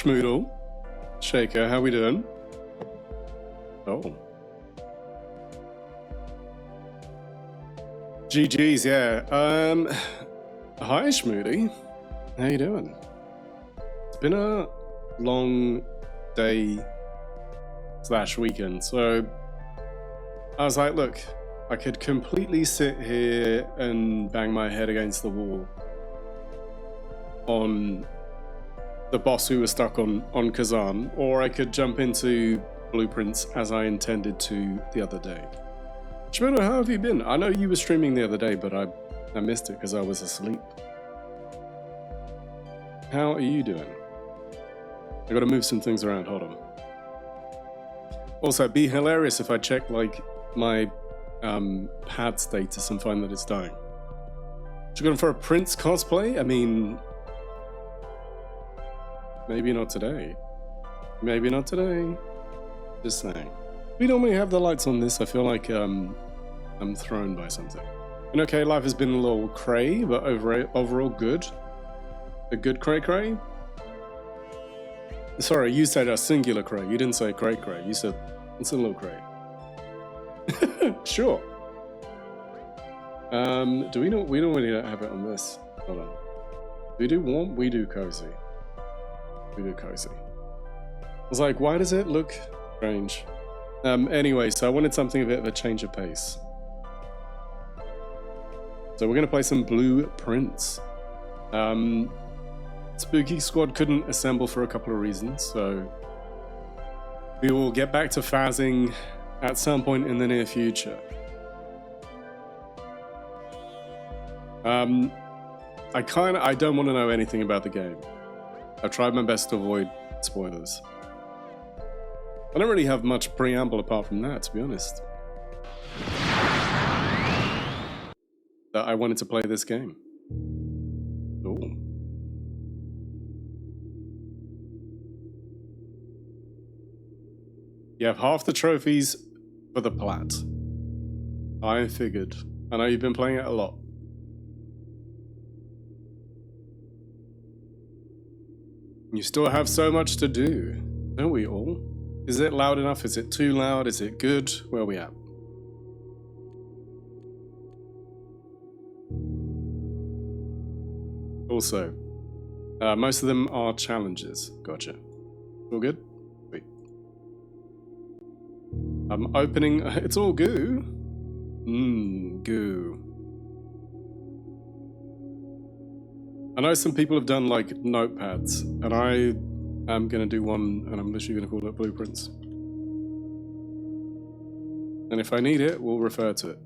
Schmoodle. Shaker, how we doing? Oh. GG's, yeah. Hi, Schmoody. How you doing? It's been a long day / weekend, so I was like, look, I could completely sit here and bang my head against the wall on the boss who was stuck on Kazan, or I could jump into Blueprints as I intended to the other day. Shmodo, how have you been? I know you were streaming the other day, but I missed it because I was asleep. How are you doing? I gotta move some things around, hold on. Also, it'd be hilarious if I check like my pad status and find that it's dying. You going for a Prince cosplay? I mean, maybe not today. Maybe not today. Just saying. We normally have the lights on this. I feel like I'm thrown by something. And okay, life has been a little cray, but overall good. A good cray? Sorry, you said a singular cray. You didn't say cray. You said it's a little cray. Sure. Do we don't really have it on this. Hold on. We do warm, we do cozy. We do cozy. I was like, why does it look strange? Anyway, so I wanted something a bit of a change of pace. So we're gonna play some Blueprints. Spooky Squad couldn't assemble for a couple of reasons, so we will get back to Phasing at some point in the near future. I don't want to know anything about the game. I've tried my best to avoid spoilers. I don't really have much preamble apart from that, to be honest. That I wanted to play this game. Ooh. You have half the trophies for the plat. I figured. I know you've been playing it a lot. You still have so much to do, don't we all? Is it loud enough? Is it too loud? Is it good? Where are we at? Also, most of them are challenges. Gotcha. All good? Wait. I'm opening. It's all goo. Goo. I know some people have done like notepads, and I am going to do one, and I'm literally going to call it Blueprints. And if I need it, we'll refer to it.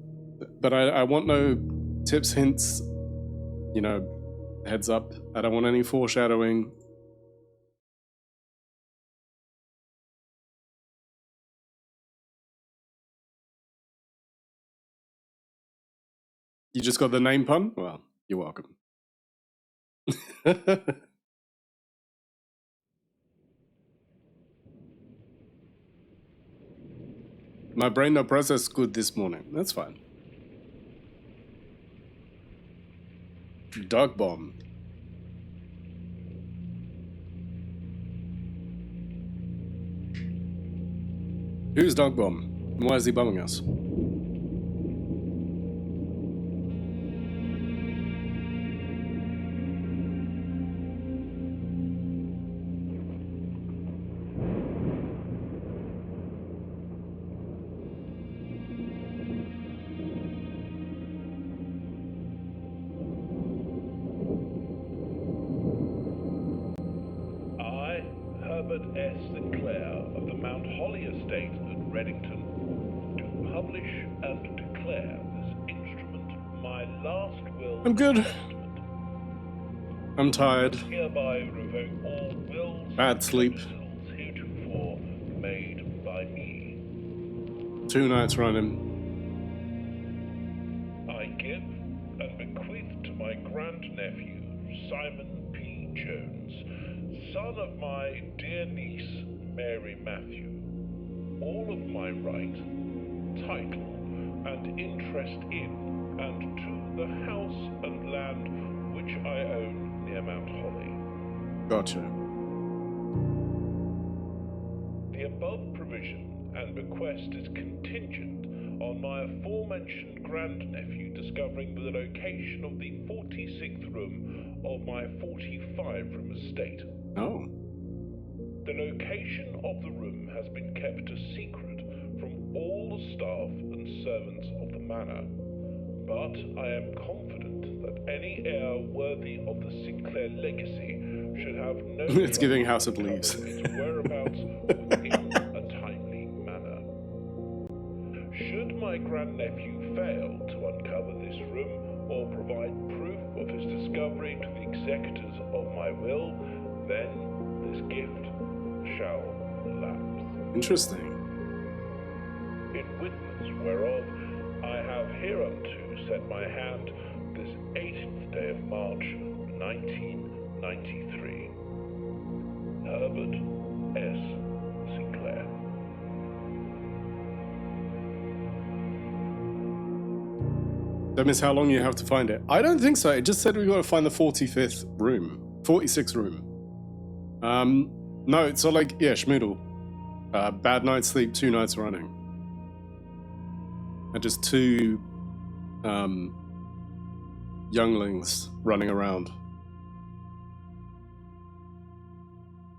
But I want no tips, hints, you know, heads up. I don't want any foreshadowing. You just got the name pun? Well, you're welcome. My brain not processed good this morning. That's fine. Dog bomb. Who's Dog Bomb? And why is he bombing us? Herbert S. Sinclair of the Mount Holly Estate at Reddington do publish and declare this instrument my last will. I'm good. I'm tired. Hereby revoke all wills Bad sleep. heretofore made by me. 2 nights running. I give and bequeath to my grandnephew, Simon P. Jones, son of my dear niece, Mary Matthew, all of my right, title, and interest in, and to the house and land which I own near Mount Holly. Gotcha. above provision and bequest is contingent on my aforementioned grandnephew discovering the location of the 46th room of my 45-room estate. Oh. The location of the room has been kept a secret from all the staff and servants of the manor, but I am confident that any heir worthy of the Sinclair legacy should have no It's giving House of Leaves. its whereabouts within a timely manner. Should my grandnephew fail to uncover this room or provide proof of his discovery to the executors of my will, then this gift shall lapse. Interesting. In witness whereof I have hereunto set my hand this 18th day of March, 1993. Herbert S. Sinclair. That means how long you have to find it. I don't think so. It just said we got to find the 45th room. 46th room. No, it's not like, yeah, schmoodle. Bad night's sleep 2 nights running. And just 2 younglings running around.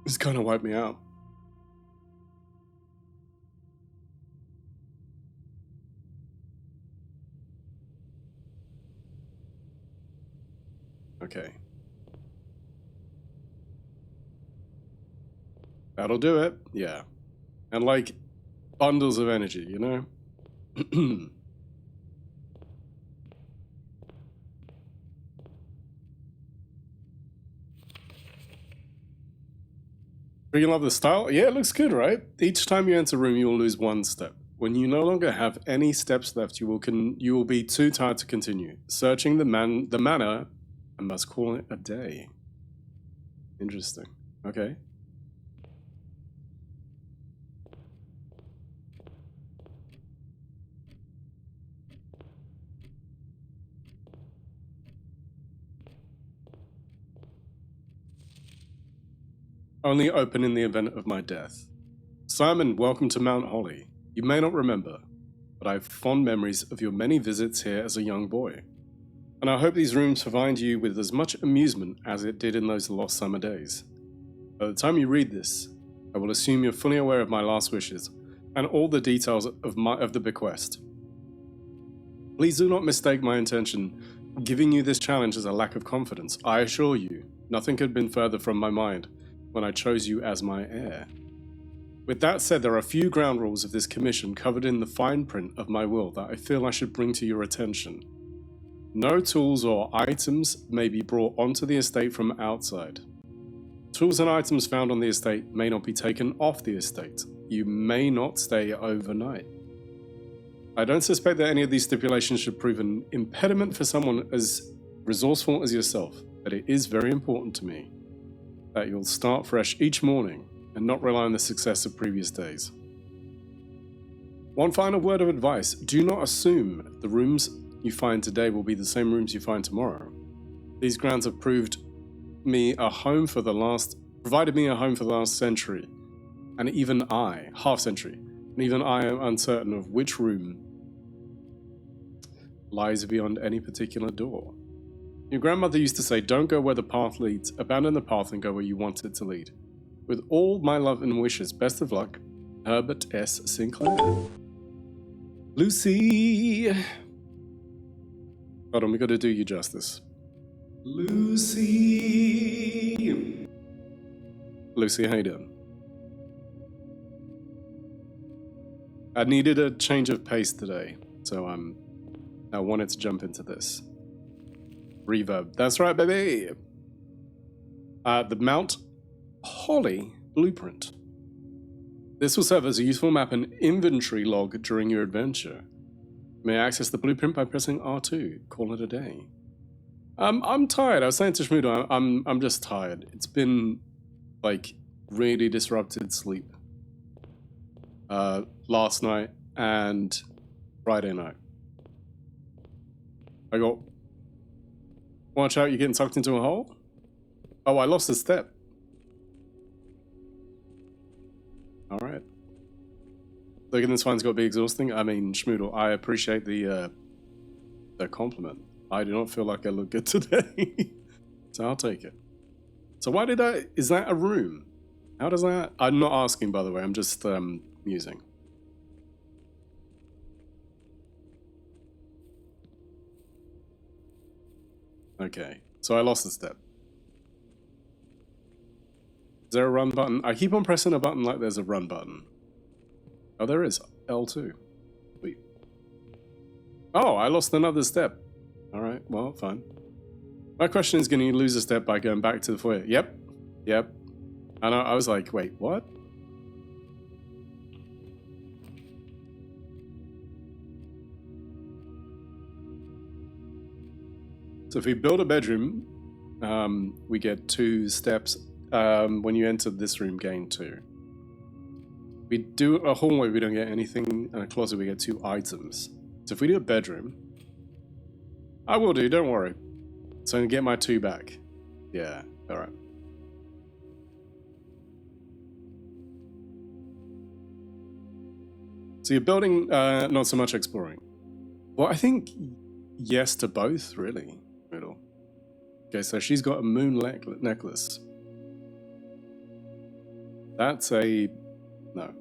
This kind of wiped me out. Okay. That'll do it. Yeah. And like bundles of energy, you know? You love the style? Yeah, it looks good, right? Each time you enter a room, you will lose 1 step. When you no longer have any steps left, you will be too tired to continue. Searching the manor, I must call it a day. Interesting. Okay. Only open in the event of my death. Simon, welcome to Mount Holly. You may not remember, but I have fond memories of your many visits here as a young boy. And I hope these rooms provide you with as much amusement as it did in those lost summer days. By the time you read this, I will assume you're fully aware of my last wishes and all the details of the bequest. Please do not mistake my intention giving you this challenge as a lack of confidence. I assure you, nothing could have been further from my mind when I chose you as my heir. With that said, there are a few ground rules of this commission covered in the fine print of my will that I feel I should bring to your attention. No tools or items may be brought onto the estate from outside. Tools and items found on the estate may not be taken off the estate. You may not stay overnight. I don't suspect that any of these stipulations should prove an impediment for someone as resourceful as yourself, but it is very important to me that you'll start fresh each morning and not rely on the success of previous days. One final word of advice: do not assume the rooms you find today will be the same rooms you find tomorrow. These grounds have provided me a home for the last century, and even I, am uncertain of which room lies beyond any particular door. Your grandmother used to say, don't go where the path leads, abandon the path and go where you want it to lead. With all my love and wishes, best of luck, Herbert S. Sinclair. Lucy! Hold on, we gotta do you justice. Lucy! Lucy, how you doing? I needed a change of pace today, so I wanted to jump into this. Reverb. That's right, baby! The Mount Holly Blueprint. This will serve as a useful map and inventory log during your adventure. You may access the blueprint by pressing R2. Call it a day. I'm tired. I was saying to Schmoodle, I'm just tired. It's been, like, really disrupted sleep. Last night and Friday night. I got... Watch out, you're getting sucked into a hole? Oh, I lost a step. Alright. Looking this one's got to be exhausting. I mean, Schmoodle, I appreciate the compliment. I do not feel like I look good today. So I'll take it. So why did I... Is that a room? How does that... I'm not asking, by the way. I'm just musing. Okay. So I lost a step. Is there a run button? I keep on pressing a button like there's a run button. Oh, there is. L2. Wait. Oh, I lost another step. Alright, well, fine. My question is, can you lose a step by going back to the foyer? Yep. Yep. And I was like, wait, what? So if we build a bedroom, we get 2 steps. When you enter this room, gain 2. We do a hallway, we don't get anything, and a closet, we get 2 items. So if we do a bedroom, I will do, don't worry. So I'm gonna get my 2 back. Yeah, alright. So you're building, not so much exploring. Well, I think yes to both, really. Middle. Okay, so she's got a moon necklace. That's a... no.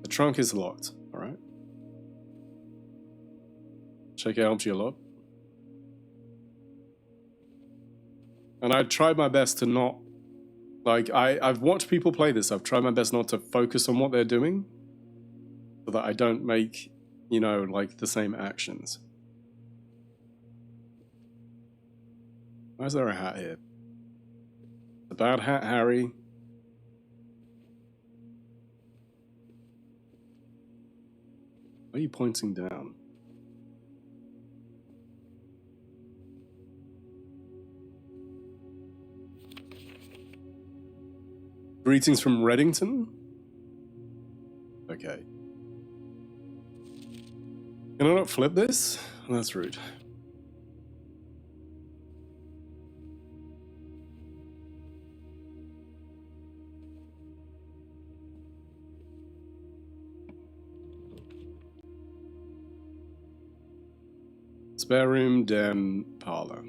The trunk is locked, alright. Check out helps you a lot. And I tried my best to not... Like, I've watched people play this. I've tried my best not to focus on what they're doing. So that I don't make, you know, like, the same actions. Why is there a hat here? A bad hat, Harry. Why are you pointing down? Greetings from Reddington? Okay. Can I not flip this? That's rude. Spare room, den, parlor.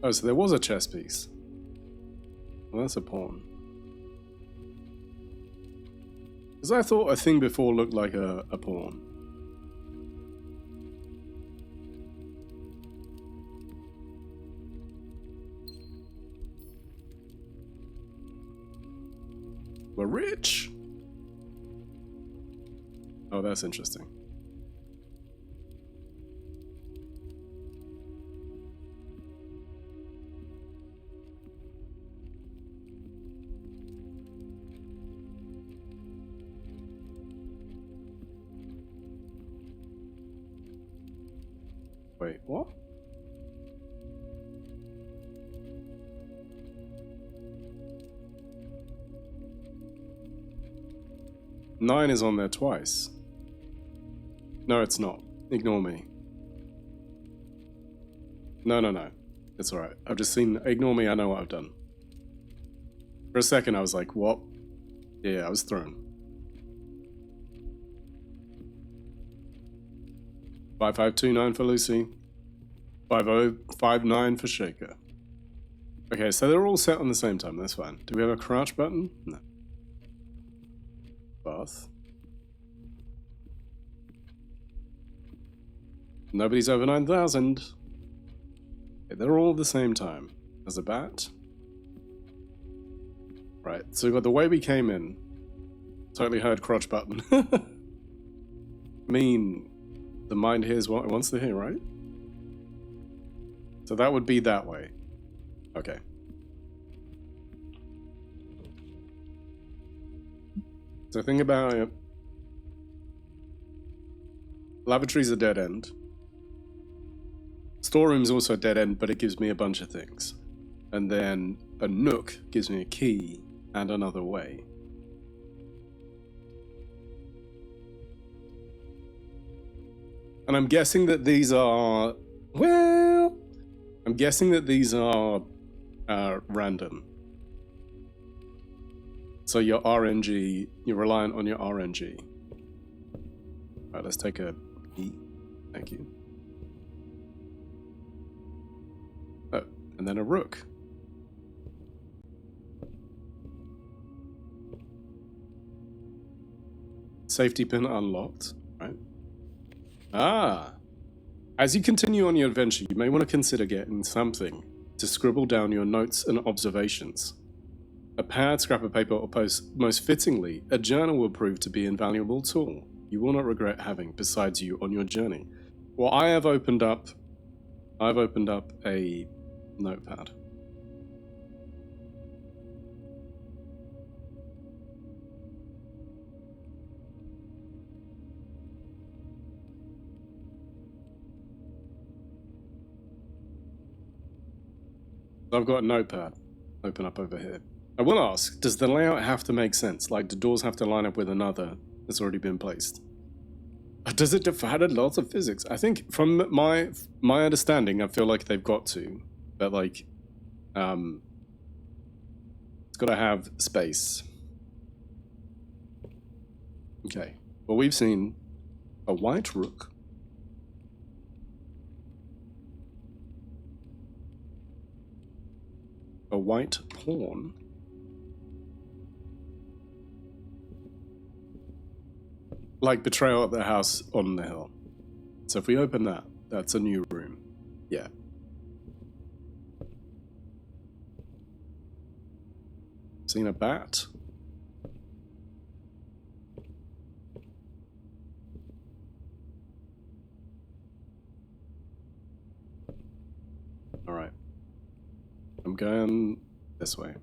Oh, so there was a chess piece. Well, that's a pawn. Because I thought a thing before looked like a pawn. We're rich! Oh, that's interesting. Wait, what? Nine is on there twice. No, it's not. Ignore me. No. It's alright. I've just seen... Ignore me, I know what I've done. For a second I was like, what? Yeah, I was thrown. 5529 for Lucy. 5059 for Shaker. Okay, so they're all set on the same time, that's fine. Do we have a crouch button? No. Bath. Nobody's over 9,000. Okay, they're all at the same time. There's a bat. Right, so we've got the way we came in. Totally heard crotch button. I mean, the mind hears what it wants to hear, right? So that would be that way. Okay. So think about it. Lavatory's a dead end. Storeroom's also a dead end, but it gives me a bunch of things. And then a nook gives me a key and another way. And I'm guessing that these are... Well... I'm guessing that these are random. So your RNG, you're reliant on your RNG. Alright, let's take a E. Thank you. Oh, and then a rook. Safety pin unlocked, right? Ah! As you continue on your adventure, you may want to consider getting something to scribble down your notes and observations. A pad, scrap of paper, or most fittingly, a journal will prove to be an invaluable tool you will not regret having besides you on your journey. Well, I've opened up a notepad. I've got a notepad. Open up over here. I will ask, does the layout have to make sense? Like, do doors have to line up with another that's already been placed? Does it defy the laws of physics? I think from my understanding, I feel like they've got to. But like, it's got to have space. Okay. Well, we've seen a white rook. A white pawn. Like betrayal at the house on the hill. So if we open that, that's a new room. Yeah. Seen a bat. All right. I'm going this way.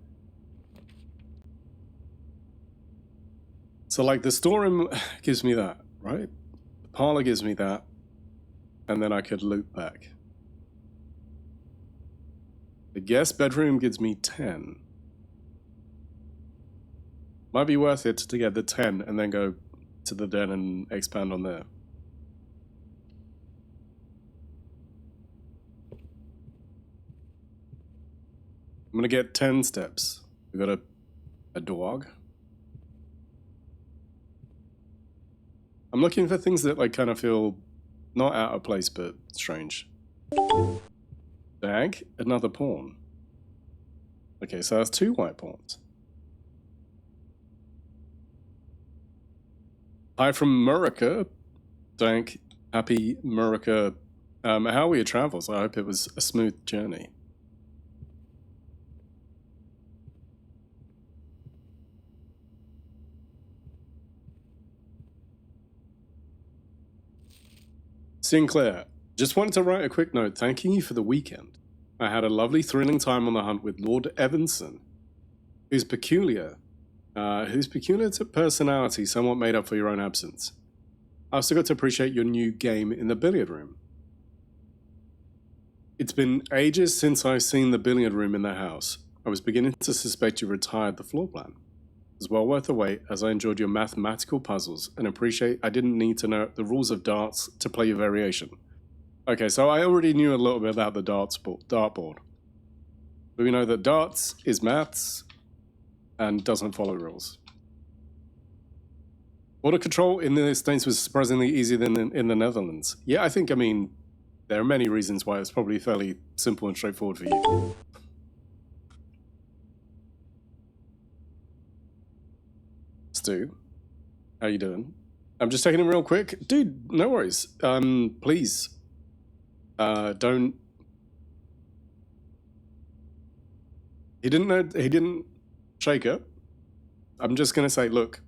So like the storeroom gives me that, right? The parlor gives me that. And then I could loop back. The guest bedroom gives me 10. Might be worth it to get the 10 and then go to the den and expand on there. I'm gonna get 10 steps. We got a dog. I'm looking for things that like kind of feel not out of place but strange. Dag, another pawn. Okay, so that's 2 white pawns. Hi from Murica. Dank, happy Murica. How were your travels? I hope it was a smooth journey. Sinclair, just wanted to write a quick note thanking you for the weekend. I had a lovely, thrilling time on the hunt with Lord Evanson, whose peculiar to personality somewhat made up for your own absence. I also got to appreciate your new game in the billiard room. It's been ages since I've seen the billiard room in the house. I was beginning to suspect you retired the floor plan. It was well worth the wait, as I enjoyed your mathematical puzzles and appreciate I didn't need to know the rules of darts to play your variation. Okay, so I already knew a little bit about the dartboard. But we know that darts is maths and doesn't follow rules. Auto control in the States was surprisingly easier than in the Netherlands. Yeah, I mean, there are many reasons why it's probably fairly simple and straightforward for you. Stu, how you doing? I'm just taking it real quick. Dude, no worries. Please. Don't... He didn't shake it. I'm just gonna say, look,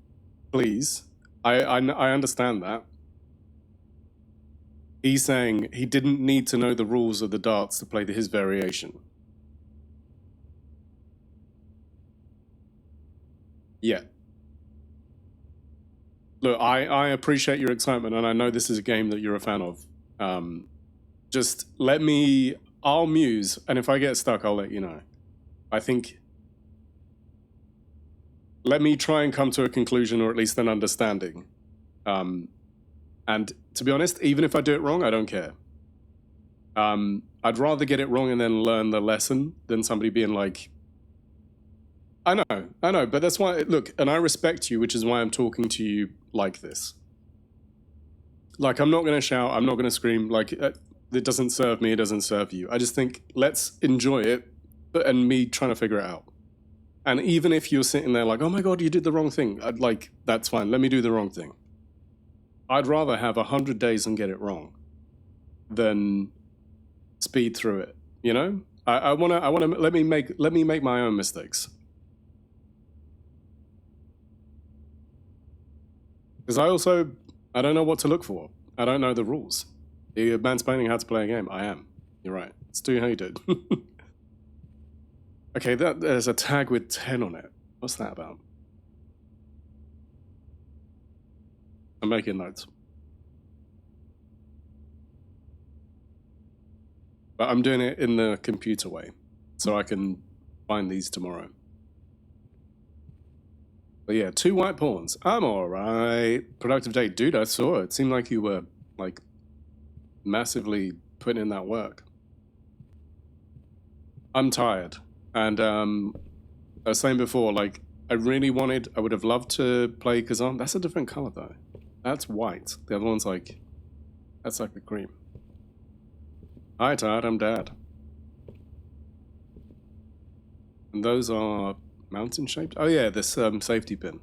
please. I understand that. He's saying he didn't need to know the rules of the darts to play his variation. Yeah. Look, I appreciate your excitement, and I know this is a game that you're a fan of. Just I'll muse, and if I get stuck, I'll let you know. I think, let me try and come to a conclusion, or at least an understanding. And to be honest, even if I do it wrong, I don't care. I'd rather get it wrong and then learn the lesson than somebody being like, I know, but that's why, look, and I respect you, which is why I'm talking to you like this. Like, I'm not going to shout, I'm not going to scream, like, it doesn't serve me, it doesn't serve you. I just think, let's enjoy it, and me trying to figure it out. And even if you're sitting there like, oh my god, you did the wrong thing, I'd like, that's fine, let me do the wrong thing. I'd rather have 100 days and get it wrong than speed through it, you know? I wanna let me make my own mistakes. Because I don't know what to look for. I don't know the rules. You're mansplaining how to play a game. I am. You're right. Stu, how you did. Okay, there's a tag with 10 on it. What's that about? I'm making notes. But I'm doing it in the computer way, so I can find these tomorrow. But yeah, 2 white pawns. I'm alright. Productive day. Dude, I saw it. It seemed like you were, like, massively putting in that work. I'm tired. And I was saying before, like, I would have loved to play Kazan. That's a different color, though. That's white. The other one's like, that's like the cream. Hi, Todd. I'm Dad. And those are mountain shaped? Oh yeah, this safety pin.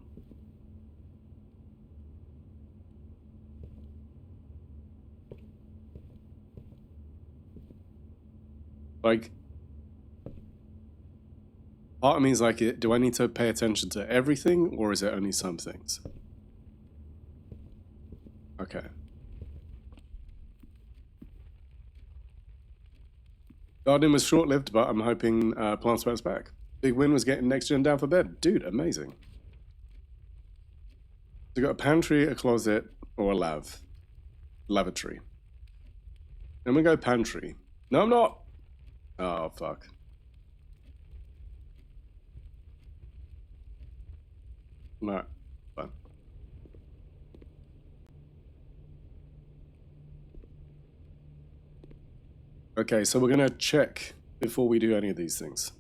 Like, part of me is like, do I need to pay attention to everything, or is it only some things? Okay. Garden was short-lived, but I'm hoping Plants bounce back. Big win was getting next gen down for bed. Dude, amazing. So you got a pantry, a closet, or a lavatory. I'm gonna go pantry. No, I'm not. Oh, fuck. No, fine. Okay, so we're gonna check before we do any of these things.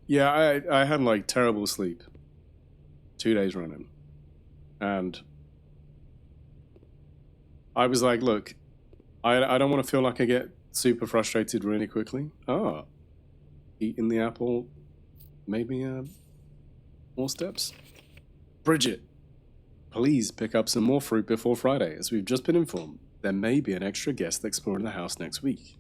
Yeah, I had like terrible sleep 2 days running. And I was like, look, I don't want to feel like I get super frustrated really quickly. Ah, eating the apple made me more steps. Bridget, please pick up some more fruit before Friday. As we've just been informed, there may be an extra guest exploring the house next week.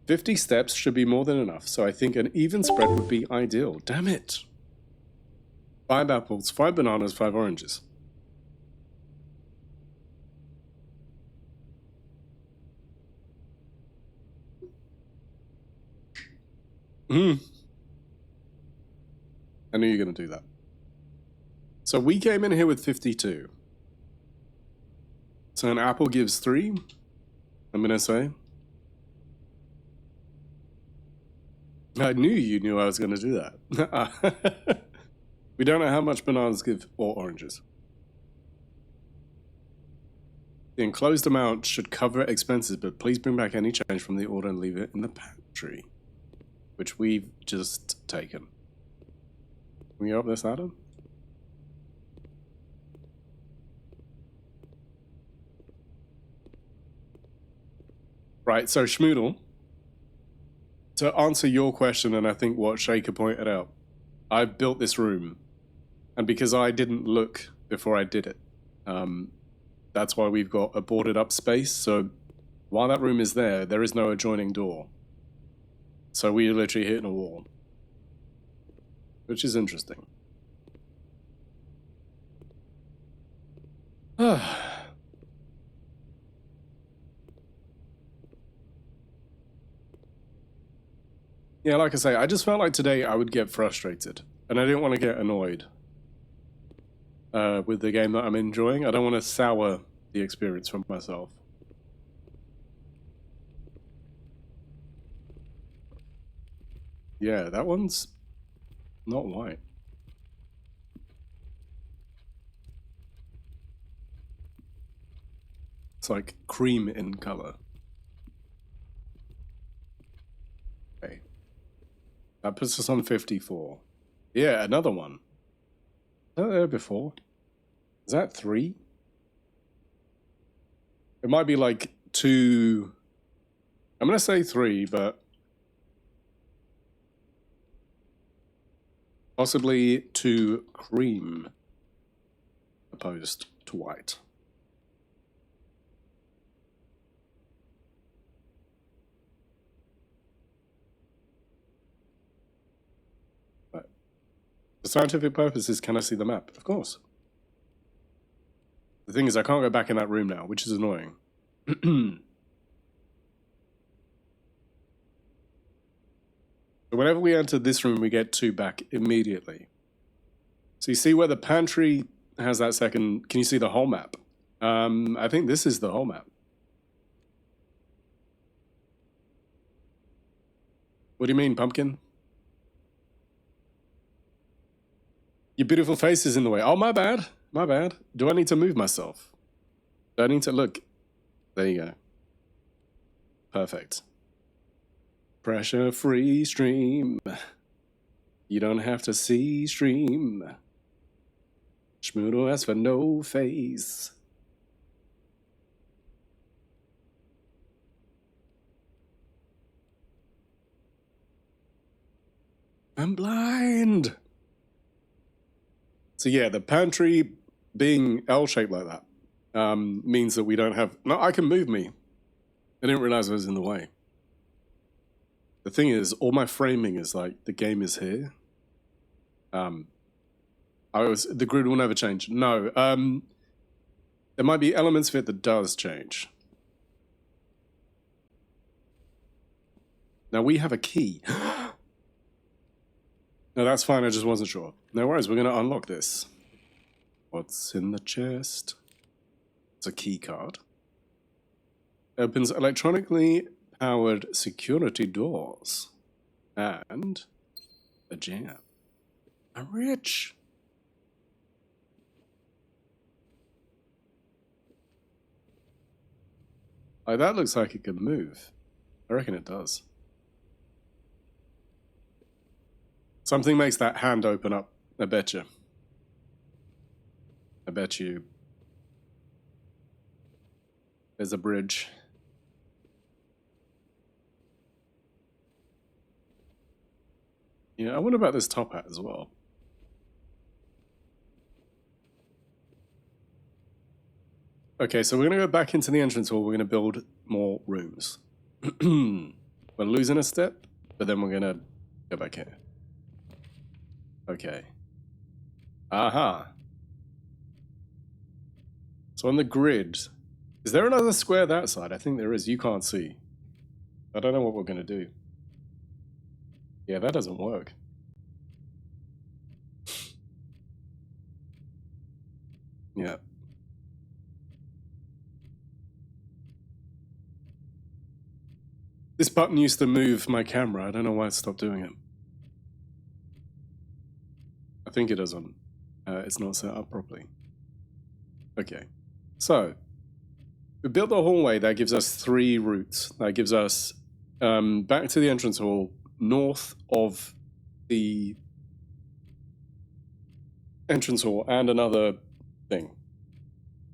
50 steps should be more than enough, so I think an even spread would be ideal. Damn it. 5 apples, 5 bananas, 5 oranges. I knew you were going to do that. So we came in here with 52. So an apple gives 3, I'm going to say. I knew you knew I was going to do that. We don't know how much bananas give or oranges. The enclosed amount should cover expenses, but please bring back any change from the order and leave it in the pantry, which we've just taken. Can we go up this ladder? Right, so Schmoodle, to answer your question, and I think what Shaker pointed out, I've built this room, and because I didn't look before I did it, that's why we've got a boarded up space, so while that room is there, there is no adjoining door. So we're literally hitting a wall. Which is interesting. Yeah, like I say, I just felt like today I would get frustrated. And I didn't want to get annoyed with the game that I'm enjoying. I don't want to sour the experience for myself. Yeah, that one's not white. like cream in color. Okay. That puts us on 54. Yeah, another one. Was that there before? Is that 3? It might be like 2. I'm going to say 3, but possibly 2 cream opposed to white. But for scientific purposes, can I see the map? Of course. The thing is, I can't go back in that room now, which is annoying. So whenever we enter this room, we get 2 back immediately. So you see where the pantry has that second... Can you see the whole map? I think this is the whole map. What do you mean, pumpkin? Your beautiful face is in the way. Oh, my bad. My bad. Do I need to move myself? Do I need to look? There you go. Perfect. Pressure-free stream. You don't have to see stream. Schmoodle has for no face. I'm blind. So yeah, the pantry being L-shaped like that means that we don't have... No, I can move me. I didn't realize I was in the way. The thing is, all my framing is like, the game is here. The grid will never change. No, there might be elements of it that does change. Now we have a key. No, that's fine, I just wasn't sure. No worries, we're gonna unlock this. What's in the chest? It's a key card. Opens electronically powered security doors. And a jam. I'm rich. Oh, that looks like it could move. I reckon it does. Something makes that hand open up, I bet you. I bet you. There's a bridge. Yeah, I wonder about this top hat as well. Okay, so we're going to go back into the entrance hall. We're going to build more rooms. We're losing a step, but then we're going to go back here. Okay. Aha. So on the grid, is there another square that side? I think there is. You can't see. I don't know what we're going to do. Yeah, that doesn't work. Yeah. This button used to move my camera. I don't know why it stopped doing it. I think it doesn't. It's not set up properly. Okay. So, we built the hallway. That gives us 3 routes. That gives us back to the entrance hall, north of the entrance hall, and another thing.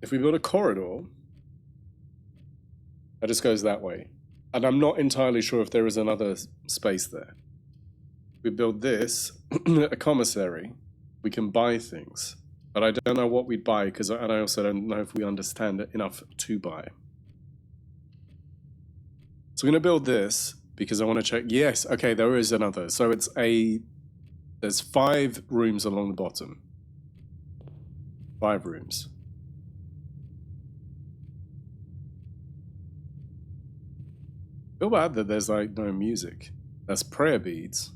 If we build a corridor, that just goes that way. And I'm not entirely sure if there is another space there. We build this, a commissary. We can buy things. But I don't know what we'd buy, and I also don't know if we understand it enough to buy. So we're going to build this, because I want to check. Yes, okay, there is another. So there's 5 rooms along the bottom. 5 rooms. Feel bad that there's like no music. That's prayer beads.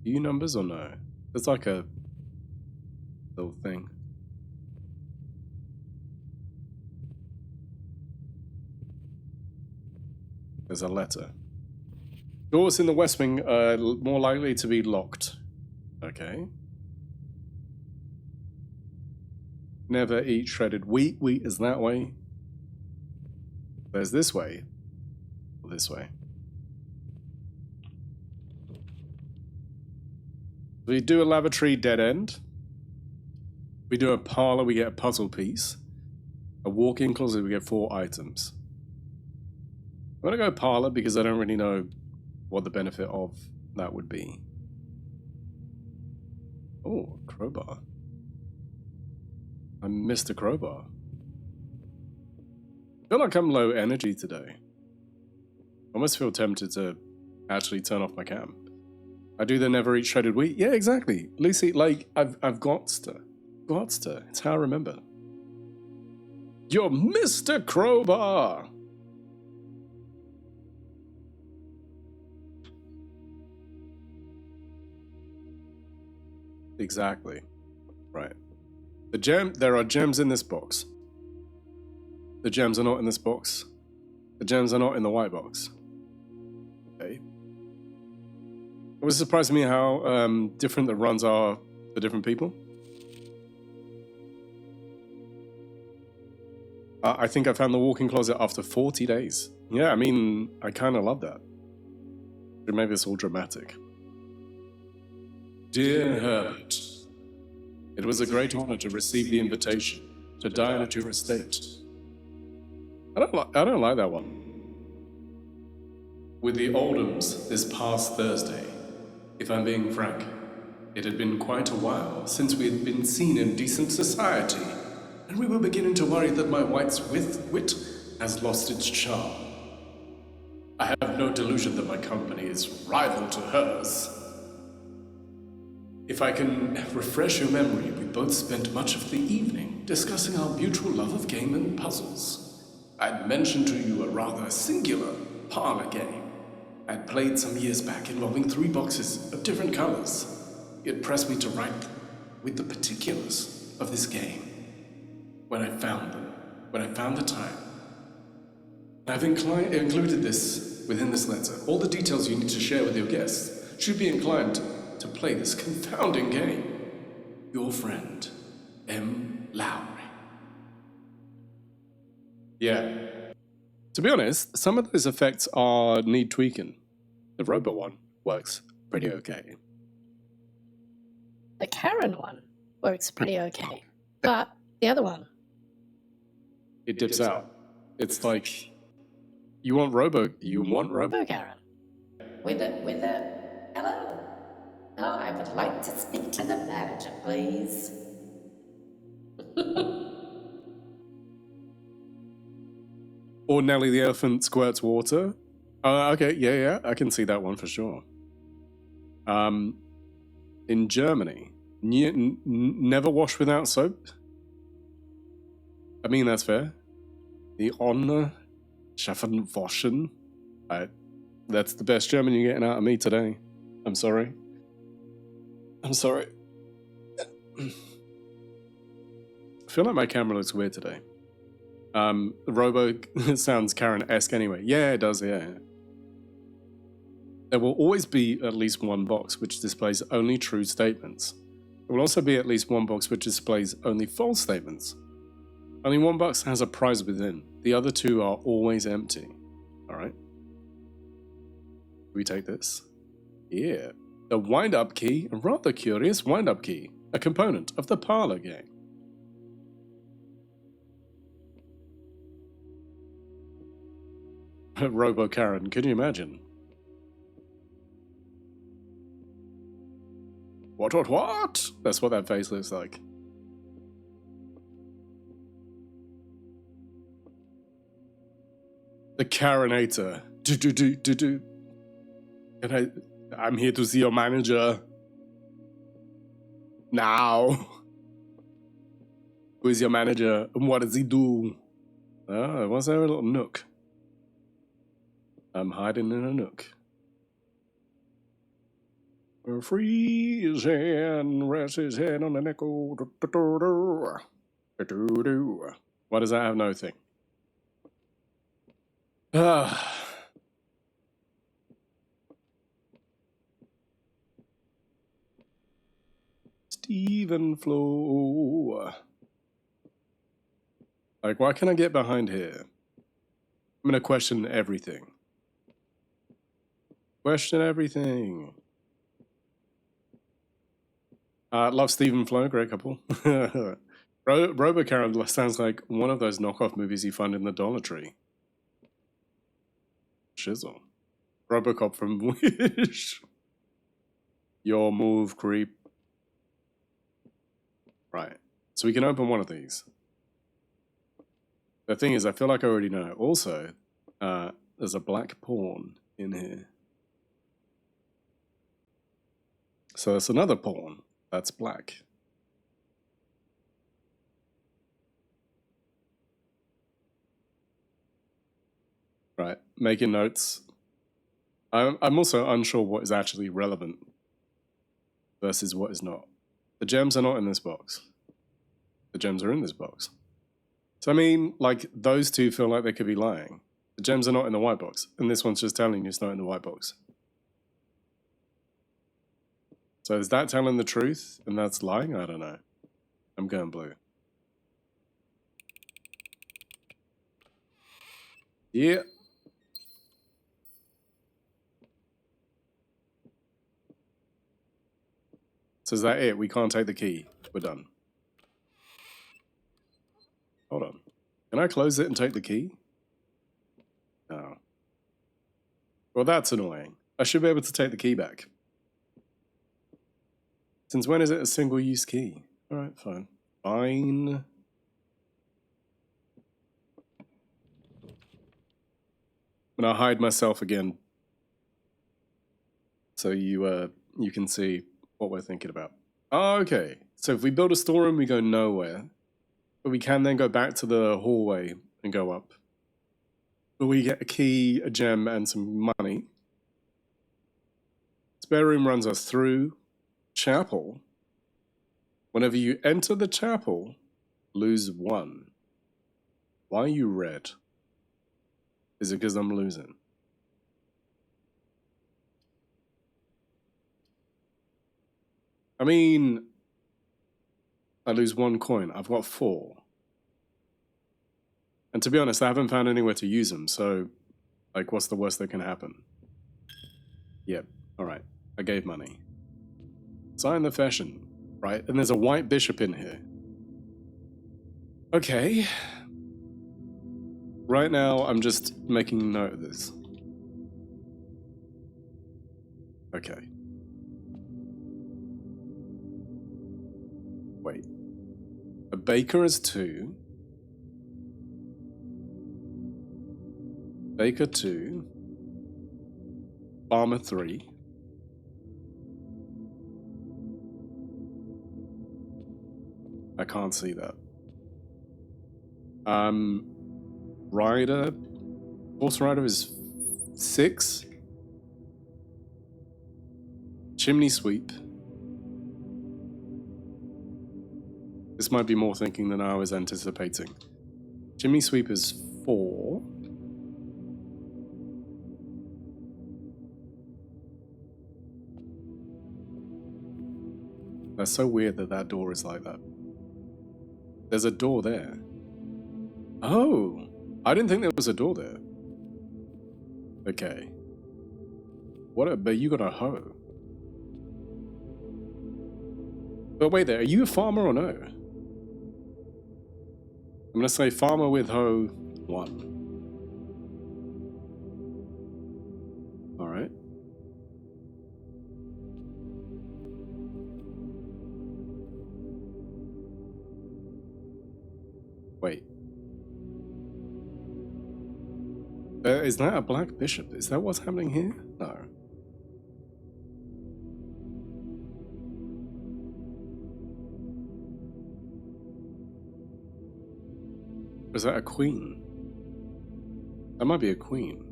U numbers or no? There's like a little thing. There's a letter. Doors in the west wing are more likely to be locked. Okay. Never eat shredded wheat. Wheat is that way. There's this way. Or this way. We do a lavatory dead end. We do a parlor, we get a puzzle piece. A walk-in closet, we get 4 items. I'm gonna go parlor because I don't really know what the benefit of that would be. Oh, crowbar. I missed a crowbar. I feel like I'm low energy today. I almost feel tempted to actually turn off my cam. I do the never eat shredded wheat. Yeah, exactly. Lucy, like, I've got to. It's how I remember. You're Mr. Crowbar! Exactly. Right. There are gems in this box. The gems are not in this box. The gems are not in the white box. Okay. It was surprising me how different the runs are for different people. I think I found the walk-in closet after 40 days. Yeah, I mean, I kind of love that. It made this all dramatic. Dear Herbert, it was a great honor to receive the invitation to dine at your estate. I don't like that one. With the Oldhams this past Thursday, if I'm being frank, it had been quite a while since we had been seen in decent society, and we were beginning to worry that my wife's wit has lost its charm. I have no delusion that my company is rival to hers. If I can refresh your memory, we both spent much of the evening discussing our mutual love of game and puzzles. I'd mentioned to you a rather singular parlor game I'd played some years back involving 3 boxes of different colors. It pressed me to write with the particulars of this game. When I found the time. I've included this within this letter. All the details you need to share with your guests should be inclined to play this confounding game. Your friend, M. Lowry. Yeah. To be honest, some of those effects need tweaking. The Robo one works pretty okay. The Karen one works pretty okay. But the other one, It dips out. It's like, you want Robo Karen. With a, hello? Oh, I would like to speak to the manager, please. Or Nelly the elephant squirts water. Okay, yeah, I can see that one for sure. In Germany, never wash without soap. I mean, that's fair. The Onne schaffen waschen. That's the best German you're getting out of me today. I'm sorry. I feel like my camera looks weird today. The Robo sounds Karen-esque anyway. Yeah, it does, yeah. There will always be at least one box which displays only true statements. There will also be at least one box which displays only false statements. Only one box has a prize within. The other 2 are always empty. Alright. We take this. Yeah. The wind-up key, a rather curious wind-up key. A component of the parlor game. Robo Karen, can you imagine? What? That's what that face looks like. The Karenator. Do. I'm here to see your manager. Now. Who is your manager? And what does he do? Oh, was there a little nook? I'm hiding in a nook. Freezing, rest his head on the neck. Why does that have no thing? Stephen Flo. Like, why can't I get behind here? I'm gonna question everything. Question everything. Love Stephen Flo, great couple. Robocaron sounds like one of those knockoff movies you find in the Dollar Tree. Shizzle. Robocop from Wish. Your move, creep. Right. So we can open one of these. The thing is, I feel like I already know. Also, there's a black pawn in here. So it's another pawn that's black. Right, making notes. I'm also unsure what is actually relevant versus what is not. The gems are not in this box. The gems are in this box. So I mean, like, those two feel like they could be lying. The gems are not in the white box, and this one's just telling you it's not in the white box. So is that telling the truth and that's lying? I don't know. I'm going blue. Yeah. So is that it? We can't take the key. We're done. Hold on. Can I close it and take the key? No. Well, that's annoying. I should be able to take the key back. Since when is it a single-use key? Alright, fine. Fine. I'm gonna hide myself again. So you can see what we're thinking about. Oh, okay. So if we build a storeroom, we go nowhere. But we can then go back to the hallway and go up. But we get a key, a gem, and some money. Spare room runs us through chapel. Whenever you enter the chapel, lose 1. Why are you red? Is it because I'm losing? I mean, I lose 1 coin. I've got 4. And to be honest, I haven't found anywhere to use them, so, like, what's the worst that can happen? Yep, alright. I gave money. Sign the fashion, right? And there's a white bishop in here. Okay. Right now, I'm just making note of this. Okay. Wait. A baker is 2. Baker 2. Farmer 3. I can't see that. Rider. Horse rider is 6. Chimney sweep. This might be more thinking than I was anticipating. Chimney sweep is 4. That's so weird that that door is like that. There's a door there. Oh! I didn't think there was a door there. Okay. But you got a hoe. But wait there, are you a farmer or no? I'm gonna say farmer with hoe 1. Alright. Wait. Is that a black bishop? Is that what's happening here? No. Is that a queen? That might be a queen.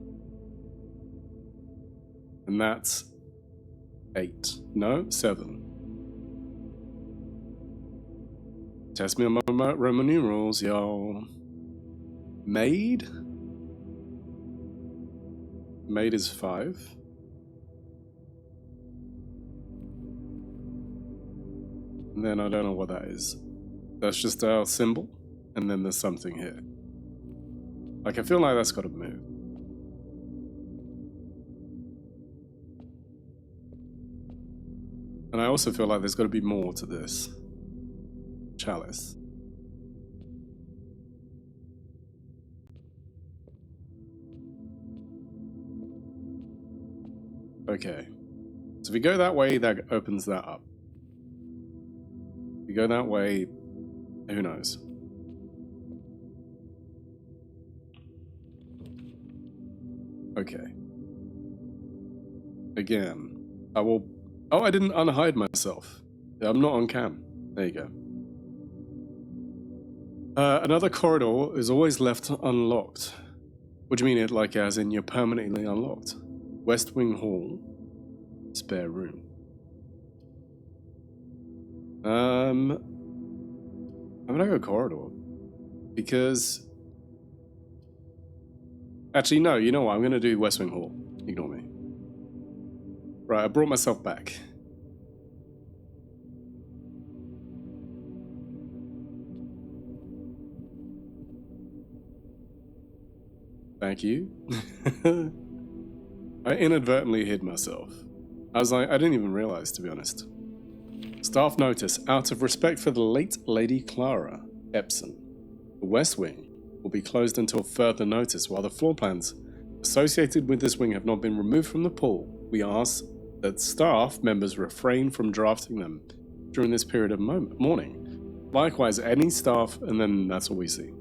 And that's 8. No, 7. Test me on my Roman numerals, y'all. Maid? Maid is 5. And then I don't know what that is. That's just our symbol. and then there's something here. Like, I feel like that's got to move. And I also feel like there's got to be more to this chalice. Okay. So if we go that way, that opens that up. If we go that way, who knows? Okay. Again, I will... Oh, I didn't unhide myself. I'm not on cam. There you go. Another corridor is always left unlocked. What do you mean it like as in you're permanently unlocked? West Wing Hall. Spare room. I'm gonna go corridor. Because... Actually, no, you know what? I'm gonna do West Wing Hall. Ignore me. Right, I brought myself back. Thank you. I inadvertently hid myself. I didn't even realize, to be honest. Staff notice, out of respect for the late Lady Clara Epson, the West Wing will be closed until further notice while the floor plans associated with this wing have not been removed from the pool. We ask that staff members refrain from drafting them during this period of mourning. Likewise, any staff, and then that's all we see.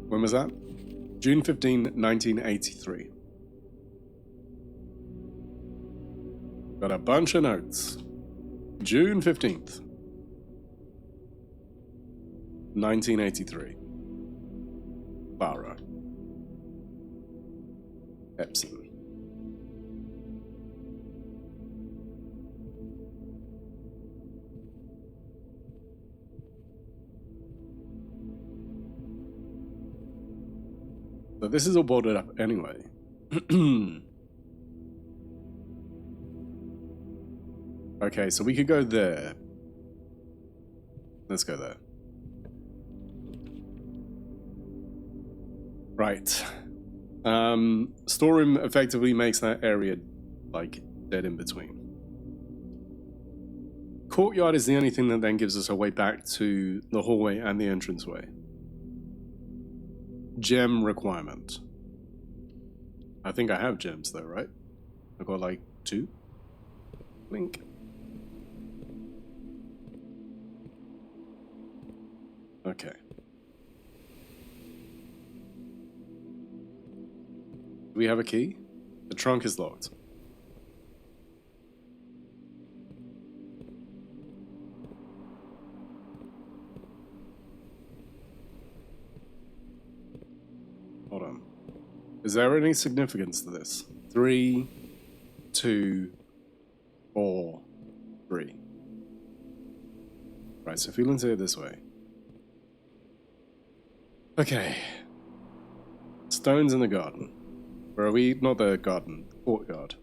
When was that? June 15, 1983. Got a bunch of notes. June 15th, 1983. Clara Epson. So this is all boarded up anyway. Okay, so we could go there. Let's go there. Right. Storeroom effectively makes that area, like, dead in between. Courtyard is the only thing that then gives us a way back to the hallway and the entranceway. Gem requirement. I think I have gems though, right? I've got like 2. Link. Okay. Do we have a key? The trunk is locked. Hold on. Is there any significance to this? 3, 2, 4, 3. Right, so if we look at it this way. Okay. Stones in the garden. Where are we? Not the garden. Courtyard.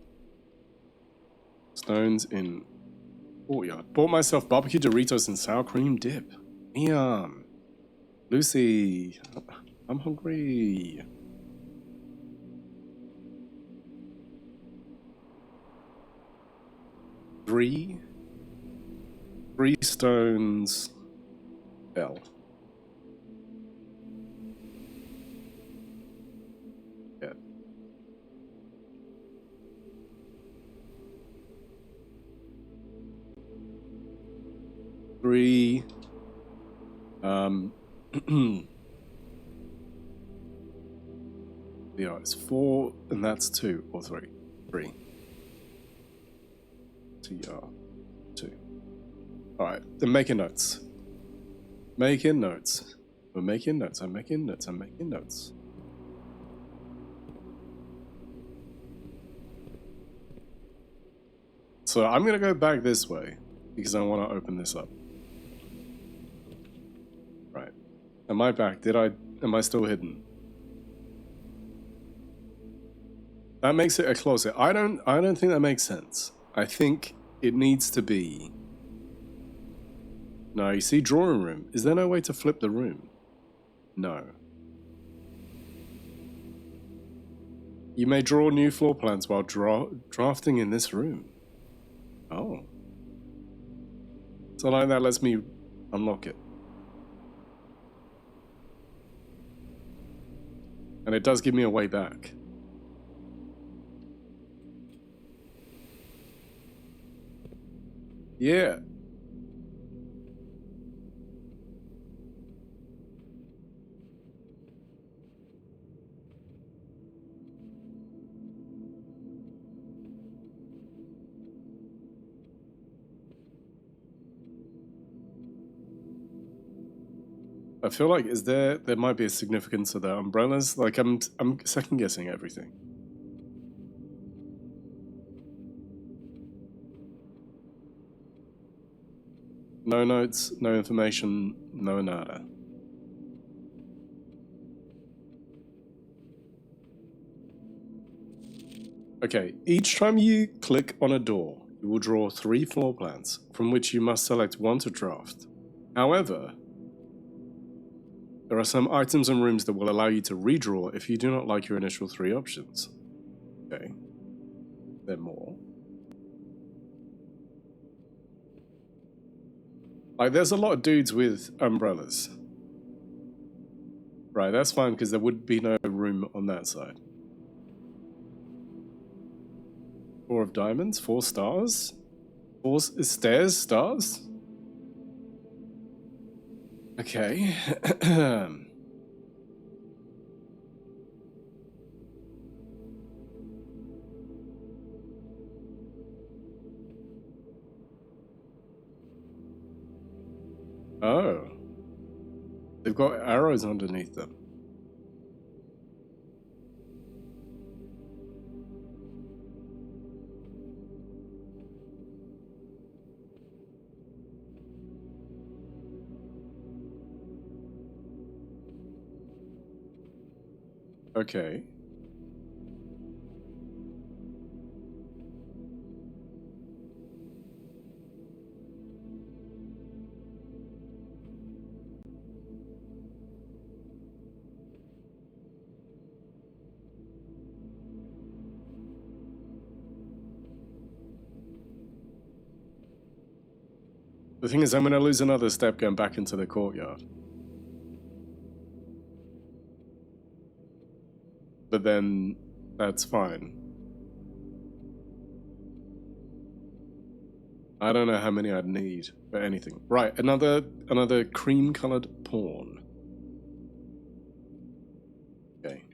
Stones in courtyard. Bought myself barbecue Doritos and sour cream dip. Yum. Lucy. I'm hungry. Three stones. L. Yeah. Three. Yeah, it's 4, and that's 2 or 3. 3. TR 2. Alright, then making notes. Making notes. We're making notes. I'm making notes. I'm making notes. So I'm gonna go back this way because I want to open this up. Right. Am I back? Am I still hidden? That makes it a closet. I don't think that makes sense. I think it needs to be No, you see drawing room. Is there no way to flip the room? No. You may draw new floor plans while drafting in this room. Oh. So like that lets me unlock it. And it does give me a way back. Yeah. I feel like there might be a significance to the umbrellas. Like I'm second guessing everything. No notes, no information, no nada. Okay, each time you click on a door, you will draw 3 floor plans, from which you must select one to draft. However, there are some items and rooms that will allow you to redraw if you do not like your initial 3 options. Okay. There are more. Like, there's a lot of dudes with umbrellas. Right, that's fine, because there would be no room on that side. 4 of diamonds, 4 stars? 4 stairs, stars? Okay. Oh. They've got arrows underneath them. Okay. The thing is, I'm going to lose another step going back into the courtyard. But then, that's fine. I don't know how many I'd need for anything. Right, another cream-colored pawn. Okay.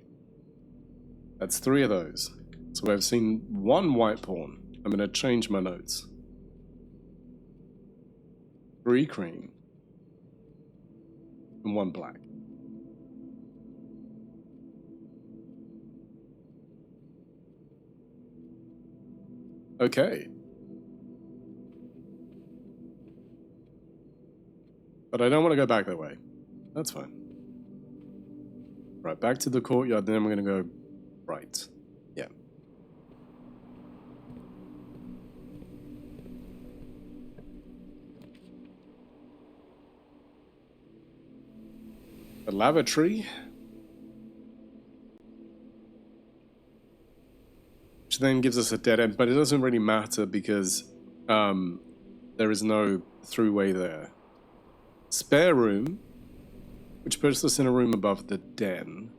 That's 3 of those. So I've seen 1 white pawn. I'm going to change my notes. 3 cream. And 1 black. Okay. But I don't want to go back that way. That's fine. Right, back to the courtyard, then we're going to go right. Yeah. The lavatory. Which then gives us a dead end, but it doesn't really matter because there is no throughway there. Spare room, which puts us in a room above the den.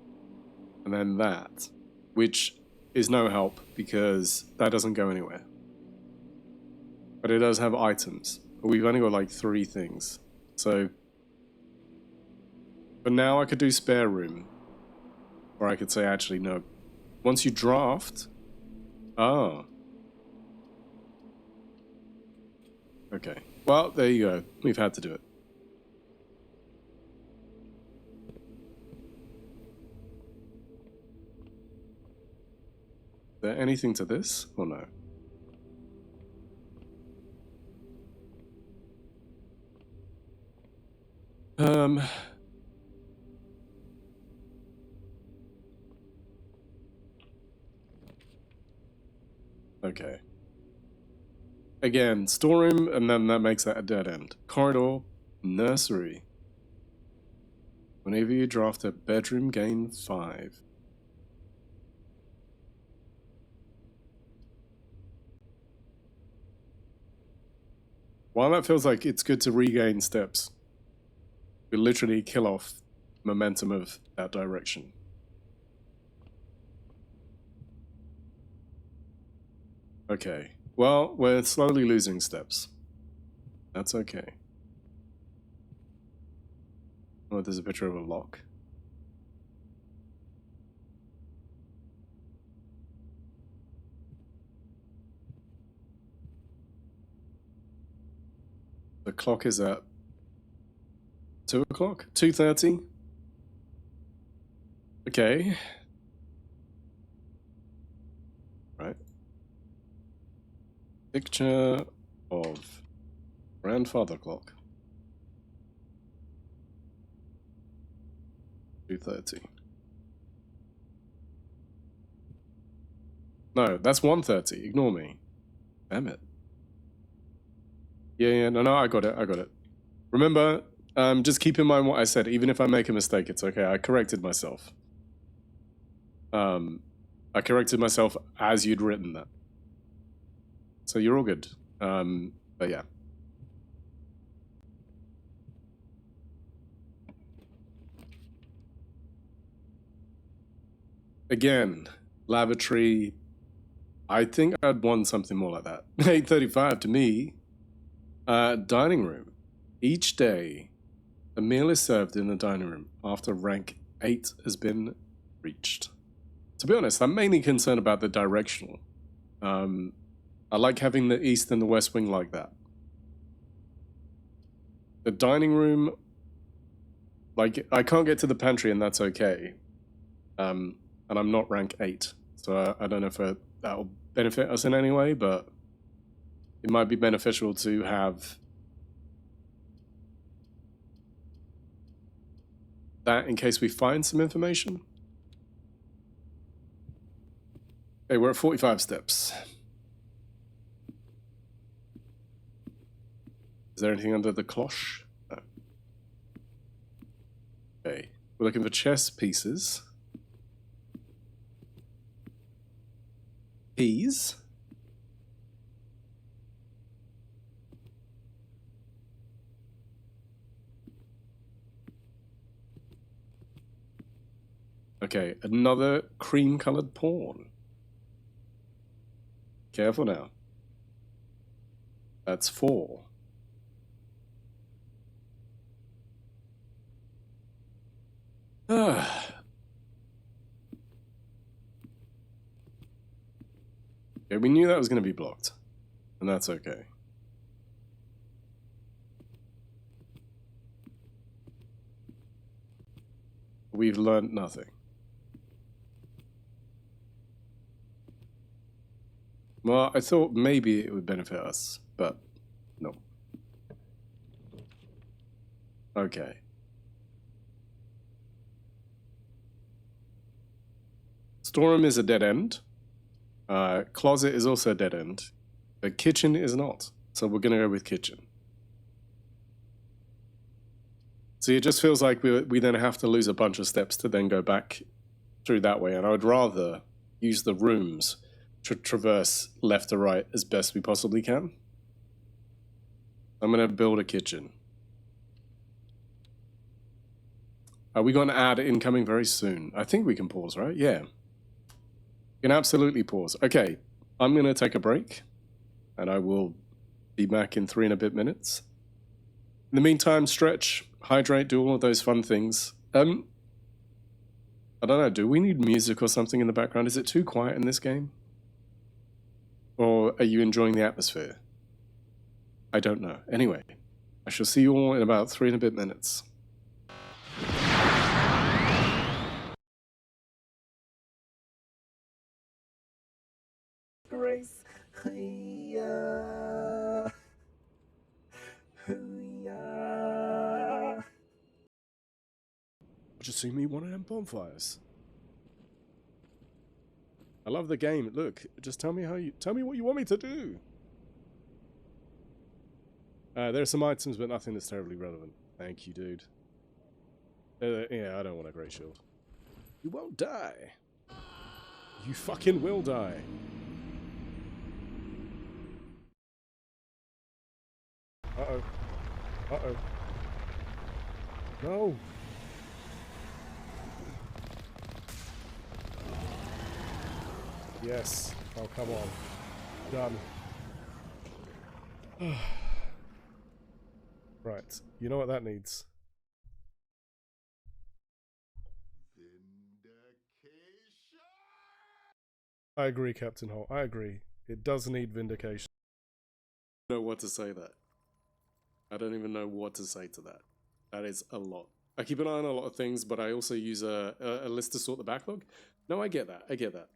And then that, which is no help because that doesn't go anywhere. But it does have items. But we've only got like 3 things. So, but now I could do spare room. Or I could say actually no. Once you draft... Oh. Okay. Well, there you go. We've had to do it. Is there anything to this or no? Okay. Again, storeroom, and then that makes that a dead end. Corridor, Nursery. Whenever you draft a bedroom, gain 5. While that feels like it's good to regain steps, we literally kill off momentum of that direction. Okay, well, we're slowly losing steps. That's okay. Oh, there's a picture of a lock. The clock is at 2 o'clock? 2:30? Okay. Right. Picture of grandfather clock. 2:30. No, that's 1:30. Ignore me. Damn it. Yeah, no, I got it. Remember, just keep in mind what I said. Even if I make a mistake, it's okay. I corrected myself. I corrected myself as you'd written that. So you're all good. But yeah. Again, lavatory. I think I'd want something more like that. 8:35 to me. Dining room. Each day, a meal is served in the dining room after rank 8 has been reached. To be honest, I'm mainly concerned about the directional. I like having the east and the west wing like that. The dining room, like, I can't get to the pantry and that's okay. And I'm not rank 8, so I don't know if that'll benefit us in any way, but it might be beneficial to have that in case we find some information. Okay, we're at 45 steps. Is there anything under the cloche? No. Okay, we're looking for chess pieces. Keys. Okay, another cream-colored pawn. Careful now. That's 4. Okay, we knew that was going to be blocked, and that's okay. We've learned nothing. Well, I thought maybe it would benefit us, but no. Okay. Storeroom is a dead end. Closet is also a dead end. The kitchen is not, so we're going to go with kitchen. See, it just feels like we then have to lose a bunch of steps to then go back through that way, and I would rather use the rooms to traverse left to right as best we possibly can. I'm going to build a kitchen. Are we going to add incoming very soon? I think we can pause, right? Yeah. We can absolutely pause. Okay, I'm going to take a break, and I will be back in 3 and a bit minutes. In the meantime, stretch, hydrate, do all of those fun things. I don't know, do we need music or something in the background? Is it too quiet in this game? Or are you enjoying the atmosphere? I don't know. Anyway, I shall see you all in about 3 and a bit minutes. Grace. Just see me one of them bonfires. I love the game. Look, just tell me what you want me to do. There are some items, but nothing that's terribly relevant. Thank you, dude. Yeah, I don't want a great shield. You won't die. You fucking will die. Uh-oh. Uh-oh. No. Yes. Oh, come on. Done. Right. You know what that needs? I agree, Captain Holt. I agree. It does need vindication. I don't know what to say that. I don't even know what to say to that. That is a lot. I keep an eye on a lot of things, but I also use a list to sort the backlog. No, I get that. I get that.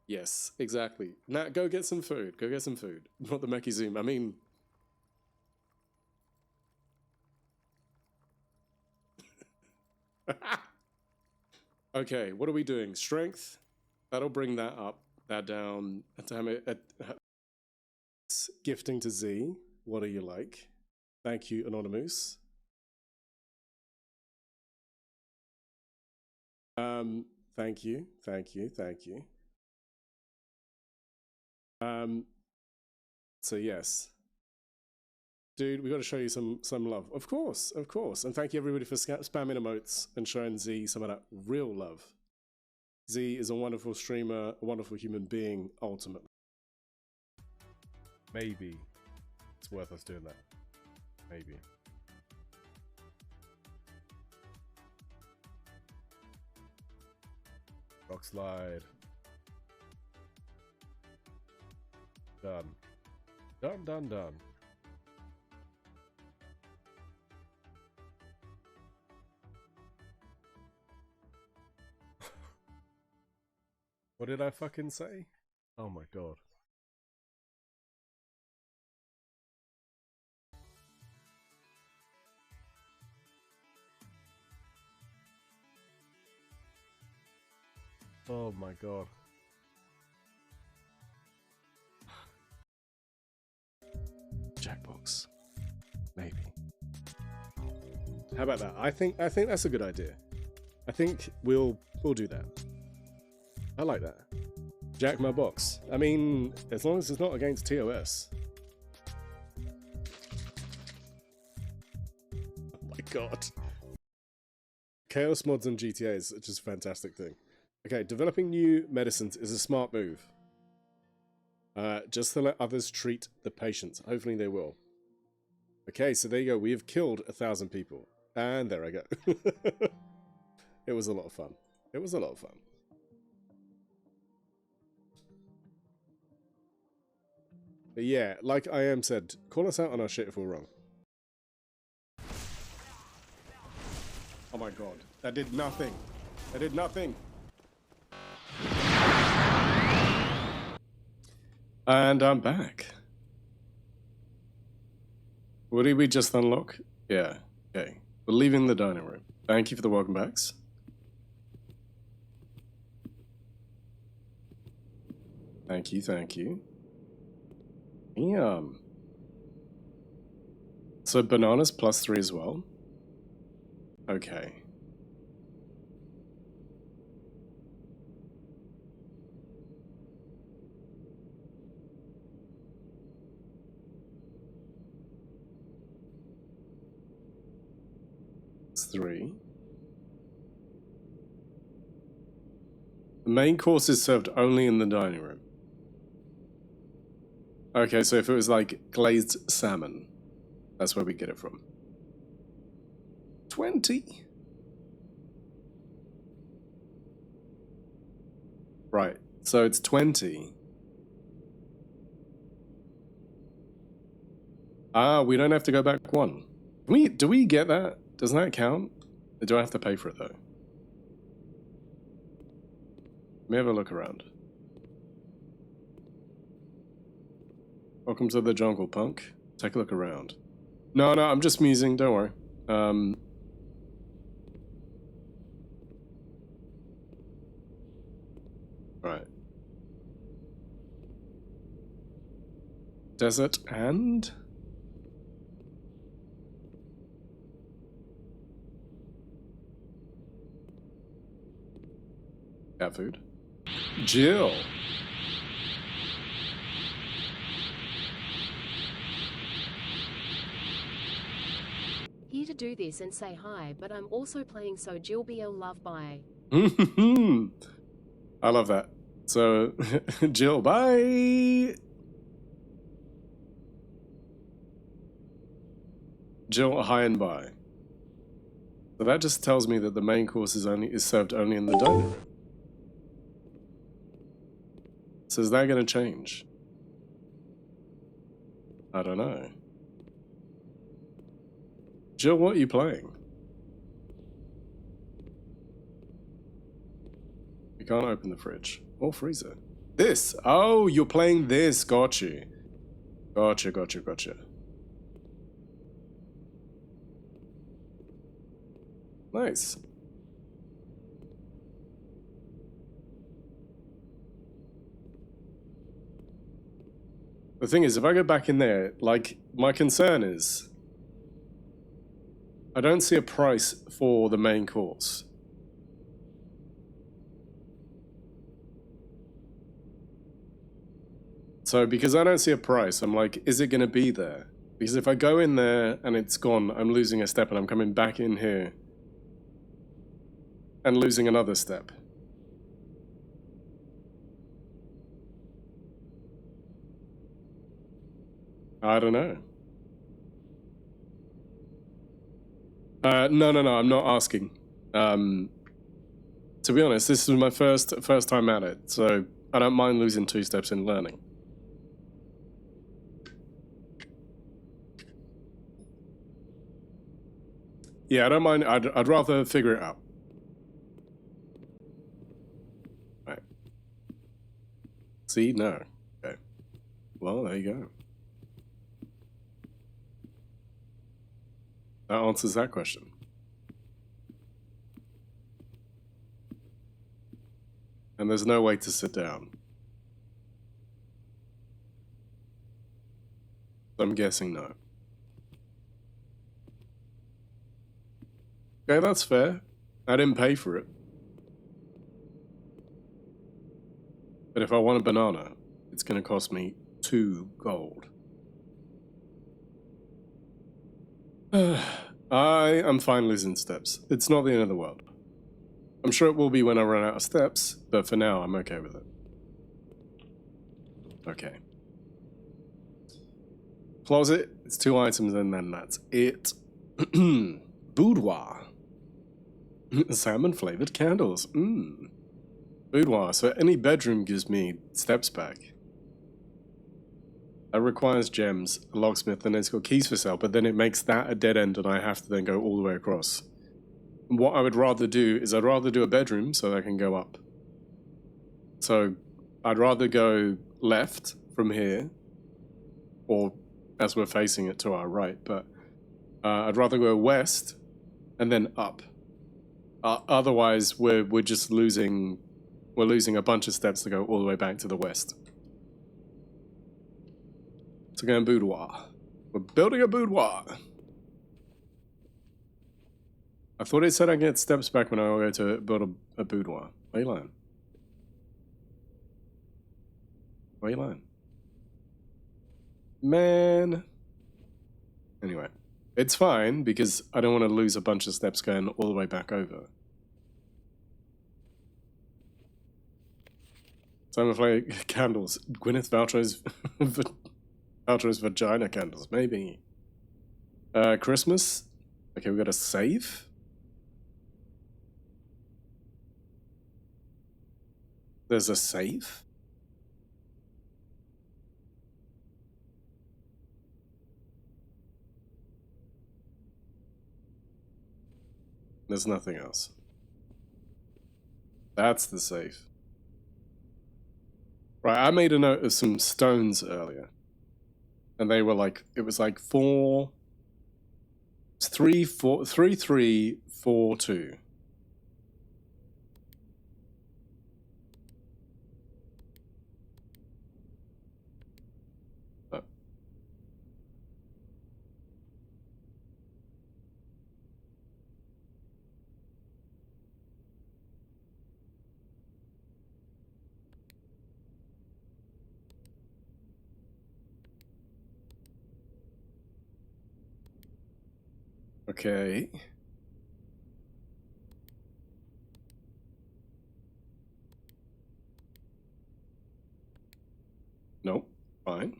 Yes, exactly. Nat, go get some food. Go get some food. Not the Meki Zoom. I mean... Okay, what are we doing? Strength? That'll bring that up. That down. Damn it. Gifting to Z. What are you like? Thank you, Anonymous. Thank you. Thank you. Thank you. So yes. Dude, we got to show you some love. Of course, of course. And thank you everybody for spamming emotes and showing Z some of that real love. Z is a wonderful streamer, a wonderful human being, ultimately. Maybe it's worth us doing that. Maybe. Rock slide. Done. Done, done, done. What did I fucking say? Oh my god. Oh my god. Jackbox. Maybe. How about that? I think that's a good idea. I think we'll do that. I like that. Jack my box. I mean, as long as it's not against TOS. Oh my god. Chaos mods on GTA is just a fantastic thing. Okay, developing new medicines is a smart move. Just to let others treat the patients. Hopefully they will. Okay, so there you go. We have killed 1,000 people. And there I go. It was a lot of fun. It was a lot of fun. But yeah, like I am said, call us out on our shit if we're wrong. Oh my god. That did nothing. That did nothing. And I'm back. What did we just unlock? Yeah, okay. We're leaving the dining room. Thank you for the welcome backs. Thank you, thank you. Yum. So bananas +3 as well? Okay. It's 3. The main course is served only in the dining room. Okay, so if it was like glazed salmon, that's where we get it from. 20? Right, so it's 20. Ah, we don't have to go back 1. Do we get that? Doesn't that count? Or do I have to pay for it though? Let me have a look around. Welcome to the jungle, punk. Take a look around. No, I'm just musing, don't worry. Right. Desert and... cat food. Jill. Here to do this and say hi, but I'm also playing so Jill BL love bye. I love that. So, Jill, bye! Jill, hi and bye. So that just tells me that the main course is served only in the dining room. So is that going to change? I don't know. Jill, what are you playing? You can't open the fridge or freezer. This! Oh, you're playing this. Got you. Gotcha. Nice. The thing is, if I go back in there, like, my concern is I don't see a price for the main course. So, because I don't see a price, I'm like, is it going to be there? Because if I go in there and it's gone, I'm losing a step and I'm coming back in here and losing another step. I don't know. No, I'm not asking. To be honest, this is my first time at it, so I don't mind losing 2 steps in learning. Yeah, I don't mind. I'd rather figure it out. Right. See? No. Okay. Well, there you go. That answers that question. And there's no way to sit down. I'm guessing no. Okay, that's fair. I didn't pay for it. But if I want a banana, it's going to cost me 2 gold. I am fine losing steps. It's not the end of the world. I'm sure it will be when I run out of steps, but for now, I'm okay with it. Okay. Closet, it's 2 items and then that's it. Boudoir. Salmon-flavored candles. Boudoir, so any bedroom gives me steps back. That requires gems, a locksmith, and it's got keys for sale, but then it makes that a dead end and I have to then go all the way across. What I would rather do is I'd rather do a bedroom so I can go up. So I'd rather go left from here, or as we're facing it to our right, but I'd rather go west and then up. Otherwise, we're just losing a bunch of steps to go all the way back to the west. So going boudoir. We're building a boudoir. I thought it said I get steps back when I go to build a boudoir. Why are you lying? Why are you lying? Man. Anyway. It's fine, because I don't want to lose a bunch of steps going all the way back over. Time to play candles. Gwyneth Paltrow's vagina candles, maybe. Christmas? Okay, we got a save? There's a save? There's nothing else. That's the safe. Right, I made a note of some stones earlier. And they were like, it was like 3, 3, 4, 2. Okay. Nope. Fine.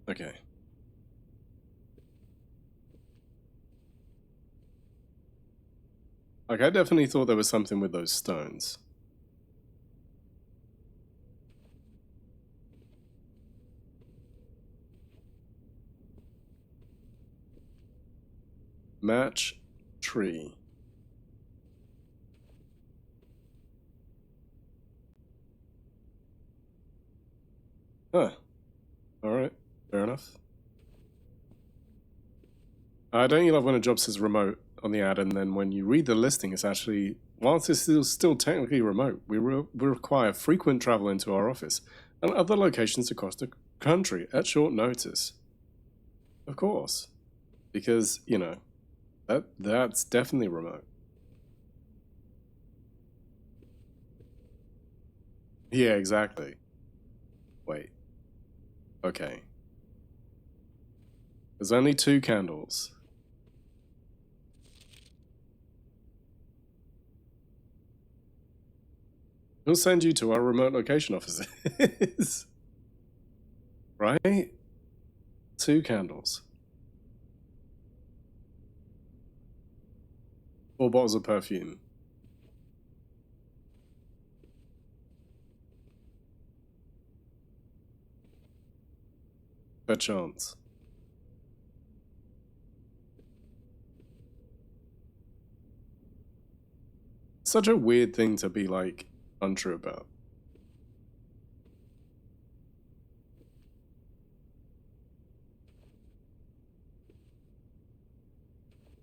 Okay. Like, I definitely thought there was something with those stones. Match tree. Huh. Alright. Fair enough. Don't you love when a job says remote on the ad, and then when you read the listing, it's actually, whilst it's still technically remote, we require frequent travel into our office and other locations across the country at short notice. Of course. Because, you know, that's definitely remote. Yeah, exactly. Wait. Okay. There's only 2 candles. We'll send you to our remote location offices. Right? 2 candles. 4 bottles of perfume. Perchance. Such a weird thing to be, like, untrue about.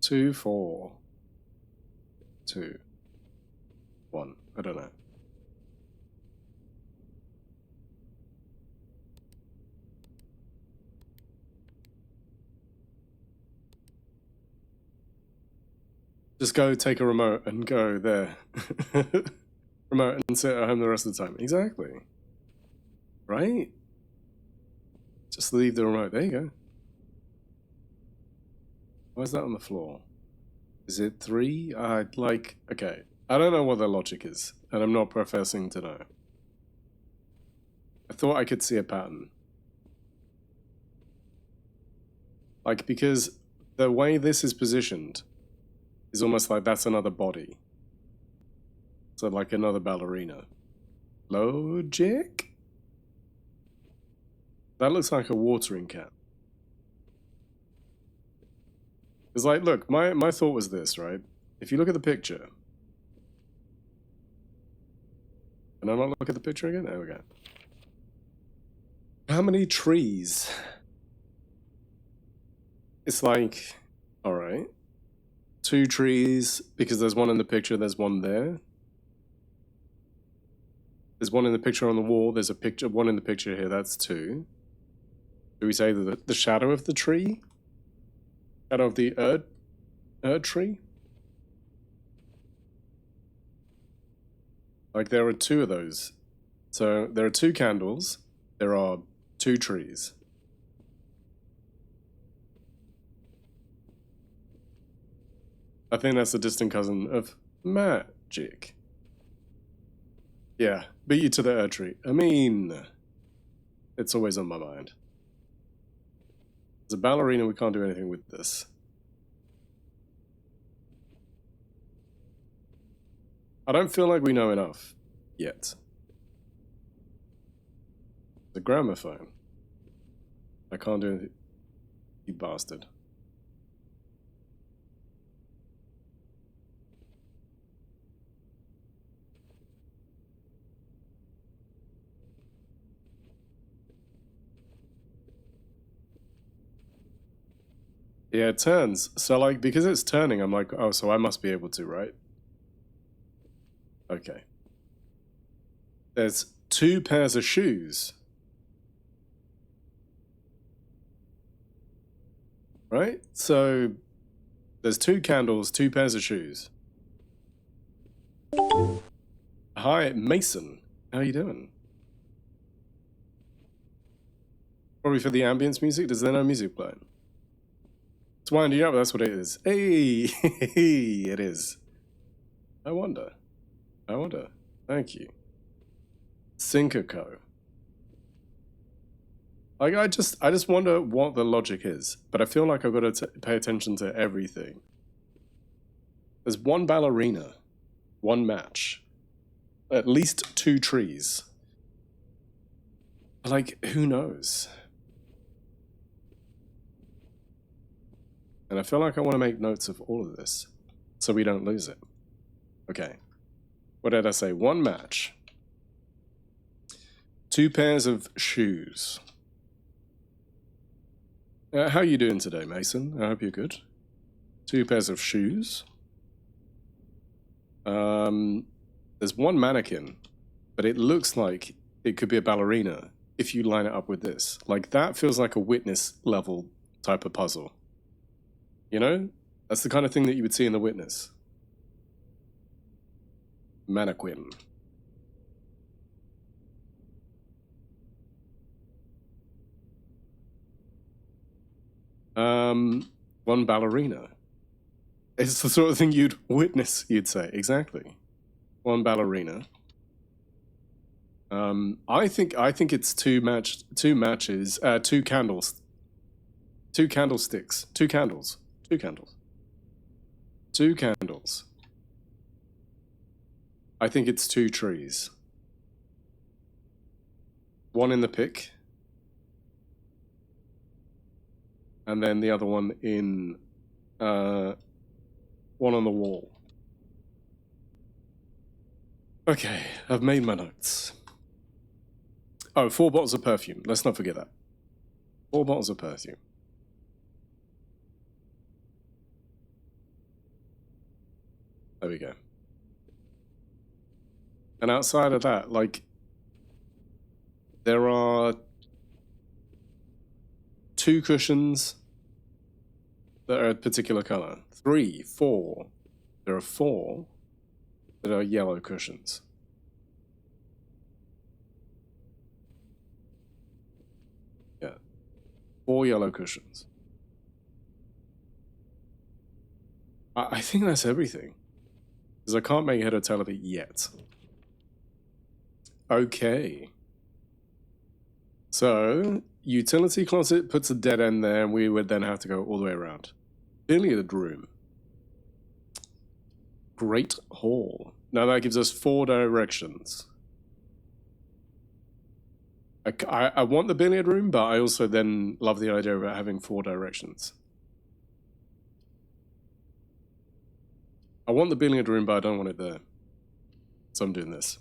Two, 4, 2, 1. I don't know. Just go take a remote and go there. Remote and sit at home the rest of the time. Exactly. Right? Just leave the remote. There you go. Why is that on the floor? Is it 3? Okay. I don't know what the logic is, and I'm not professing to know. I thought I could see a pattern. Like, because the way this is positioned is almost like that's another body. So, like another ballerina. Logic? That looks like a watering can. It's like, look, my thought was this, right? If you look at the picture. Can I not look at the picture again? There we go. How many trees? It's like, alright. 2 trees, because there's one in the picture, there's one there. There's one in the picture on the wall, there's one in the picture here, that's 2. Do we say that the shadow of the tree? Shadow of the Erd tree? Like, there are 2 of those. So, there are 2 candles, there are 2 trees. I think that's a distant cousin of magic. Yeah, beat you to the Erd tree. I mean, it's always on my mind. As a ballerina, we can't do anything with this. I don't feel like we know enough yet. The gramophone. I can't do anything. You bastard. Yeah, it turns. So, like, because it's turning, I'm like, oh, so I must be able to, right? Okay. There's 2 pairs of shoes. Right? So, there's 2 candles, 2 pairs of shoes. Hi, Mason. How you doing? Probably for the ambience music. Does there no music playing? It's winding up. That's what it is. Hey, it is. I wonder. Thank you. Syncaco. Like I just wonder what the logic is, but I feel like I've got to pay attention to everything. There's one ballerina, one match, at least 2 trees. Like, who knows? And I feel like I want to make notes of all of this so we don't lose it. Okay. What did I say? 1 match. 2 pairs of shoes. How are you doing today, Mason? I hope you're good. 2 pairs of shoes. There's 1 mannequin, but it looks like it could be a ballerina if you line it up with this. Like, that feels like a Witness level type of puzzle. You know? That's the kind of thing that you would see in the Witness. Mannequin. One ballerina. It's the sort of thing you'd witness, you'd say. Exactly. 1 ballerina. I think it's 2 matches, 2 candles. 2 candlesticks. 2 candles. 2 candles. 2 candles. I think it's 2 trees. 1 in the pick. And then the other one in, 1 on the wall. Okay, I've made my notes. Oh, 4 bottles of perfume. Let's not forget that. 4 bottles of perfume. There we go. And outside of that, like, there are 2 cushions that are a particular color. 3, 4. There are 4 that are yellow cushions. Yeah. 4 yellow cushions. I think that's everything. Because I can't make head or tail of it yet. Okay. So, utility closet puts a dead end there, and we would then have to go all the way around. Billiard room. Great hall. Now that gives us 4 directions. I want the billiard room, but I also then love the idea of having 4 directions. I want the billiard room, but I don't want it there. So I'm doing this.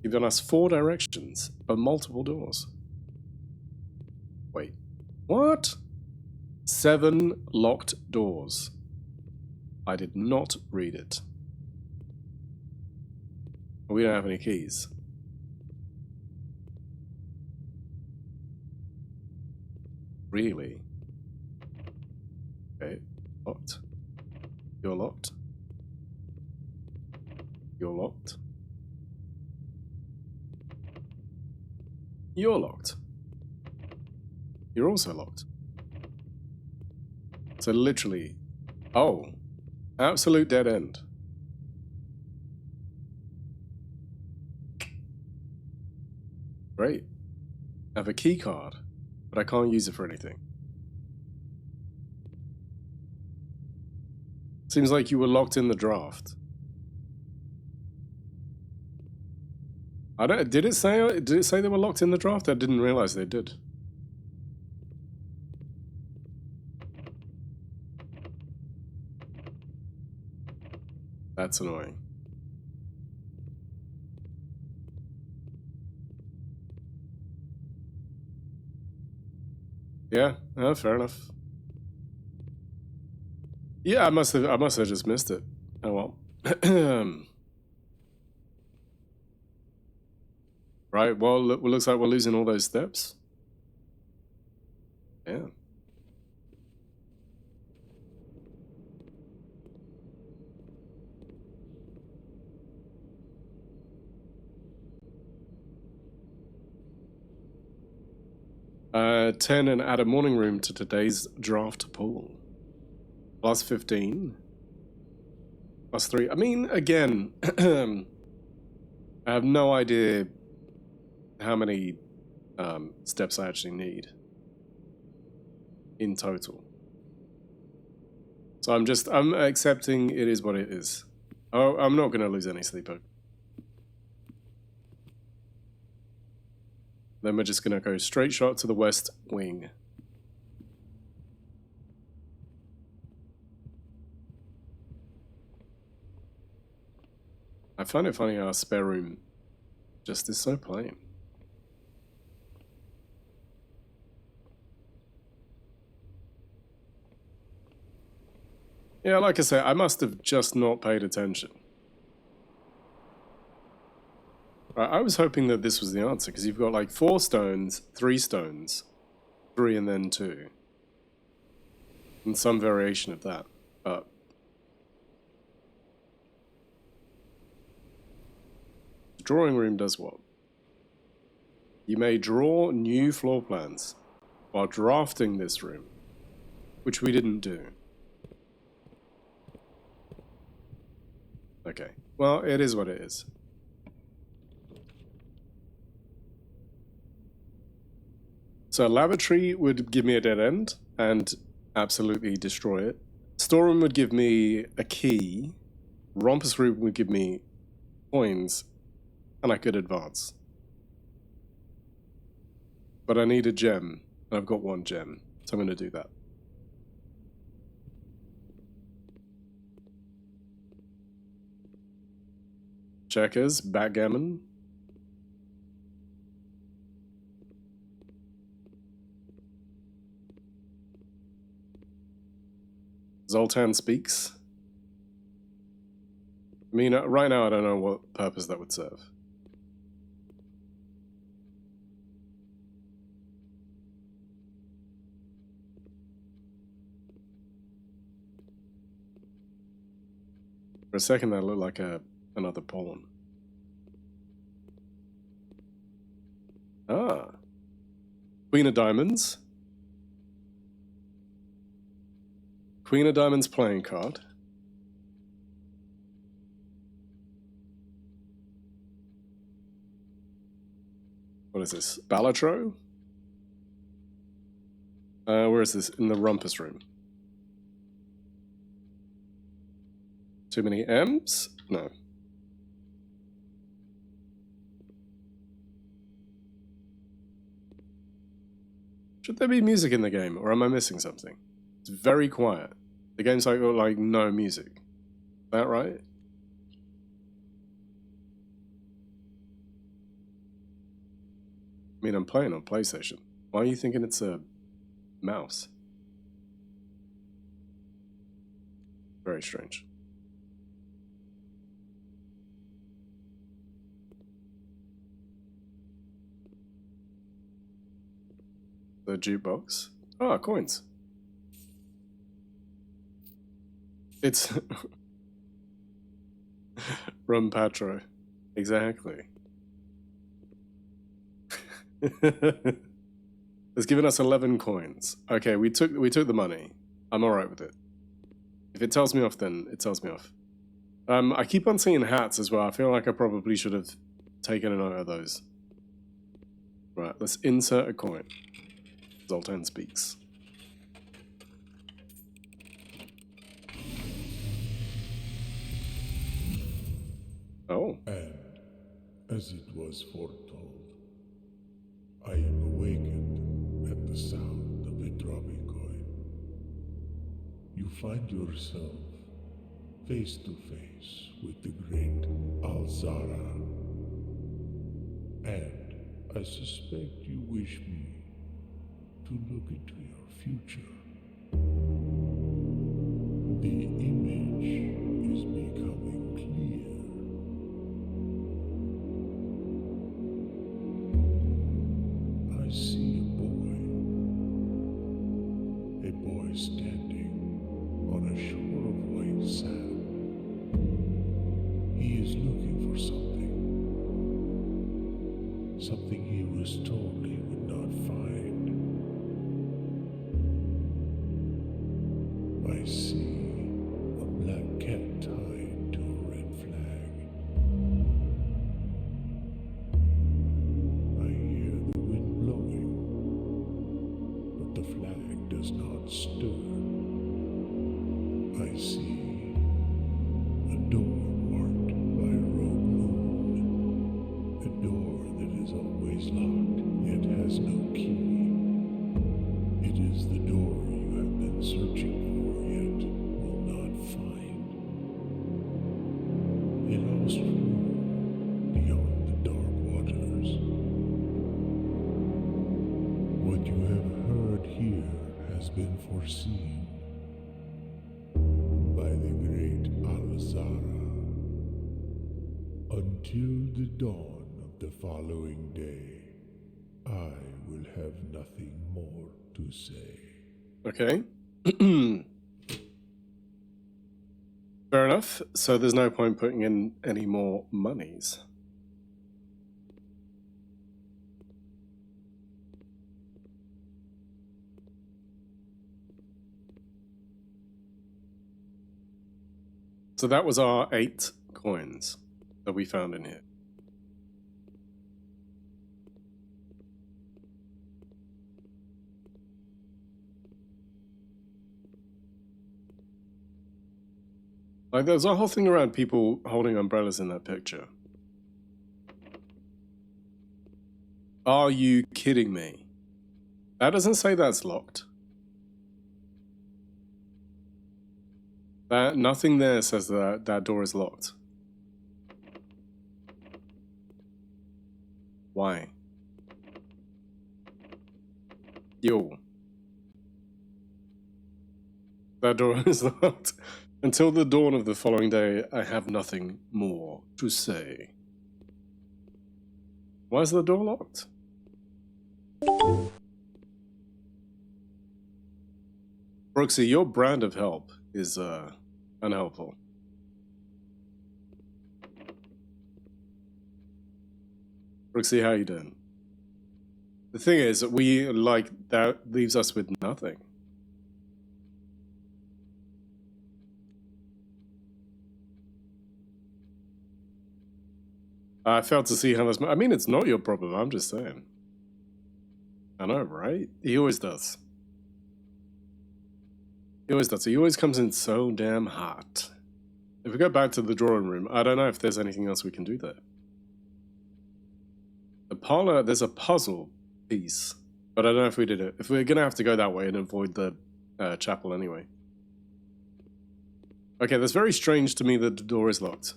You've given us 4 directions, but multiple doors. Wait. What? 7 locked doors. I did not read it. We don't have any keys. Really? Okay. Locked. You're locked. You're locked. You're locked. You're also locked. So literally, oh, absolute dead end. Great. I have a key card, but I can't use it for anything. Seems like you were locked in the draft. I don't. Did it say they were locked in the draft? I didn't realize they did. That's annoying. Yeah, fair enough. Yeah, I must have just missed it. Oh well. Right, well, it looks like we're losing all those steps. Yeah. I 10 and add a morning room to today's draft pool. Plus 15. Plus 3. I mean, again, I have no idea how many steps I actually need in total. So I'm accepting it is what it is. Oh, I'm not going to lose any sleep. Then we're just going to go straight shot to the west wing. I find it funny how our spare room just is so plain. Yeah, like I say, I must have just not paid attention. I was hoping that this was the answer, because you've got like 4 stones, 3 stones, 3 and then 2. And some variation of that, but... The drawing room does what? You may draw new floor plans while drafting this room, which we didn't do. Okay, well, it is what it is. So lavatory would give me a dead end and absolutely destroy it. Storeroom would give me a key. Rompus room would give me coins, and I could advance. But I need a gem, and I've got 1 gem, so I'm going to do that. Checkers, backgammon. Zoltan speaks. I mean, right now I don't know what purpose that would serve. For a second that looked like another pawn. Ah. Queen of Diamonds. Queen of Diamonds playing card. What is this? Balatro? Where is this? In the rumpus room. Too many M's? No. Should there be music in the game, or am I missing something? It's very quiet. The game's like no music. Is that right? I mean, I'm playing on PlayStation. Why are you thinking it's a mouse? Very strange. The jukebox. Ah, coins. It's Rum Patro. Exactly. It's given us 11 coins. Okay, we took the money. I'm alright with it. If it tells me off, then it tells me off. I keep on seeing hats as well. I feel like I probably should have taken a note of those. Right, let's insert a coin. Zoltan speaks. Oh. And, as it was foretold, I am awakened at the sound of a dropping coin. You find yourself face to face with the great Alzara. And I suspect you wish me to look into your future. The image is becoming clear. I see a boy standing on a shore of white sand. He is looking for something he was told he would not find. I see a black cat tied to a red flag. I hear the wind blowing, but the flag does not stir. I see a door marked by a rogue moon, a door that is always locked yet has no key. It is the door you have been searching for yet will not find. A lost room beyond the dark waters. What you have heard here has been foreseen by the great Alazara. Until the dawn of the following day, I will have nothing more to say. Okay. Fair enough. So there's no point putting in any more monies. So that was our 8 coins that we found in here. Like, there's a whole thing around people holding umbrellas in that picture. Are you kidding me? That doesn't say that's locked. Nothing there says that that door is locked. Why? Yo. That door is locked. Until the dawn of the following day, I have nothing more to say. Why is the door locked? Brooksy, your brand of help is unhelpful. Brooksy, how you doing? The thing is, that leaves us with nothing. I failed to see how this... I mean, it's not your problem, I'm just saying. I know, right? He always does. He always does. He always comes in so damn hot. If we go back to the drawing room, I don't know if there's anything else we can do there. The parlor, there's a puzzle piece, but I don't know if we did it. If we're gonna have to go that way and avoid the chapel anyway. Okay, that's very strange to me that the door is locked.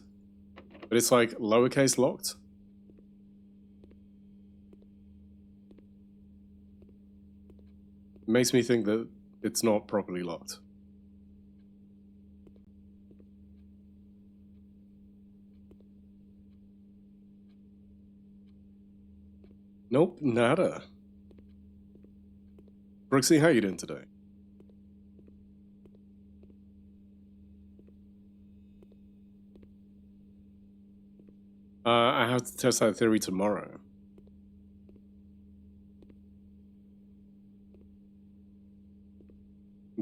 But it's like lowercase locked. It makes me think that it's not properly locked. Nope, nada. Brooksy, how you doing today? I have to test that theory tomorrow.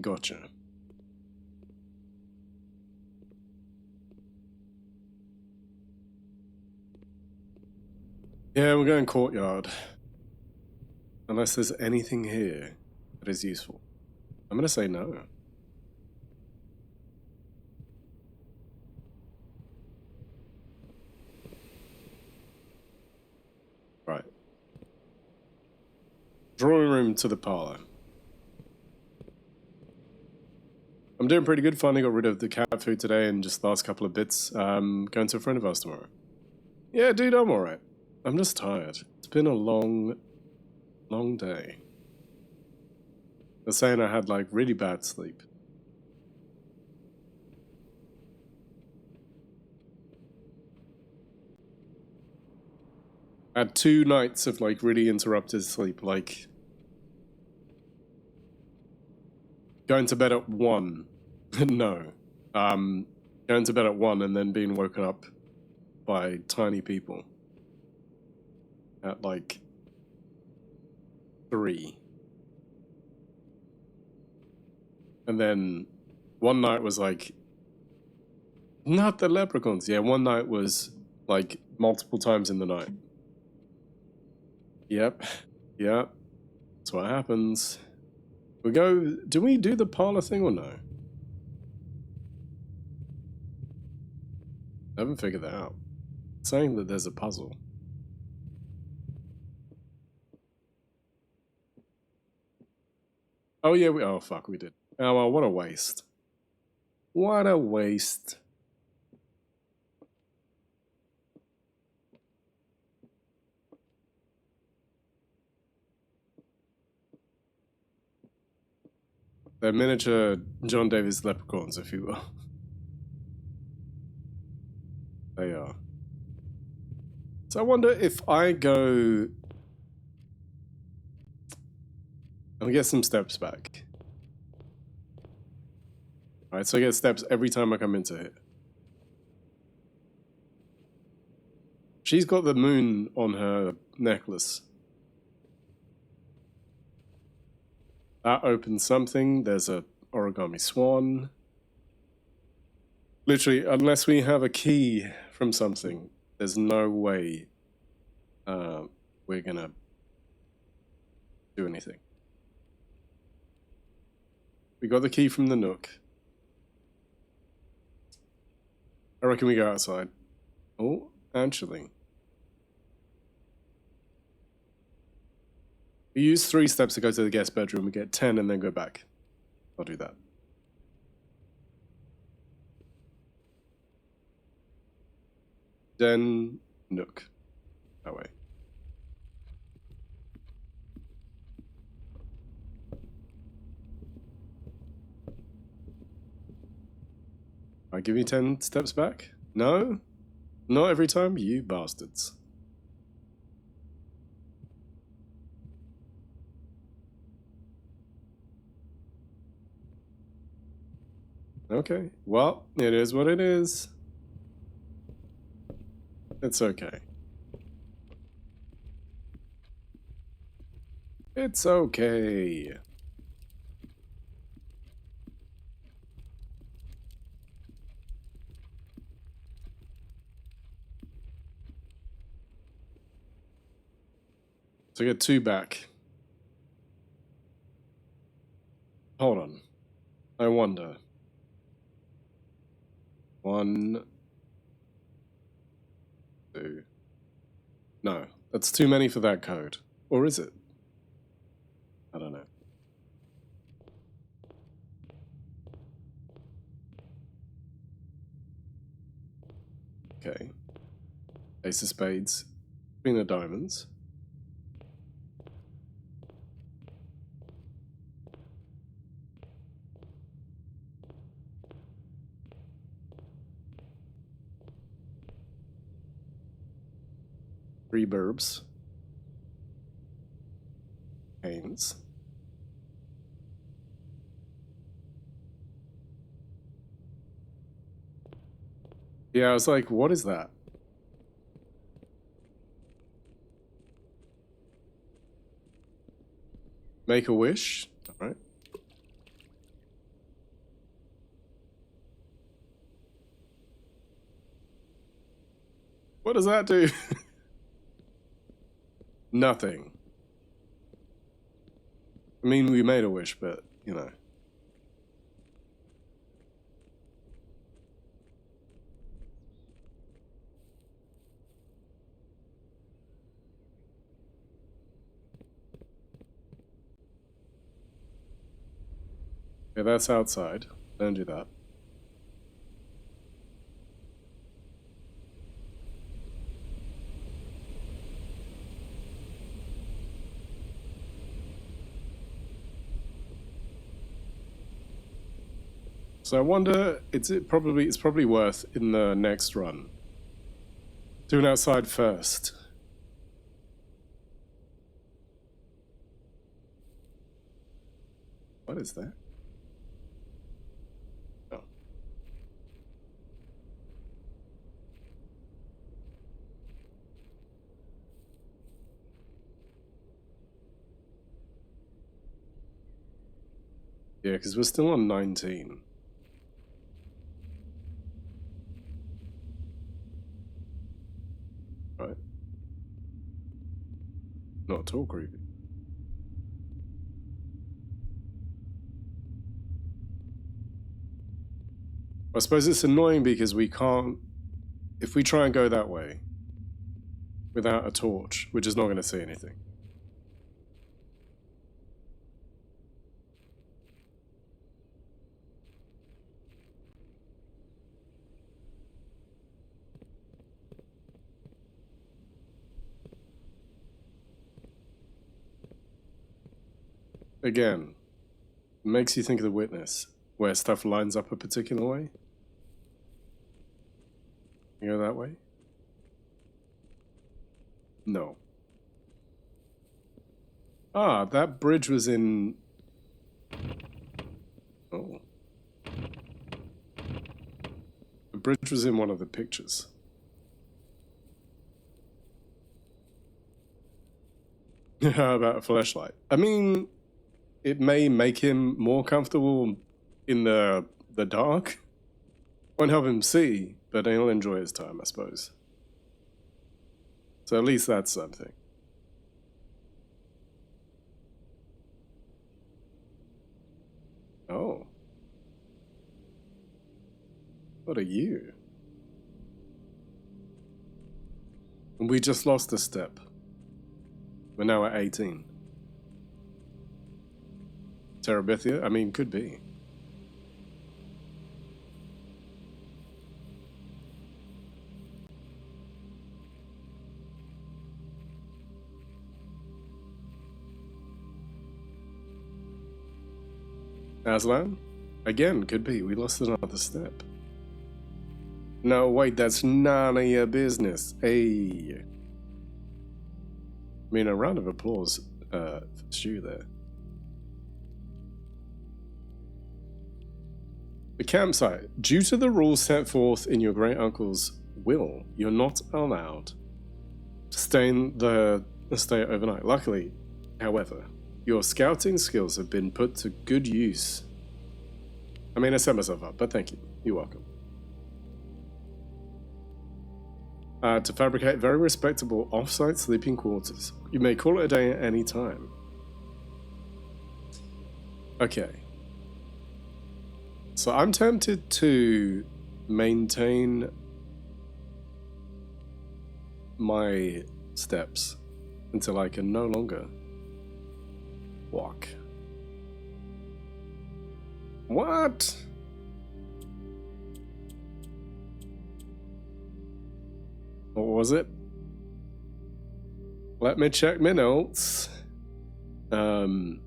Gotcha. Yeah, we're going courtyard. Unless there's anything here that is useful. I'm gonna say no. Right. Drawing room to the parlor. I'm doing pretty good. Finally got rid of the cat food today and just the last couple of bits. Going to a friend of ours tomorrow. Yeah, dude, I'm alright. I'm just tired. It's been a long day. They're saying I had like really bad sleep. I had 2 nights of like really interrupted sleep, like going to bed at 1. No. Going to bed at 1 and then being woken up by tiny people at like 3. And then one night was like, not the leprechauns. Yeah, one night was like multiple times in the night. Yep. Yep. That's what happens. We go, do we do the parlor thing or no? I haven't figured that out. It's saying that there's a puzzle. Oh yeah, oh fuck, we did. Oh well, what a waste. What a waste. They're miniature John Davis leprechauns, if you will. They are. So I wonder if I go and get some steps back. Alright, so I get steps every time I come into it. She's got the moon on her necklace. That opens something. There's a origami swan. Literally, unless we have a key from something, there's no way we're gonna do anything. We got the key from the Nook. I reckon we go outside. Oh, actually. We use 3 steps to go to the guest bedroom. We get 10 and then go back. I'll do that. Then Nook. That way. I give you 10 steps back? No? Not every time? You bastards. Okay, well, it is what it is. It's okay. It's okay. So I get 2 back. Hold on. I wonder. 1, 2. No, that's too many for that code. Or is it? I don't know. Okay. Ace of spades. Queen of diamonds. Three burbs. Canes. Yeah, I was like, what is that? Make a wish? Alright. What does that do? Nothing. I mean, we made a wish, but, you know. Okay, that's outside. Don't do that. So I wonder, it's probably worth in the next run doing outside first. What is that? Oh. Yeah, because we're still on 19. Not at all creepy. I suppose it's annoying because we can't... If we try and go that way without a torch, we're just not going to see anything. Again, makes you think of The Witness, where stuff lines up a particular way. You go that way? No. Ah, that bridge was in... Oh. The bridge was in one of the pictures. How about a flashlight? I mean, it may make him more comfortable in the dark. Won't help him see, but he'll enjoy his time, I suppose. So at least that's something. Oh. What are you? And we just lost a step. We're now at 18. Terabithia? I mean, could be. Aslan? Again, could be. We lost another step. No, wait, that's none of your business. Hey. I mean, a round of applause for Stu there. The campsite. Due to the rules set forth in your great uncle's will, you're not allowed to stay in the estate overnight. Luckily, however, your scouting skills have been put to good use. I mean, I set myself up, but thank you. You're welcome. To fabricate very respectable off-site sleeping quarters. You may call it a day at any time. Okay. So I'm tempted to maintain my steps until I can no longer walk. What? What was it? Let me check my notes. 3.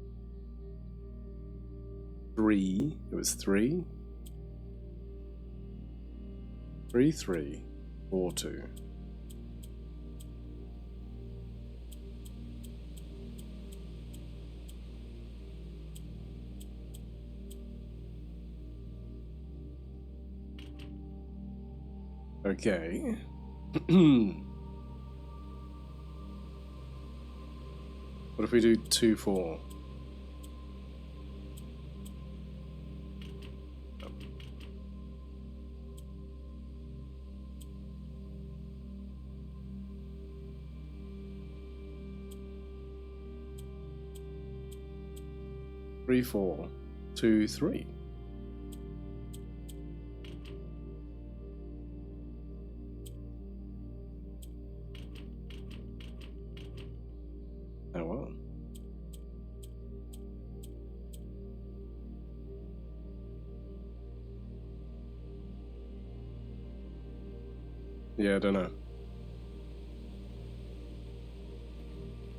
It was 3. 3, 3, 4, 2. Okay. What if we do 2, 4? Three, 4, 2, 3. Oh well. Yeah, I don't know.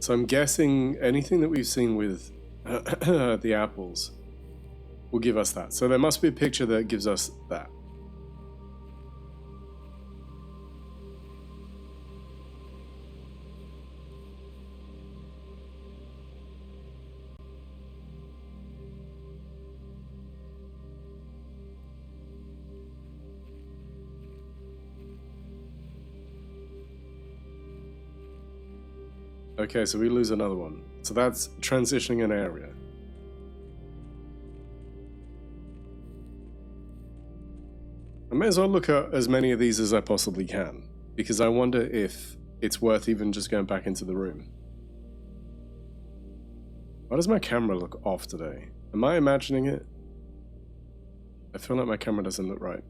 So I'm guessing anything that we've seen with the apples will give us that. So there must be a picture that gives us that. Okay, so we lose another one. So that's transitioning an area. I may as well look at as many of these as I possibly can, because I wonder if it's worth even just going back into the room. Why does my camera look off today? Am I imagining it? I feel like my camera doesn't look right.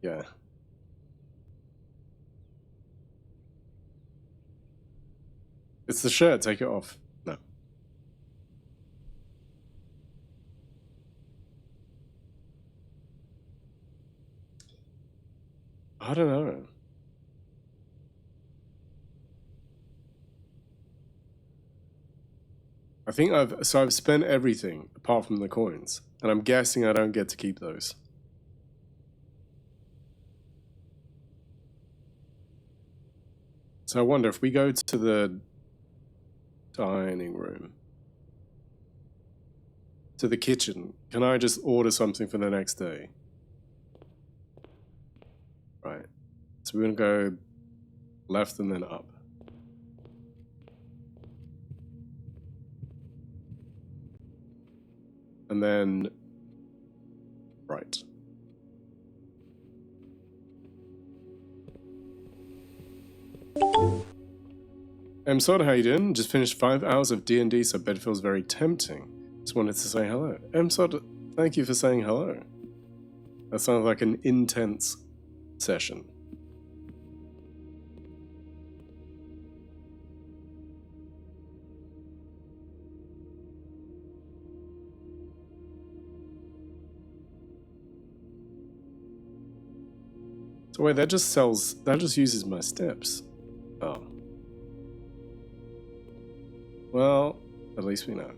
Yeah. It's the shirt, take it off. No. I don't know. I think I've spent everything apart from the coins, and I'm guessing I don't get to keep those. So I wonder if we go to the dining room, to the kitchen, can I just order something for the next day? Right. So we're gonna go left and then up. And then right. Sod, how you doing? Just finished 5 hours of D&D, so bed feels very tempting. Just wanted to say hello. Sod, thank you for saying hello. That sounds like an intense session. So wait, that just uses my steps. Oh. Well, at least we know.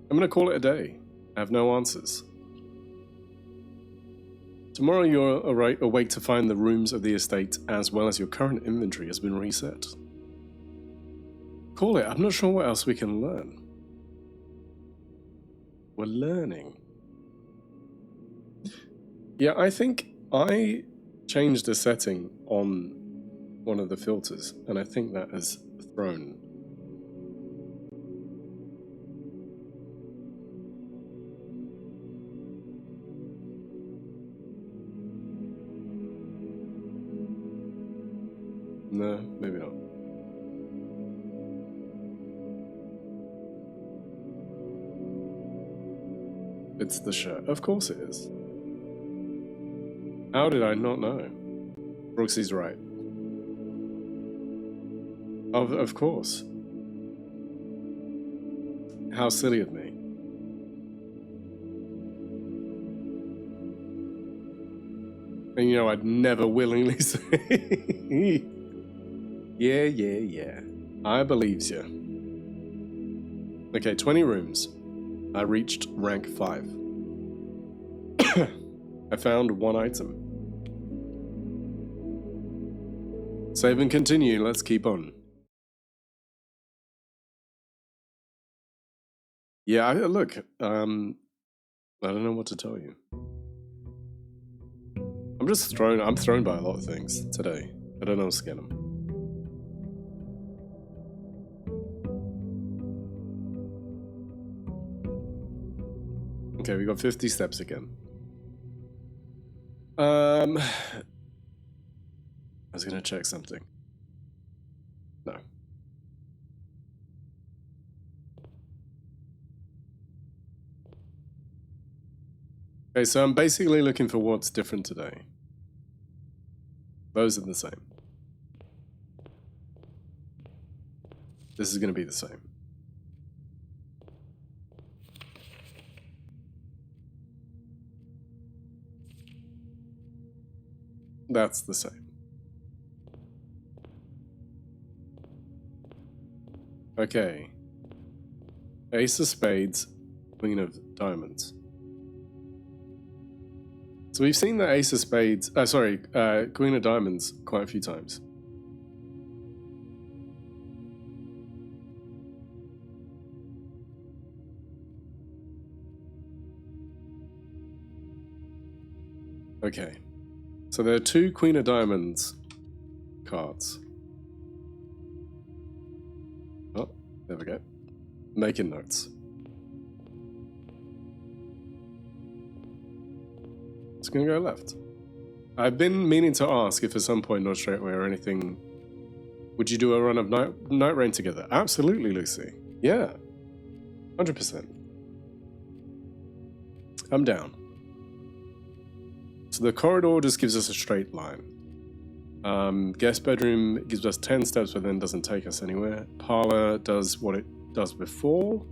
I'm gonna call it a day. I have no answers. Tomorrow you're awake to find the rooms of the estate as well as your current inventory has been reset. Call it. I'm not sure what else we can learn. We're learning. Yeah, I think I changed a setting on one of the filters, and I think that has thrown. No, maybe not. It's the shirt. Of course it is. How did I not know? Brooksie's right. Of course. How silly of me. And you know, I'd never willingly say. Yeah. I believes you. Okay, 20 rooms. I reached rank 5. I found 1 item. Save and continue, let's keep on. Yeah, look, I don't know what to tell you. I'm thrown by a lot of things today. I don't know what's to get them. Okay, we got 50 steps again. I was gonna check something. No. Okay, so I'm basically looking for what's different today. Those are the same. This is gonna be the same. That's the same. Okay. Ace of Spades, Queen of Diamonds. So we've seen the Ace of Spades, Queen of Diamonds quite a few times. Okay. So there are 2 Queen of Diamonds cards. Oh, there we go. Making notes. It's gonna go left. I've been meaning to ask if at some point, not straight away or anything, would you do a run of Night Rain together? Absolutely, Lucy. Yeah. 100%. I'm down. So the corridor just gives us a straight line. Guest bedroom gives us 10 steps but then doesn't take us anywhere. Parlor does what it does before.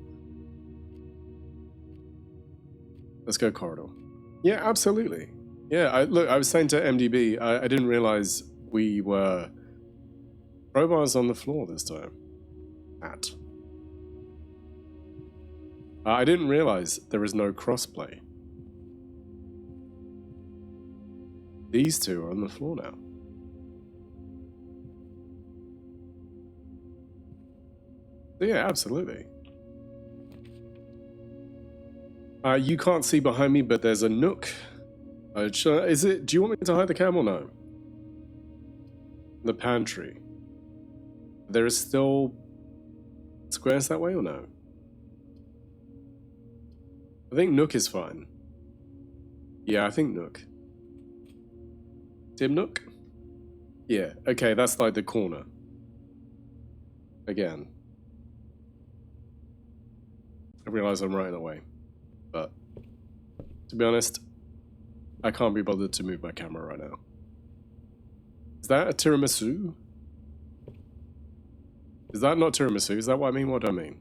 Let's go corridor. Yeah, absolutely. Yeah, I was saying to MDB, I didn't realize we were crowbars on the floor this time. I didn't realize there is no crossplay. These two are on the floor now. Yeah, absolutely. You can't see behind me, but there's a nook. Is it? Do you want me to hide the cam or no? The pantry. There is still squares that way or no? I think nook is fine. Yeah, I think nook. Dim nook? Yeah, okay, that's like the corner. Again. I realize I'm right away. But, to be honest, I can't be bothered to move my camera right now. Is that a tiramisu? Is that not tiramisu? Is that what I mean? What do I mean?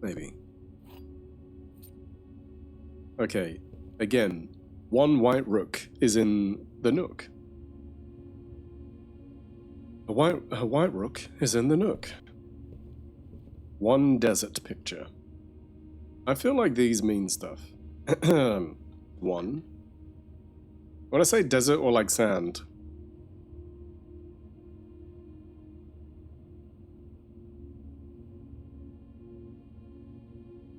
Maybe. Okay, again, one white rook is in the nook. A white rook is in the nook. One desert picture. I feel like these mean stuff. One. When I say desert or like sand.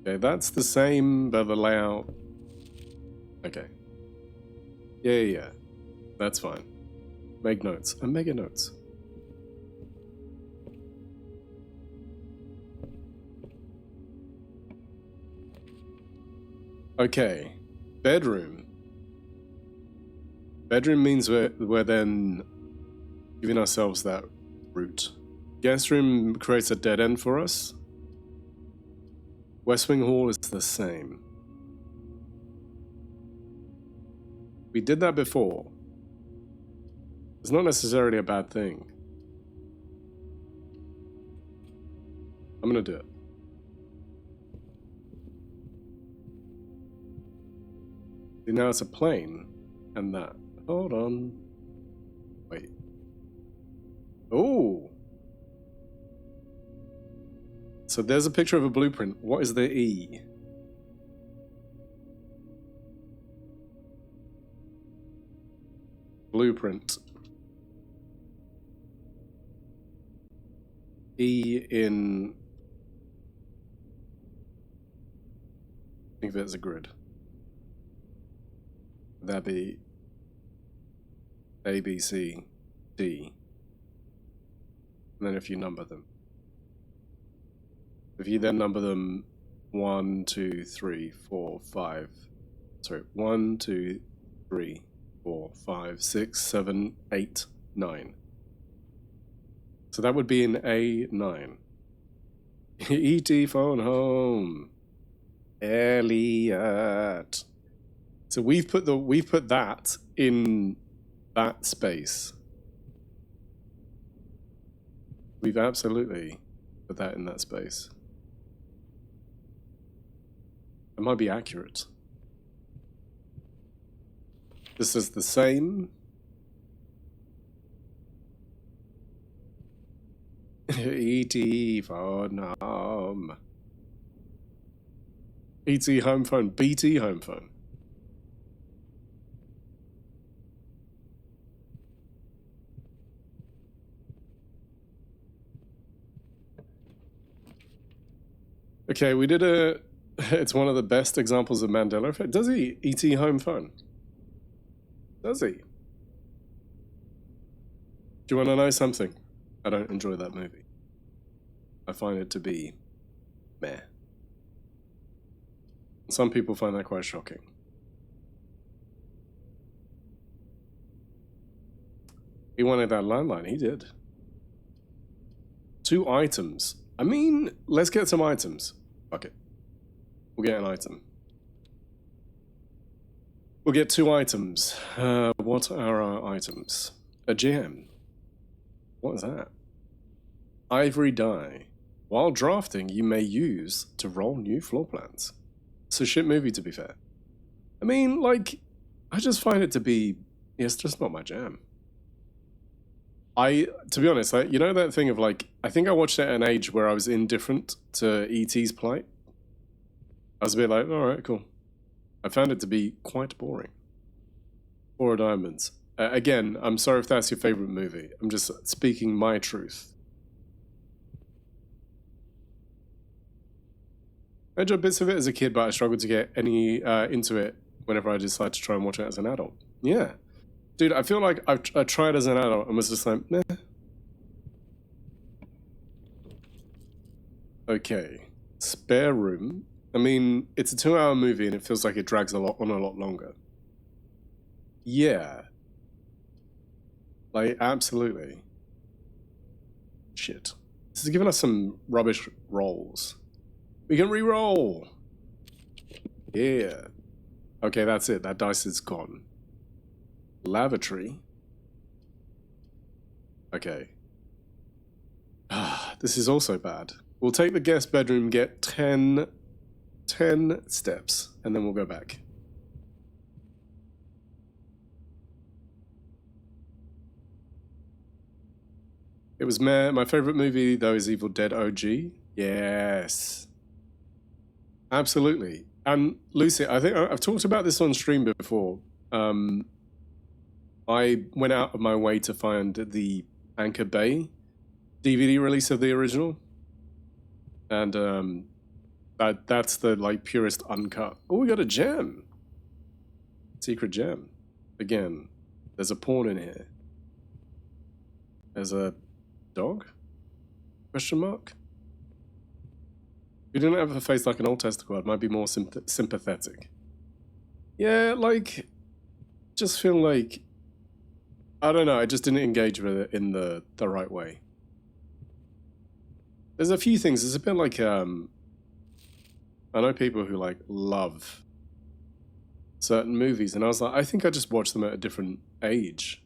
Okay, that's the same, but the layout. Okay. Yeah. That's fine. Make notes. I'm making notes. Okay. Bedroom. Bedroom means we're then giving ourselves that route. Guest room creates a dead end for us. West Wing Hall is the same. We did that before. It's not necessarily a bad thing. I'm gonna do it. See, now it's a plane and that. Hold on. Wait. Oh! So there's a picture of a blueprint. What is the E? Blueprint. E in... think of it as a grid. That'd be A, B, C, D. And then if you number them. If you then number them 1, 2, 3, 4, 5. Sorry, 1, 2, 3, 4, 5, 6, 7, 8, 9. So that would be in A9. E.T. phone home. Elliot. So we've put that in that space. We've absolutely put that in that space. It might be accurate. This is the same. E.T. phone home. E.T. home phone. BT home phone. Okay, we did a... It's one of the best examples of Mandela effect. Does he? E.T. home phone. Does he? Do you want to know something? I don't enjoy that movie. I find it to be meh. Some people find that quite shocking. He wanted that landline, he did. 2 items. I mean, let's get some items. Fuck it. We'll get an item. We'll get 2 items. What are our items? A gem. What is that? Ivory dye. While drafting, you may use to roll new floor plans. It's a shit movie, to be fair. I mean, like, I just find it to be... It's just not my jam. To be honest, you know that thing of like, I think I watched it at an age where I was indifferent to E.T.'s plight. I was a bit like, alright, cool. I found it to be quite boring. 4 Diamonds. Again, I'm sorry if that's your favorite movie. I'm just speaking my truth. I enjoyed bits of it as a kid, but I struggled to get any into it whenever I decided to try and watch it as an adult. Yeah. Dude, I feel like I tried as an adult and was just like, meh. Okay. Spare Room. I mean, it's a 2-hour movie and it feels like it drags a lot longer. Yeah. Like, absolutely. Shit. This is giving us some rubbish rolls. We can re-roll! Yeah. Okay, that's it. That dice is gone. Lavatory. Okay. This is also bad. We'll take the guest bedroom, get 10 steps, and then we'll go back. It was my favorite movie, though, is Evil Dead OG. Yes. Absolutely. And Lucy, I think I've talked about this on stream before. I went out of my way to find the Anchor Bay DVD release of the original. And that's the like purest uncut. Oh, we got a gem. Secret gem. Again, there's a pawn in here. There's a dog? Question mark? If you didn't have a face like an old testicle, I might be more sympathetic. Yeah, like, just feel like, I don't know, I just didn't engage with it in the right way. There's a few things, it's a bit like, I know people who like love certain movies, and I was like, I think I just watched them at a different age.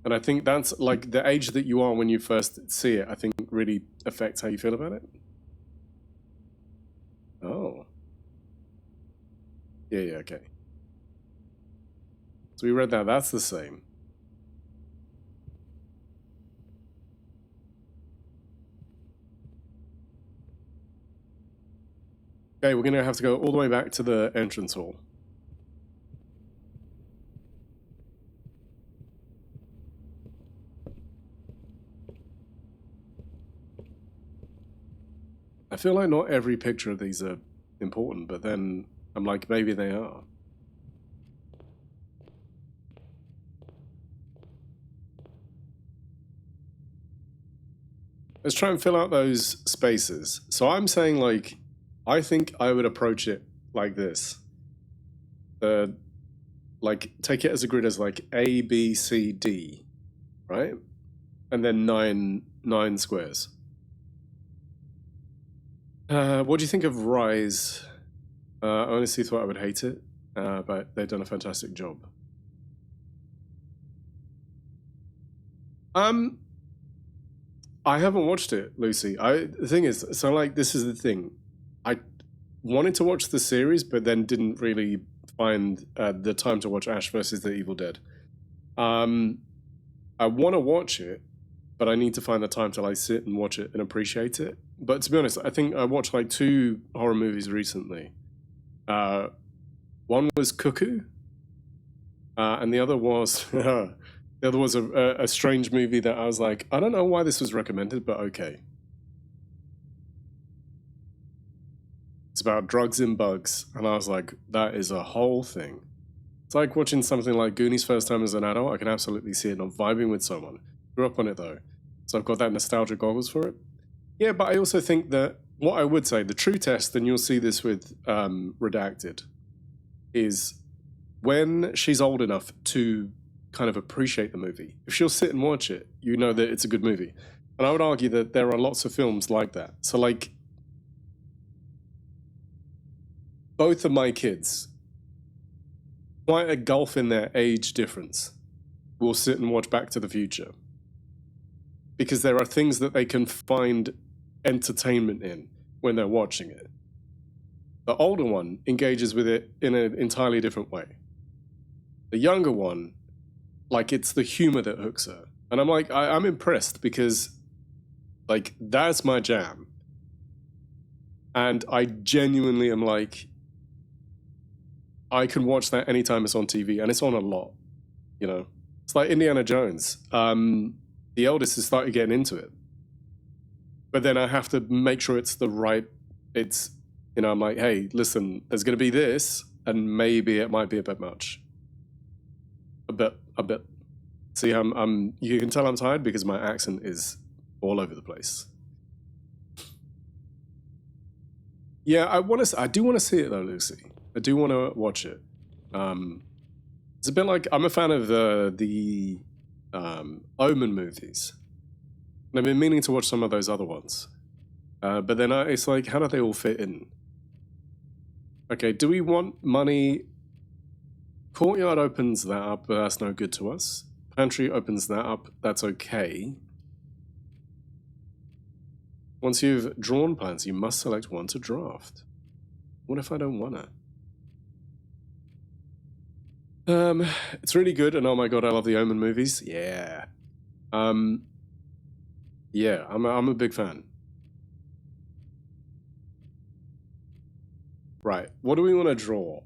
And I think that's like the age that you are when you first see it, I think really affects how you feel about it. Oh. Yeah, okay. So we read that, that's the same. Okay, we're gonna have to go all the way back to the entrance hall. I feel like not every picture of these are important, but then I'm like, maybe they are. Let's try and fill out those spaces. So I'm saying, like, I think I would approach it like this. Like, take it as a grid as like A, B, C, D, right? And then nine squares. What do you think of Rise? I honestly thought I would hate it, but they've done a fantastic job. I haven't watched it, Lucy. The thing is, so like, this is the thing. I wanted to watch the series, but then didn't really find the time to watch Ash vs. the Evil Dead. I want to watch it, but I need to find the time to like sit and watch it and appreciate it. But to be honest, I think I watched like 2 horror movies recently. One was Cuckoo, and the other was a strange movie that I was like, I don't know why this was recommended, but okay. It's about drugs and bugs, and I was like, that is a whole thing. It's like watching something like Goonies first time as an adult. I can absolutely see it, not vibing with someone. Grew up on it though, so I've got that nostalgia goggles for it. Yeah, but I also think that what I would say, the true test, and you'll see this with Redacted, is when she's old enough to kind of appreciate the movie. If she'll sit and watch it, you know that it's a good movie. And I would argue that there are lots of films like that. So, like, both of my kids, quite a gulf in their age difference, will sit and watch Back to the Future. Because there are things that they can find entertainment in when they're watching it. The older one engages with it in an entirely different way. The younger one, like, it's the humor that hooks her. And I'm like, I'm impressed because, like, that's my jam. And I genuinely am like, I can watch that anytime it's on TV, and it's on a lot, you know? It's like Indiana Jones. The eldest has started getting into it. But then I have to make sure it's the right, it's, you know, I'm like, hey, listen, there's going to be this, and maybe it might be a bit much. A bit. See, you can tell I'm tired because my accent is all over the place. Yeah, I do want to see it though, Lucy. I do want to watch it. It's a bit like, I'm a fan of the Omen movies. And I've been meaning to watch some of those other ones. But then it's like, how do they all fit in? Okay, do we want money? Courtyard opens that up, but that's no good to us. Pantry opens that up, that's okay. Once you've drawn plans, you must select one to draft. What if I don't want it? It's really good, and oh my god, I love the Omen movies. Yeah. Yeah, I'm a big fan. Right, what do we want to draw?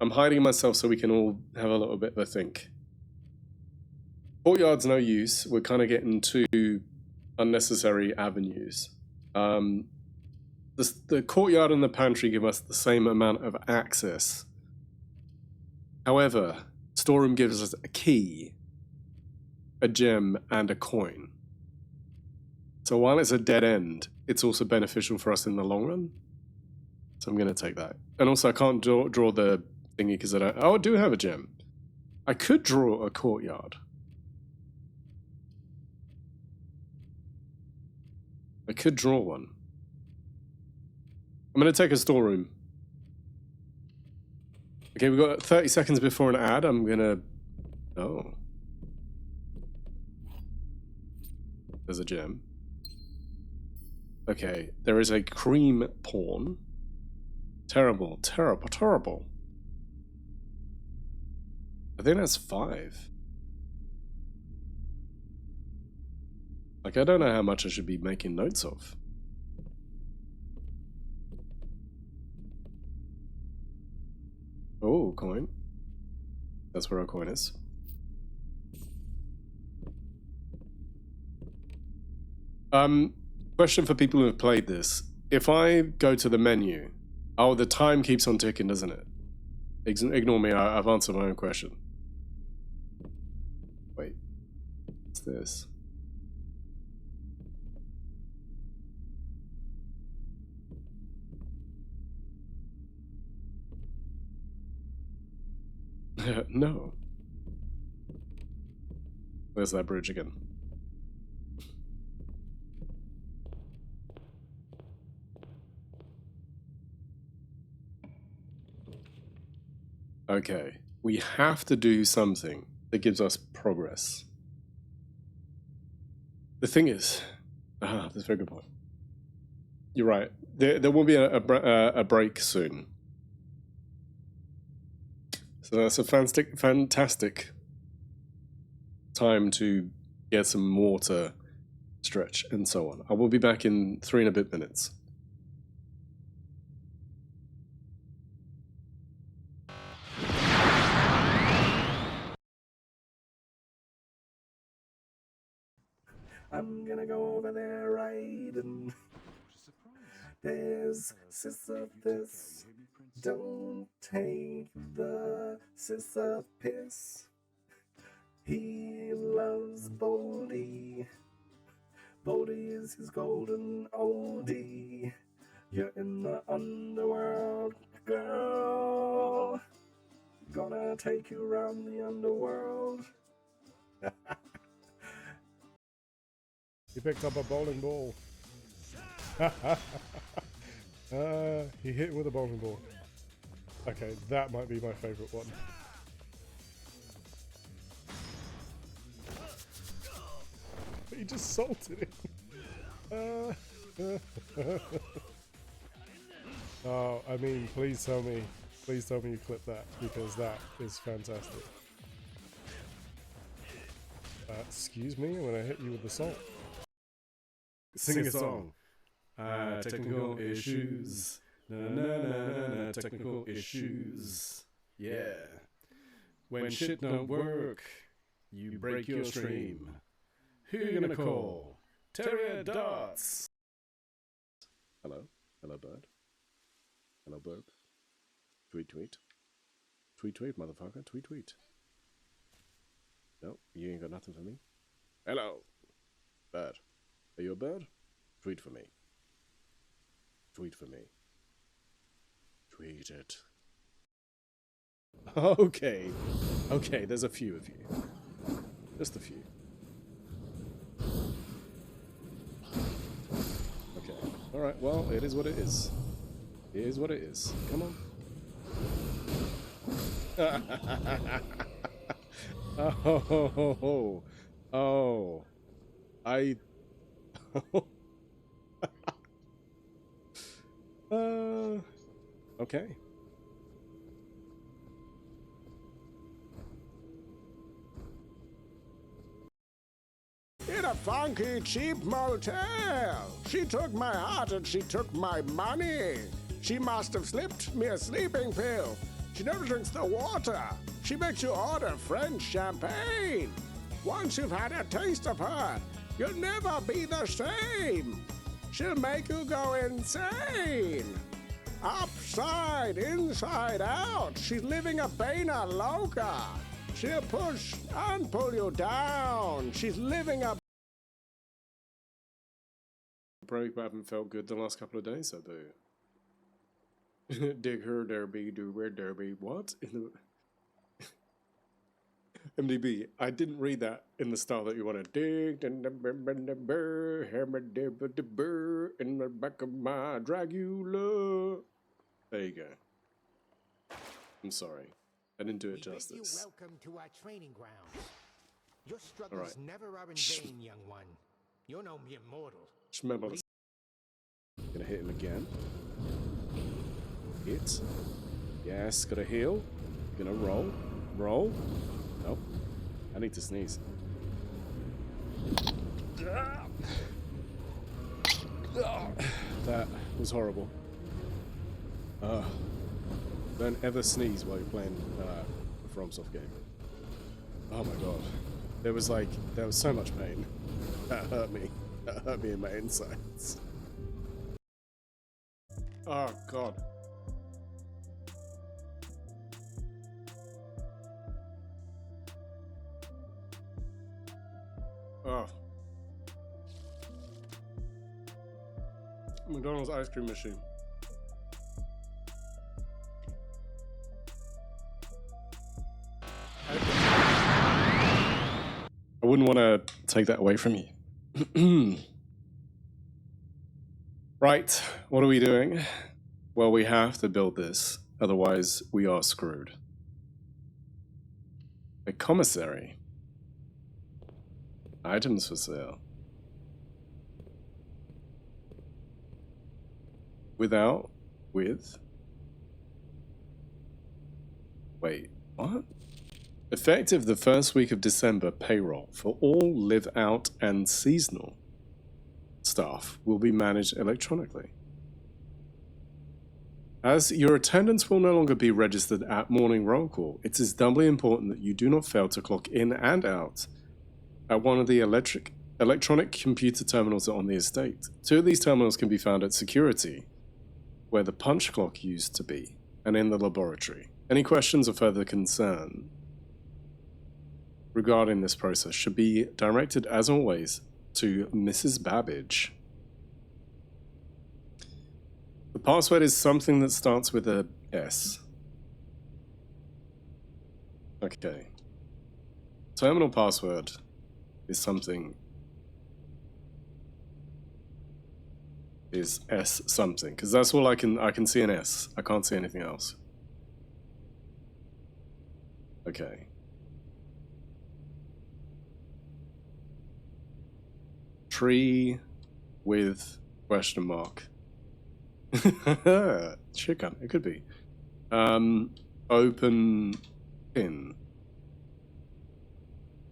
I'm hiding myself so we can all have a little bit of a think. Courtyard's no use. We're kind of getting to unnecessary avenues. The courtyard and the pantry give us the same amount of access. However, storeroom gives us a key, a gem, and a coin. So while it's a dead end, it's also beneficial for us in the long run. So I'm going to take that. And also, I can't draw the thingy because I don't... Oh, I do have a gem. I could draw a courtyard. I could draw one. I'm going to take a storeroom. Okay, we've got 30 seconds before an ad. I'm going to... Oh. There's a gem. Okay, there is a cream pawn. Terrible, terrible, terrible. I think that's 5. Like, I don't know how much I should be making notes of. Oh, coin. That's where our coin is. Question for people who have played this. If I go to the menu... Oh, the time keeps on ticking, doesn't it? Ignore me, I've answered my own question. Wait. What's this? No. There's that bridge again. Okay, we have to do something that gives us progress. The thing is, that's a very good point. You're right. There will be a break soon. So that's a fantastic time to get some water, stretch, and so on. I will be back in 3 and a bit minutes. I'm gonna go over there right and there's sister this. Don't take the sister piss. He loves Baldy. Baldy is his golden oldie. You're in the underworld, girl. Gonna take you around the underworld. He picked up a bowling ball. He hit with a bowling ball. Okay, that might be my favourite one. He just salted him. Oh, I mean, please tell me you clip that, because that is fantastic. Excuse me, when I hit you with the salt. Sing a song. Technical issues. Na na na na, technical issues. Yeah. When shit don't work, you break your stream. Who you gonna call? Terrier Darts. Hello? Hello, bird? Hello, burp? Tweet, tweet. Tweet, tweet, motherfucker. Tweet, tweet. No, you ain't got nothing for me. Hello. Bird. Are you a bird? Tweet for me. Tweet for me. Tweet it. Okay. Okay, there's a few of you. Just a few. Okay. Alright, well, it is what it is. It is what it is. Come on. Oh. Oh. I... Okay. In a funky, cheap motel. She took my heart and she took my money. She must have slipped me a sleeping pill. She never drinks the water. She makes you order French champagne. Once you've had a taste of her, you'll never be the same. She'll make you go insane. Upside, inside out. She's living a pena loca. She'll push and pull you down. She's living a... Break, but haven't felt good the last couple of days, so boo. Dig her derby, do where derby. What? In the... MDB, I didn't read that in the style that you want to dig in the burr, hammer the burr in the back of my Dragula. There you go. I'm sorry. I didn't do it justice. You welcome to our training grounds. Your struggles never are in vain, young one. You're no mere mortal. Gonna hit him again. Hit. Yes, gotta heal. Gonna roll. Roll. Nope. I need to sneeze. That was horrible. Don't ever sneeze while you're playing a FromSoft game. Oh my god. There was so much pain. That hurt me. That hurt me in my insides. Oh god. Oh. McDonald's ice cream machine. I wouldn't want to take that away from you. Right, what are we doing? Well, we have to build this, otherwise we are screwed. A commissary. Items for sale. Without, with. Wait, what? Effective the first week of December, payroll for all live out and seasonal staff will be managed electronically. As your attendance will no longer be registered at morning roll call, it is doubly important that you do not fail to clock in and out at one of the electronic computer terminals on the estate. 2 of these terminals can be found at security, where the punch clock used to be, and in the laboratory. Any questions or further concern? regarding this process should be directed, as always, to Mrs. Babbage. The password is something that starts with a S. Okay. Terminal password is something. Is S something, because that's all I can see an S. I can't see anything else. Okay. Tree with question mark. Chicken, it could be. Open pin.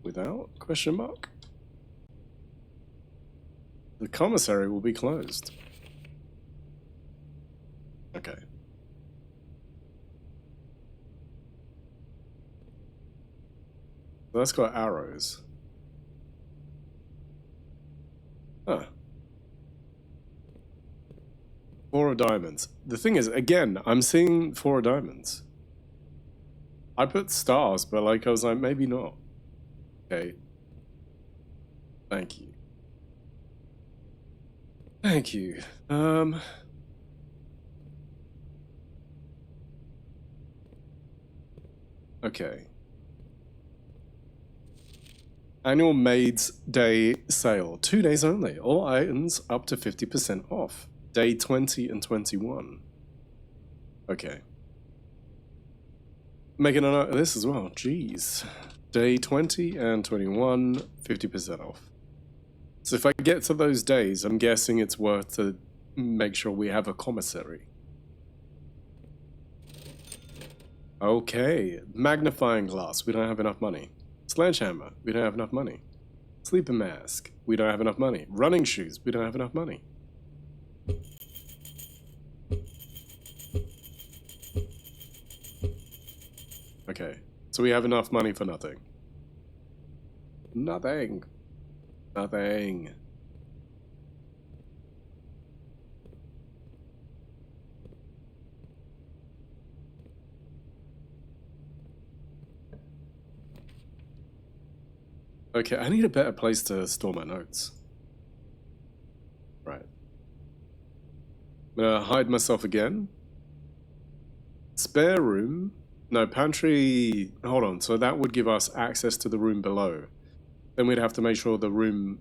Without question mark? The commissary will be closed. Okay. That's got arrows. Huh. 4 of diamonds. The thing is, again, I'm seeing 4 of diamonds. I put stars, but like I was like, maybe not. Okay. Thank you. Thank you. Okay. Annual Maid's Day sale. 2 days only. All items up to 50% off. Day 20 and 21. Okay. Making a note of this as well. Jeez. Day 20 and 21, 50% off. So if I get to those days, I'm guessing it's worth to make sure we have a commissary. Okay. Magnifying glass. We don't have enough money. Sledgehammer. We don't have enough money. Sleeping mask. We don't have enough money. Running shoes. We don't have enough money. Okay. So we have enough money for nothing. Nothing. Nothing. Okay, I need a better place to store my notes. Right. I'm gonna hide myself again. Spare room. No, pantry. Hold on. So that would give us access to the room below. Then we'd have to make sure the room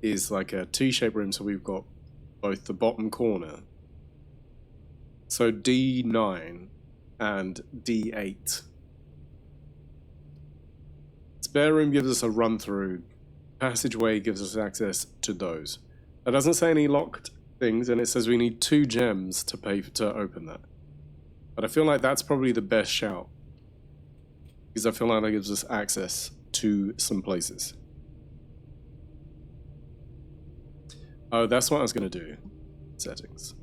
is like a T-shaped room, so we've got both the bottom corner. So D9 and D8. Spare room gives us a run through. Passageway gives us access to those. It doesn't say any locked things, and it says we need 2 gems to pay to open that. But I feel like that's probably the best shout, because I feel like that gives us access to some places. Oh, that's what I was going to do. Settings.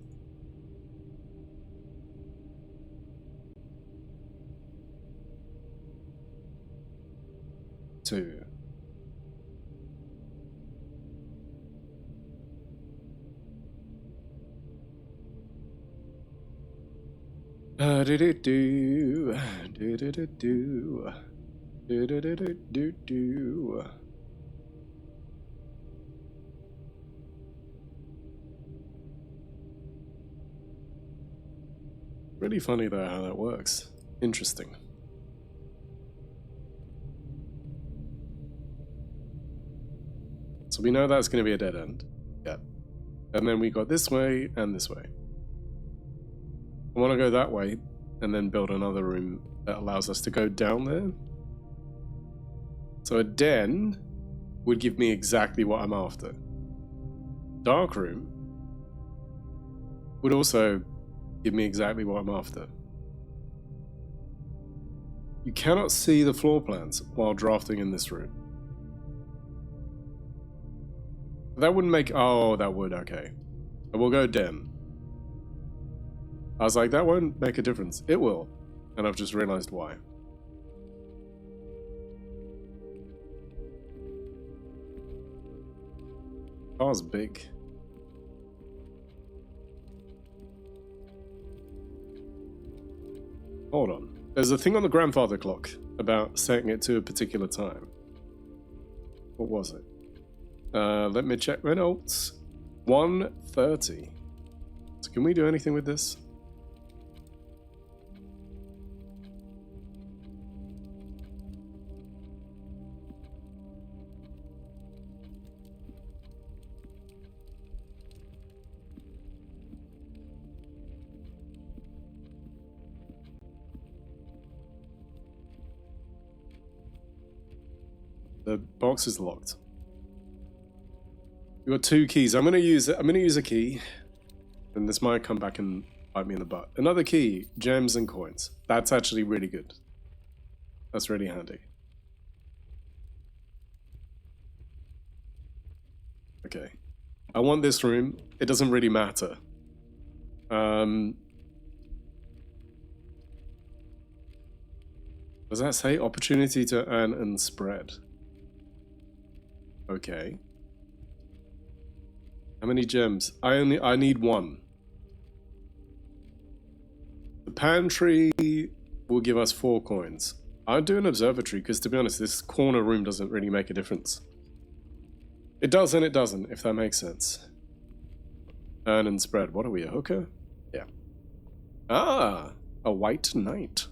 Two. Do-do-do-do. Do-do-do-do. Do-do-do-do-do. Really funny though how that works. Interesting. So we know that's going to be a dead end. Yeah. And then we got this way and this way. I want to go that way and then build another room that allows us to go down there. So a den would give me exactly what I'm after. Dark room would also give me exactly what I'm after. You cannot see the floor plans while drafting in this room. That wouldn't make... Oh, that would, okay. We'll go den. I was like, that won't make a difference. It will. And I've just realized why. Car's big. Hold on. There's a thing on the grandfather clock about setting it to a particular time. What was it? Let me check my notes. 1:30. So can we do anything with this? The box is locked. You got 2 keys. I'm gonna use a key, and this might come back and bite me in the butt. Another key, gems and coins. That's actually really good. That's really handy. Okay. I want this room. It doesn't really matter. Does that say opportunity to earn and spread? Okay. How many gems? I need 1. The pantry will give us 4 coins. I'd do an observatory because, to be honest, this corner room doesn't really make a difference. It does and it doesn't, if that makes sense. Earn and spread. What are we, a hooker? Yeah. Ah, a white knight.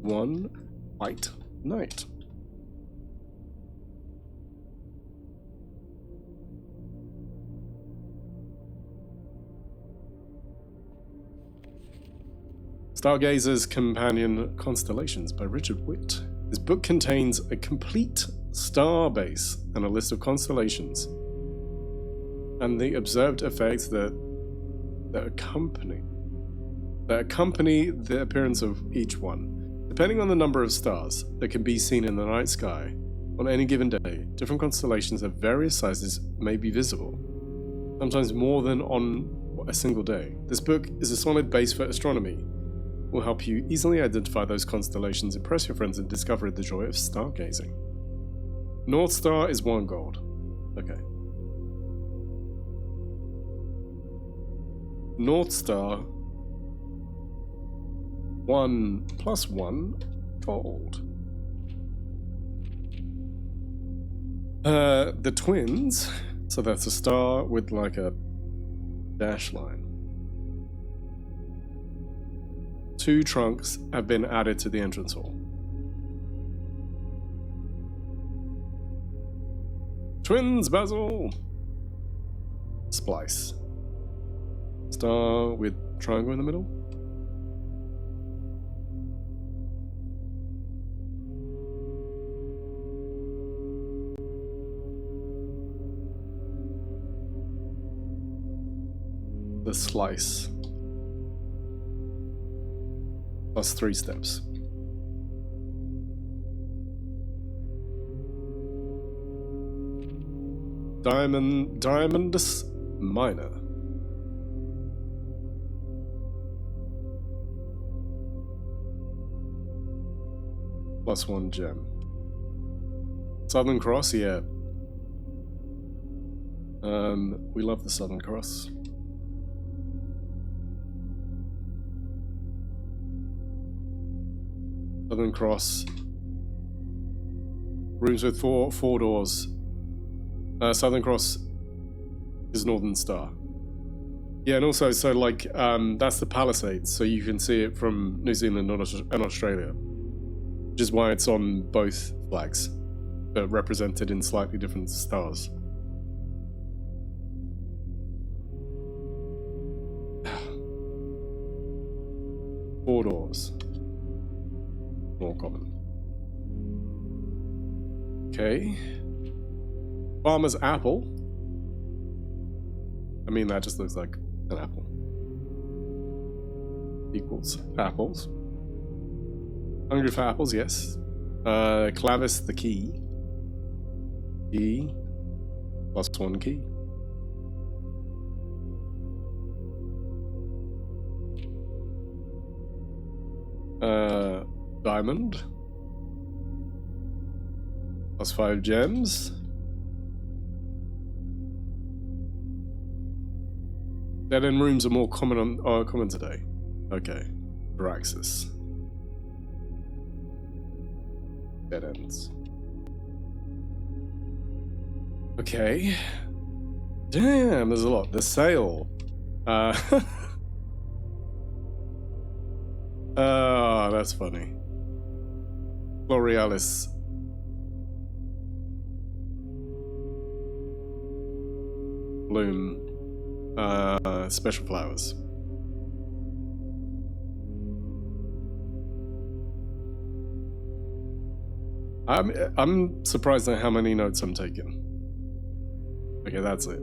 1 white knight. Stargazer's Companion Constellations by Richard Witt. This book contains a complete star base and a list of constellations and the observed effects that accompany the appearance of each one. Depending on the number of stars that can be seen in the night sky on any given day, different constellations of various sizes may be visible, sometimes more than on a single day. This book is a solid base for astronomy. It will help you easily identify those constellations, impress your friends, and discover the joy of stargazing. North Star is 1 gold. Okay. North Star 1 + 1 gold. The twins, so that's a star with like a dash line. 2 trunks have been added to the entrance hall. Twins, Basil! Splice. Star with triangle in the middle. The slice. Plus 3 steps. Diamondus Minor. Plus 1 gem. Southern Cross, yeah. We love the Southern Cross. Southern Cross. Rooms with four doors. Southern Cross is Northern Star. Yeah, and also, so like, that's the Palisades, so you can see it from New Zealand and Australia. Which is why it's on both flags, but represented in slightly different stars. Four doors. More common. Okay. Farmer's apple. I mean, that just looks like an apple. Equals apples. Hungry for apples, yes. Clavis the key. Key. Plus 1 key. Diamond. Plus 5 gems. Dead end rooms are more common today. Okay. Braxis. Dead ends. Okay. Damn, there's a lot. The sail. Oh, that's funny. Florealis. Bloom. Special flowers. I'm surprised at how many notes I'm taking. Okay, that's it.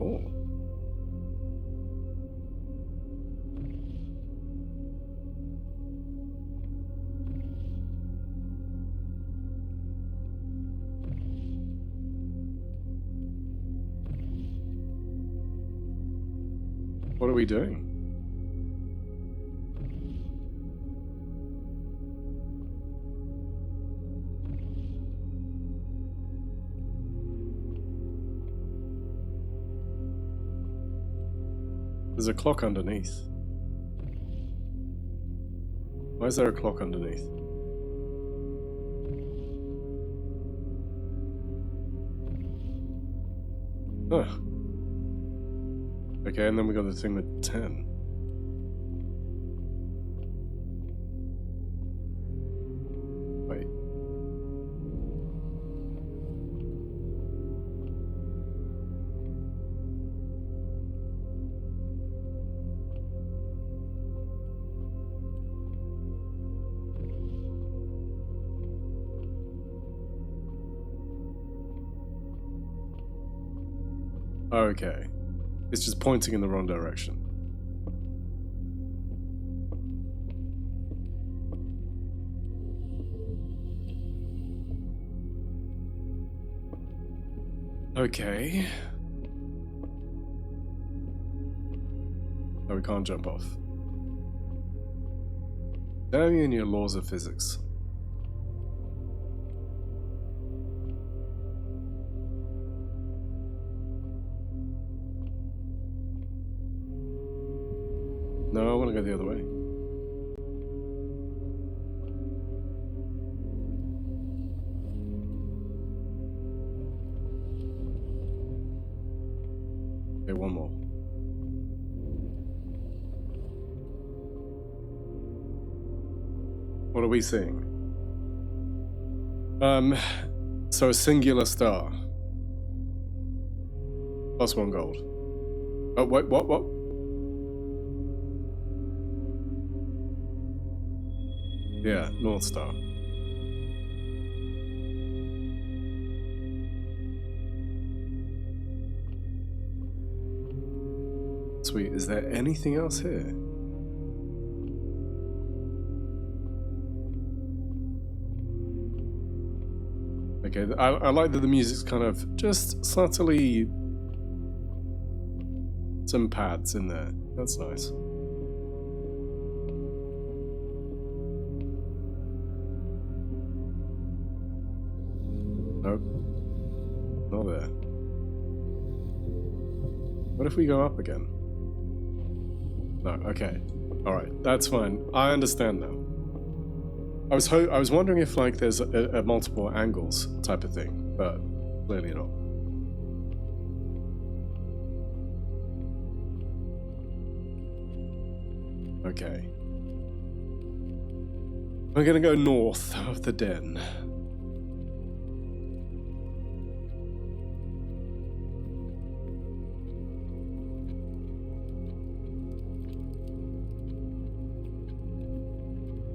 Oh. What are we doing? There's a clock underneath. Why is there a clock underneath? Huh. Okay, and then we got the thing with 10. Wait. Okay. It's just pointing in the wrong direction. Okay. No, we can't jump off. Damn you and your laws of physics. No, I want to go the other way. Okay, one more. What are we seeing? So a singular star. Plus 1 gold. Oh, wait, what? Yeah, North Star. Sweet, is there anything else here? Okay, I like that the music's kind of just subtly some pads in there. That's nice. Nope. Not there. What if we go up again? No, okay. Alright, that's fine. I understand now. I was wondering if like there's a multiple angles type of thing, but clearly not. Okay. We're gonna go north of the den.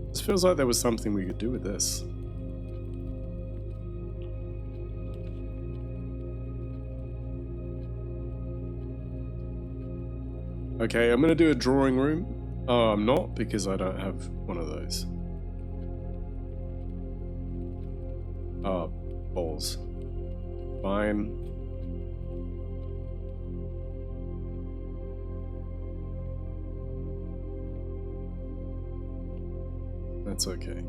This feels like there was something we could do with this. Okay, I'm gonna do a drawing room. Oh, I'm not, because I don't have one of those. Oh, balls. Fine. That's okay.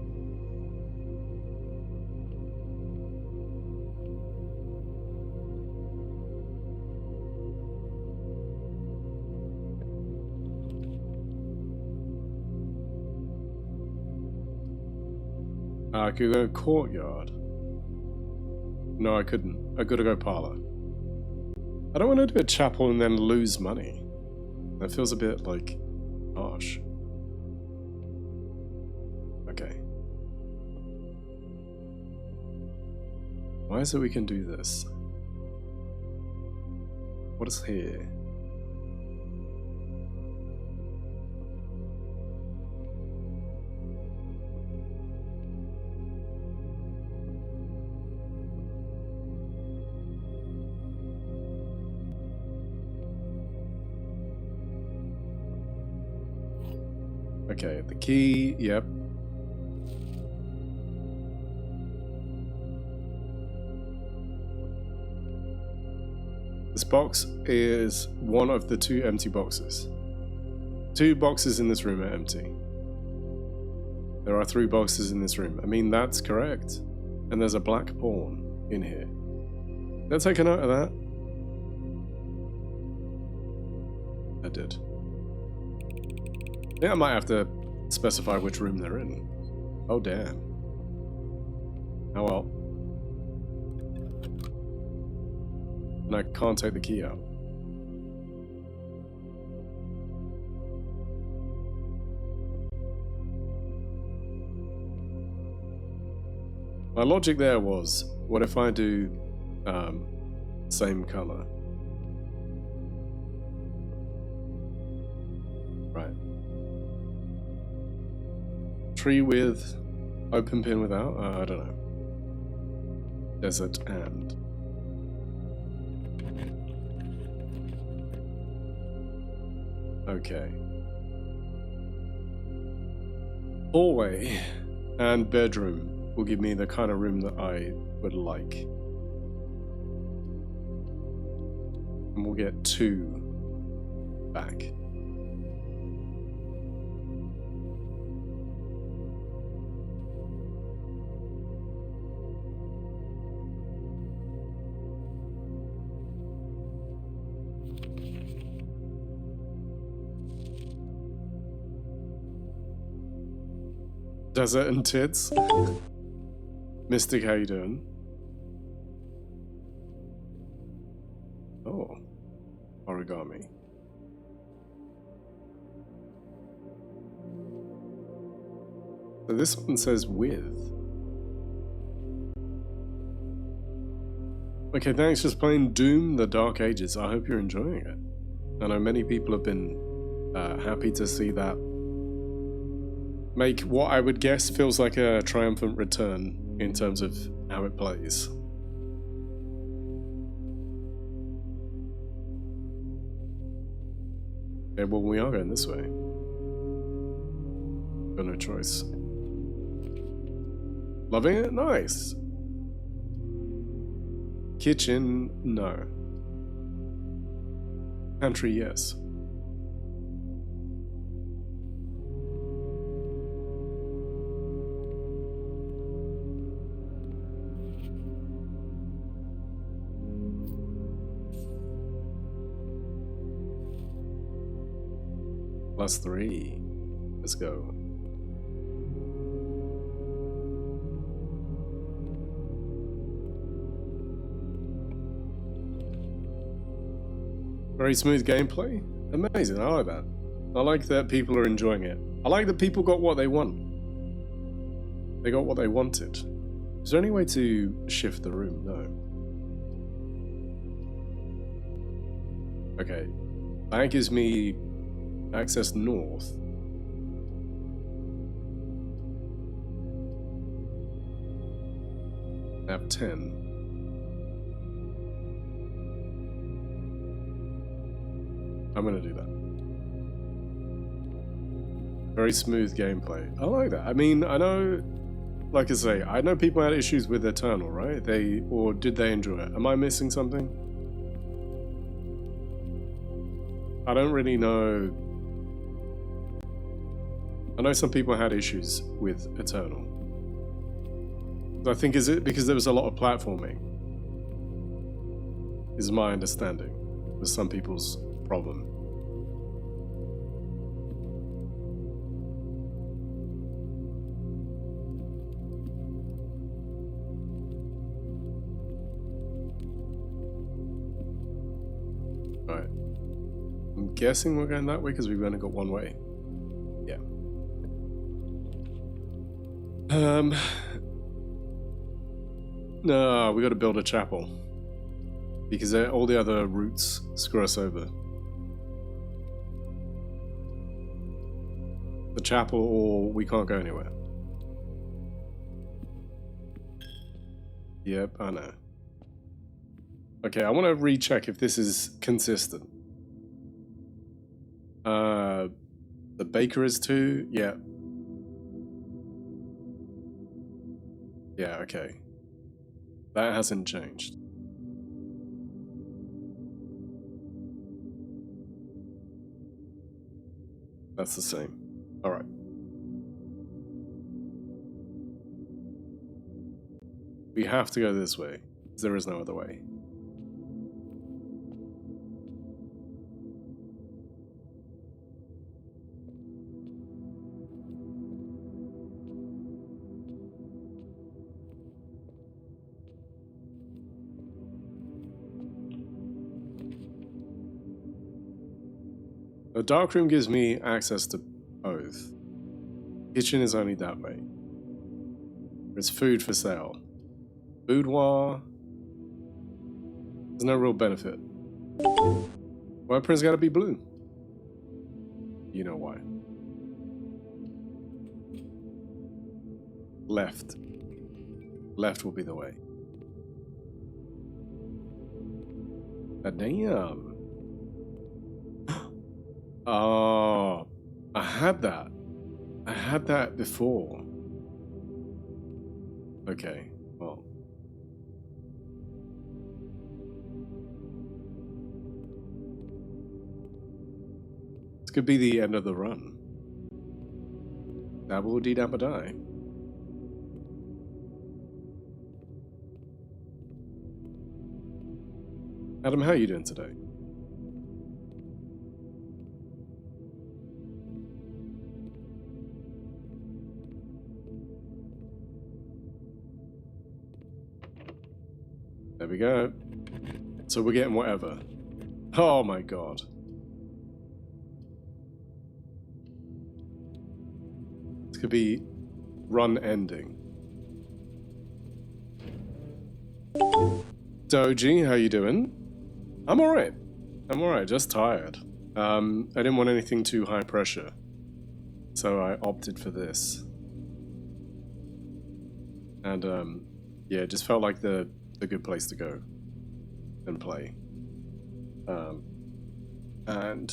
I could go courtyard. No, I couldn't. I gotta go parlor. I don't want to do a chapel and then lose money. That feels a bit like harsh. Okay. Why is it we can do this? What is here? Okay, the key, yep. This box is one of the 2 empty boxes. 2 boxes in this room are empty. There are 3 boxes in this room. I mean, that's correct. And there's a black pawn in here. Let's take a note of that. I did. Yeah, I might have to specify which room they're in. Oh, damn. Oh, well. And I can't take the key out. My logic there was, what if I do same color? Right. Tree with, open pin without? I don't know. Desert and. Okay. Hallway and bedroom will give me the kind of room that I would like. And we'll get 2 back. Desert and tits. Mystic, how you doing? Oh, origami. So this one says with. Okay, thanks for playing Doom: The Dark Ages. I hope you're enjoying it. I know many people have been happy to see that make what I would guess feels like a triumphant return in terms of how it plays. Okay, well, we are going this way. Got no choice. Loving it? Nice. Kitchen? No. Pantry? Yes. +3. Let's go. Very smooth gameplay. Amazing. I like that. I like that people are enjoying it. I like that people got what they want. They got what they wanted. Is there any way to shift the room? No. Okay. That gives me access north. Map 10. I'm gonna do that. Very smooth gameplay. I like that. I mean, I know, like I say, I know people had issues with Eternal, right? Or did they enjoy it? Am I missing something? I don't really know I know some people had issues with Eternal. I think is it because there was a lot of platforming. Is my understanding. Was some people's problem. Alright. I'm guessing we're going that way because we've only got one way. Yeah. No, we got to build a chapel. Because all the other routes screw us over. The chapel or we can't go anywhere. Yep, I know. Okay, I want to recheck if this is consistent. The baker is too? Yeah. Yeah, okay. That hasn't changed. That's the same. Alright. We have to go this way. There is no other way. A dark room gives me access to both. Kitchen is only that way. There's food for sale. Boudoir. There's no real benefit. Weapon's gotta be blue. You know why. Left. Left will be the way. Damn. Oh, I had that. I had that before. Okay, well. This could be the end of the run. Dabble dee dabba die. Adam, how are you doing today? There we go. So we're getting whatever. Oh my god. This could be run ending. Doji, how you doing? I'm alright. I'm alright, just tired. I didn't want anything too high pressure. So I opted for this. And yeah, it just felt like the good place to go and play. And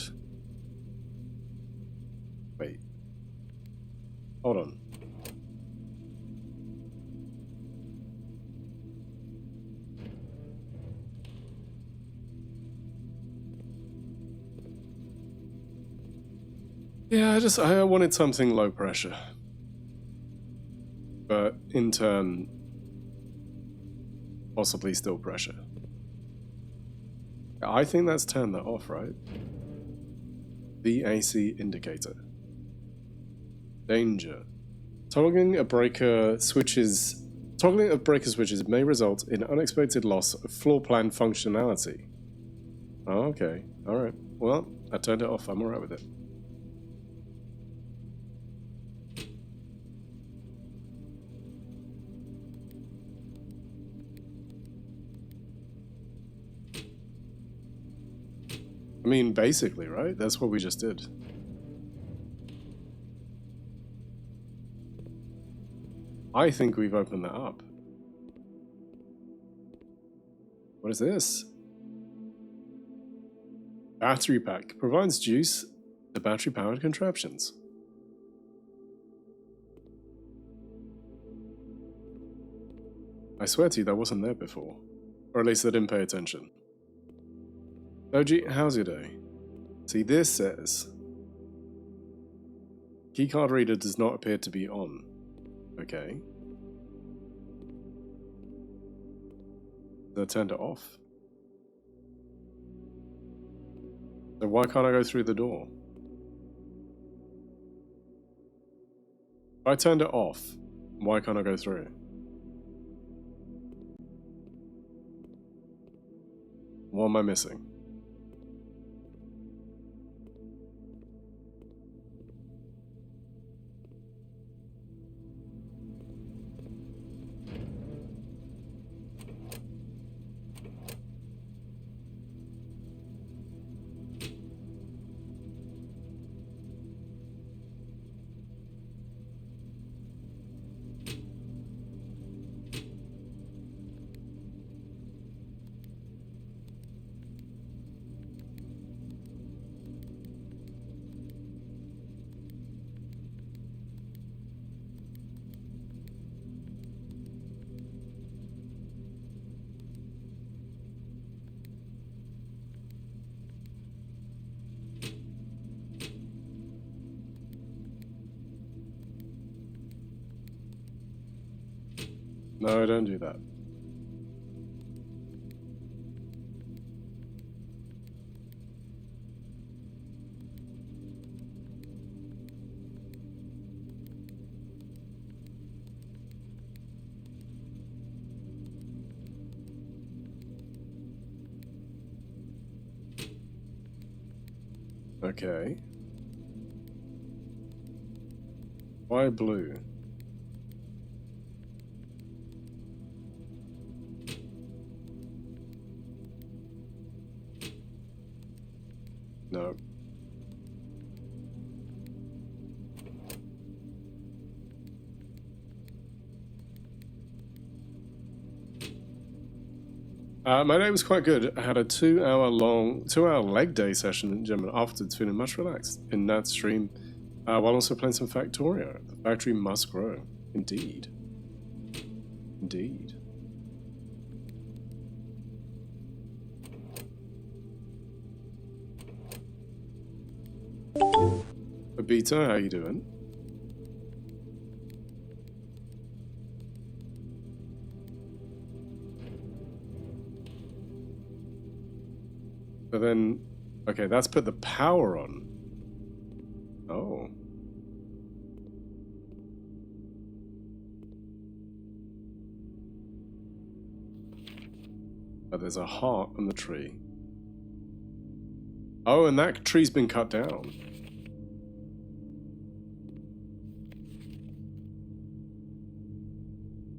wait, hold on. Yeah, I wanted something low pressure, but in turn possibly still pressure. I think that's turned that off, right? VAC indicator. Danger. Toggling a breaker switches may result in unexpected loss of floor plan functionality. Oh, okay. Alright. Well, I turned it off. I'm alright with it. I mean, basically, right? That's what we just did. I think we've opened that up. What is this? Battery pack. Provides juice to battery-powered contraptions. I swear to you, that wasn't there before. Or at least I didn't pay attention. Doji, how's your day? See, this says Keycard reader does not appear to be on. Okay. I turned it off. So why can't I go through the door? If I turned it off, why can't I go through? What am I missing? No, don't do that. Okay. Why blue? No. My day was quite good. I had a 2-hour leg day session in German afterwards, feeling much relaxed in that stream, while also playing some Factorio. The factory must grow. Indeed. Indeed. Abita, how you doing? But then, okay, that's put the power on. Oh. But there's a heart on the tree. Oh, and that tree's been cut down.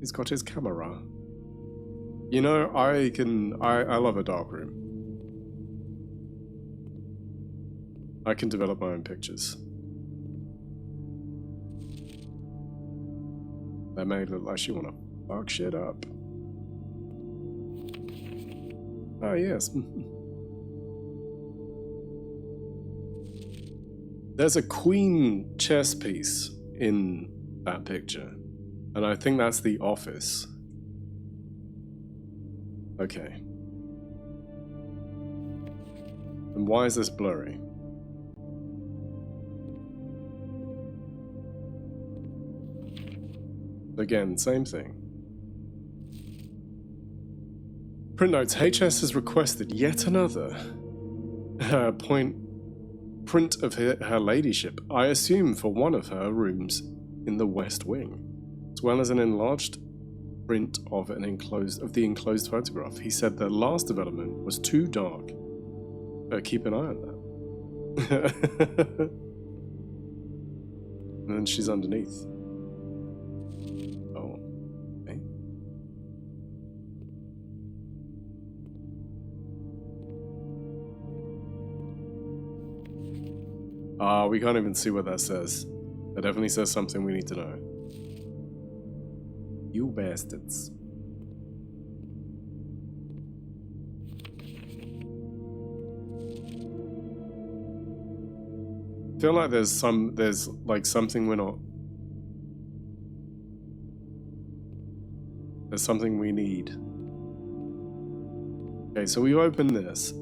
He's got his camera. You know, I love a dark room. I can develop my own pictures. That made it look like she wanna fuck shit up. Oh yes. There's a queen chess piece in that picture. And I think that's the office. Okay. And why is this blurry? Again, same thing. Print notes. HS has requested yet another print of her ladyship, I assume for one of her rooms in the West Wing, as well as an enlarged print of the enclosed photograph. He said the last development was too dark. Better keep an eye on that. And then she's underneath. Oh, okay. We can't even see what that says. That definitely says something we need to know. You bastards. I feel like there's like something we're not. There's something we need. Okay, so we open this.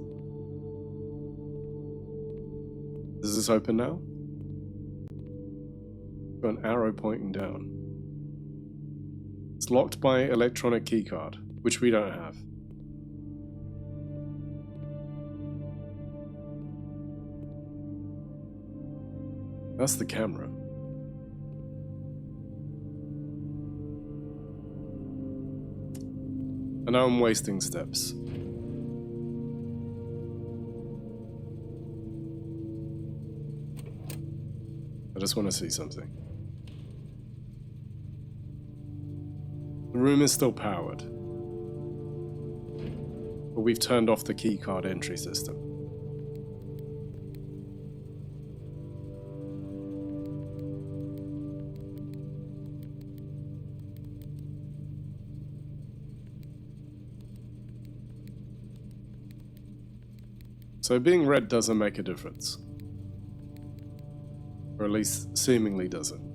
Does this open now? Got an arrow pointing down. It's locked by electronic keycard, which we don't have. That's the camera. And now I'm wasting steps. I just want to see something. The room is still powered, but we've turned off the keycard entry system. So being red doesn't make a difference. Or at least seemingly doesn't.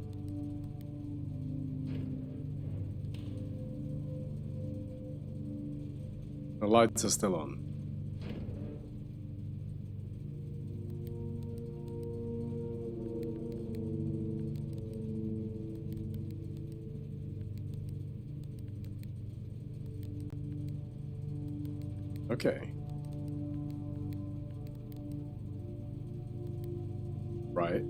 The lights are still on. Okay. Right.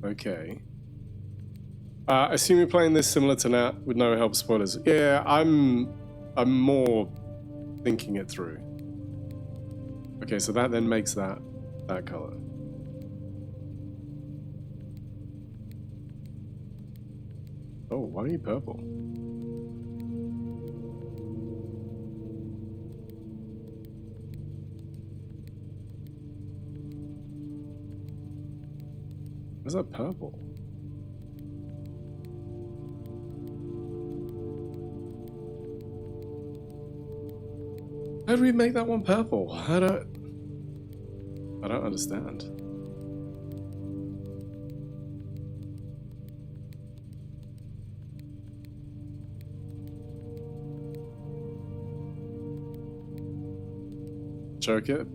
Okay. I assume you're playing this similar to Nat with no help spoilers. Yeah, I'm more thinking it through. Okay, so that then makes that color. Oh, why are you purple? Where's that purple? How do we make that one purple? I don't understand. Choke it.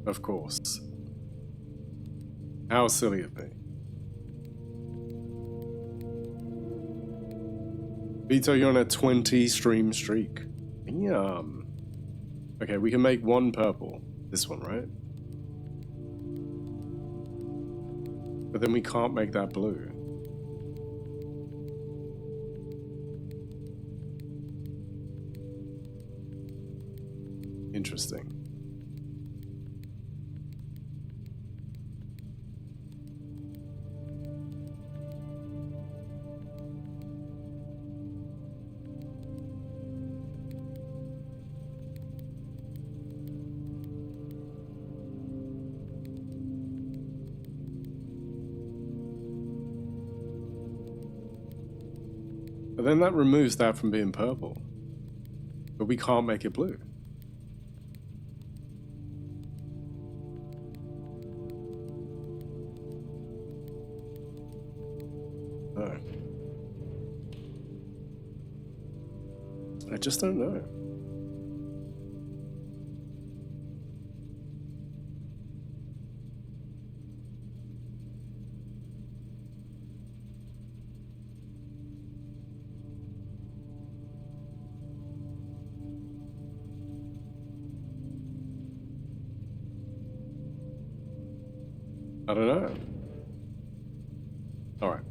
Of course. How silly of me. Vito, you're on a 20 stream streak. Yum. Okay, we can make one purple. This one, right? But then we can't make that blue. Interesting. But then that removes that from being purple. But we can't make it blue. No. I just don't know. I don't know. All right.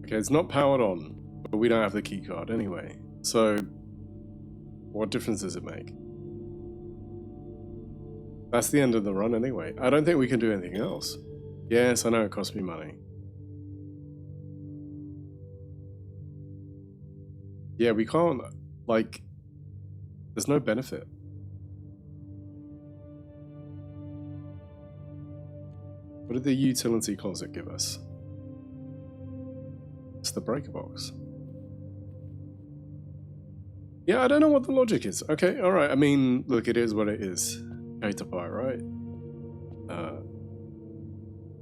Okay, it's not powered on, but we don't have the key card anyway. So, what difference does it make? That's the end of the run anyway. I don't think we can do anything else. Yes, I know it cost me money. Yeah, we can't, like, there's no benefit. What did the utility closet give us? It's the breaker box. Yeah, I don't know what the logic is. Okay, alright. I mean, look, it is what it is. Pay to buy, right?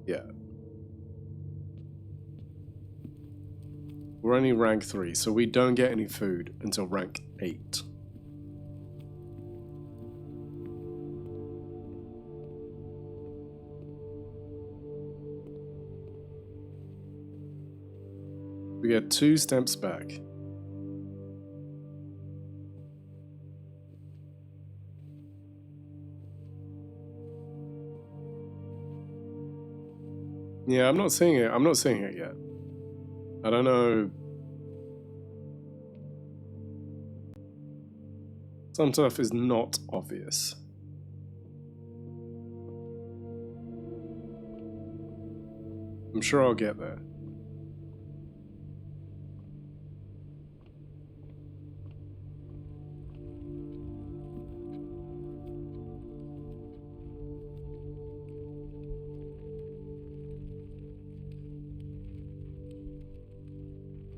Yeah. We're only rank 3, so we don't get any food until rank 8. We get 2 steps back. Yeah, I'm not seeing it. I'm not seeing it yet. I don't know. Some stuff is not obvious. I'm sure I'll get there.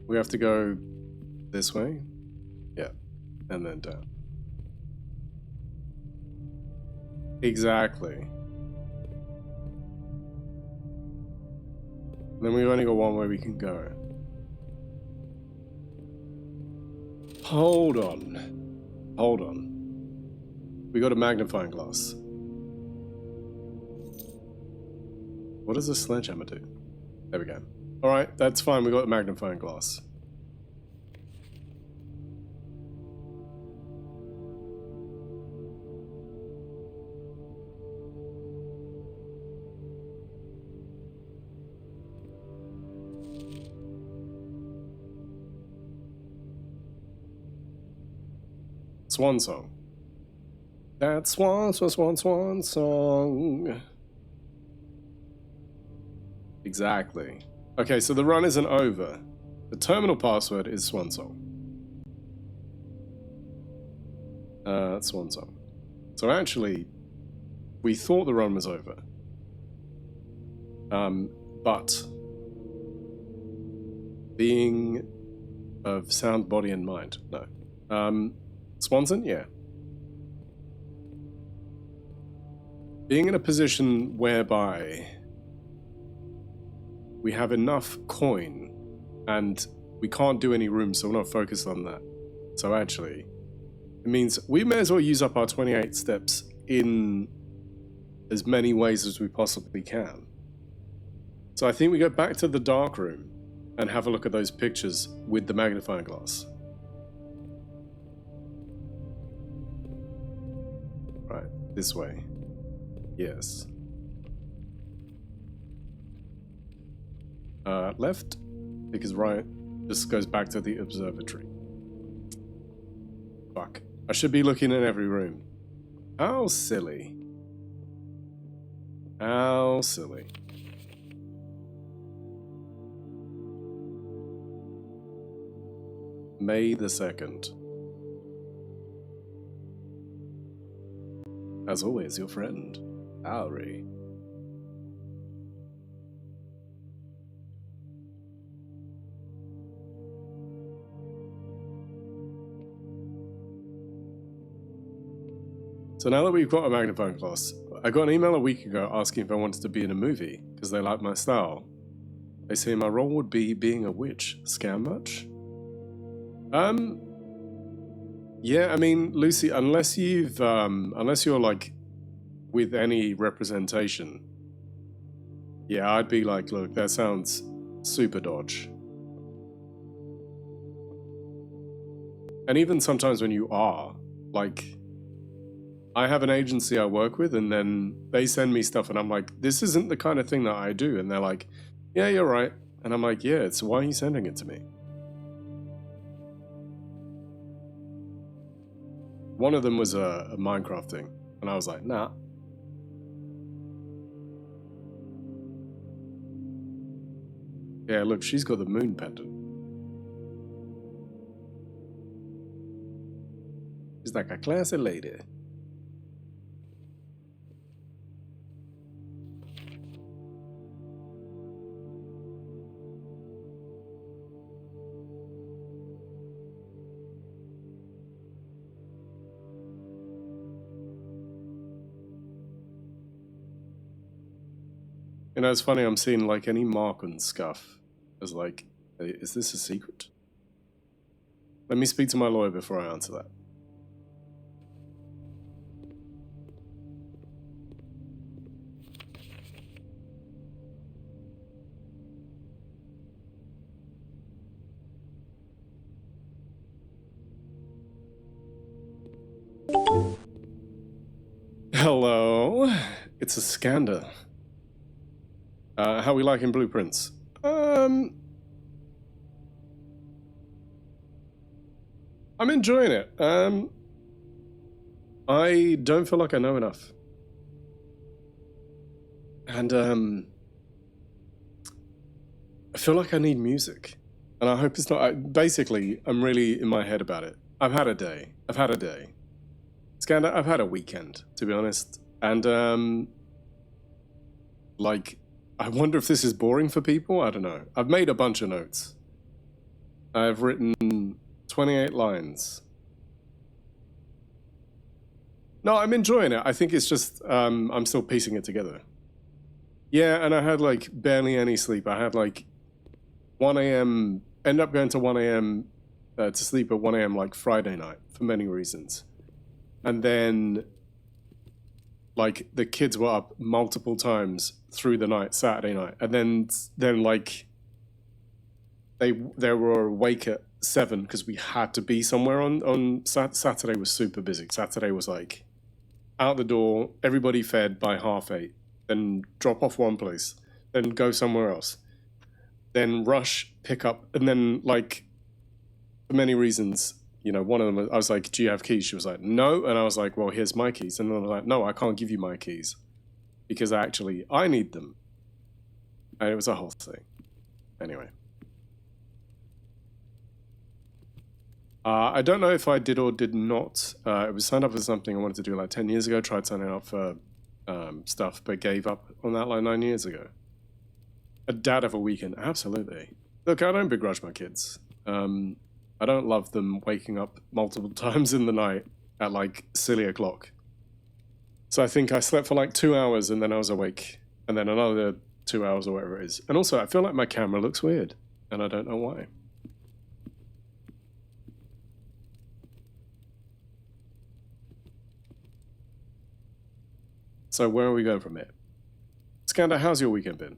We have to go this way? Yeah. And then down. Exactly. Then we've only got one way we can go. Hold on. Hold on. We got a magnifying glass. What does a sledgehammer do? There we go. Alright, that's fine. We got a magnifying glass. Swan song. That swan song. Exactly. Okay, so the run isn't over. The terminal password is swan song. Swan song. So actually, we thought the run was over. But being of sound, body, and mind. No. Swanson? Yeah. Being in a position whereby we have enough coin and we can't do any room, so we're not focused on that. So actually, it means we may as well use up our 28 steps in as many ways as we possibly can. So I think we go back to the dark room and have a look at those pictures with the magnifying glass. Right, this way. Yes. Left, because right just goes back to the observatory. Fuck. I should be looking in every room. How silly. How silly. May the 2nd. As always, your friend, Ari. So now that we've got a magnifying glass, I got an email a week ago asking if I wanted to be in a movie, because they like my style. They say my role would be being a witch. Scam much? Yeah, I mean, Lucy, unless you're like with any representation, yeah, I'd be like, look, that sounds super dodge. And even sometimes when you are, like, I have an agency I work with, and then they send me stuff, and I'm like, this isn't the kind of thing that I do. And they're like, yeah, you're right. And I'm like, yeah, so why are you sending it to me? One of them was a Minecraft thing, and I was like, nah. Yeah, look, she's got the moon pendant. She's like a classy lady. You know, it's funny, I'm seeing like any mark on scuff as like, is this a secret? Let me speak to my lawyer before I answer that. Hello, it's a Skander. How we liking blueprints? I'm enjoying it. I don't feel like I know enough. And I feel like I need music. And I hope it's not... basically, I'm really in my head about it. I've had a day. Skander, I've had a weekend, to be honest. And, like, I wonder if this is boring for people? I don't know. I've made a bunch of notes. I've written 28 lines. No, I'm enjoying it. I think it's just, I'm still piecing it together. Yeah, and I had, like, barely any sleep. I had, like, 1 a.m., end up going to 1 a.m. To sleep at 1 a.m. like Friday night, for many reasons. And then, like, the kids were up multiple times through the night, Saturday night. And then like, they were awake at 7 because we had to be somewhere on Saturday was super busy. Saturday was like, out the door, everybody fed by 8:30, then drop off one place, then go somewhere else, then rush, pick up, and then, like, for many reasons, you know, one of them, I was like, do you have keys? She was like, no. And I was like, well, here's my keys. And then I was like, no, I can't give you my keys because actually I need them. And it was a whole thing. Anyway. I don't know if I did or did not. It was signed up for something I wanted to do like 10 years ago. Tried signing up for stuff, but gave up on that like 9 years ago. A dad of a weekend, absolutely. Look, I don't begrudge my kids. I don't love them waking up multiple times in the night at like silly o'clock. So I think I slept for like 2 hours and then I was awake. And then another 2 hours or whatever it is. And also I feel like my camera looks weird. And I don't know why. So where are we going from here? Skander, how's your weekend been?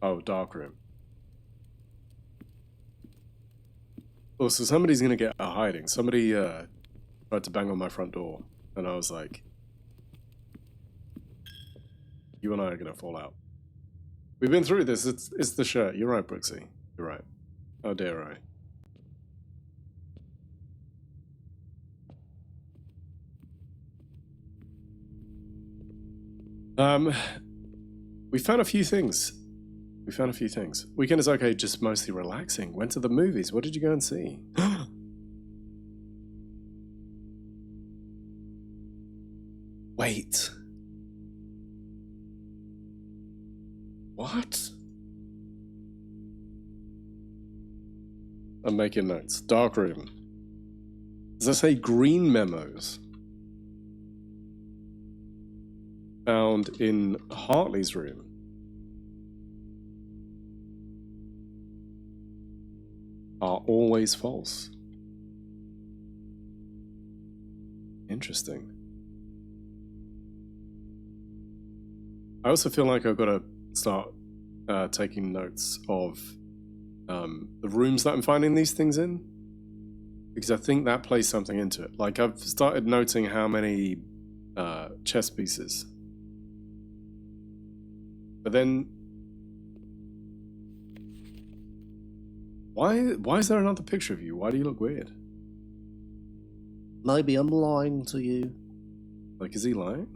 Oh, Darkroom. Oh, so somebody's gonna get a hiding. Somebody tried to bang on my front door, and I was like, you and I are gonna fall out. We've been through this, it's the shirt. You're right, Brooksy. You're right. How dare I? We found a few things. Weekend is okay, just mostly relaxing. Went to the movies. What did you go and see? Wait. What? I'm making notes. Darkroom. Does that say green memos? Found in Hartley's room. Are always false. Interesting. I also feel like I've got to start taking notes of the rooms that I'm finding these things in, because I think that plays something into it. Like, I've started noting how many chess pieces, but then why is there another picture of you? Why do you look weird? Maybe I'm lying to you. Like, is he lying?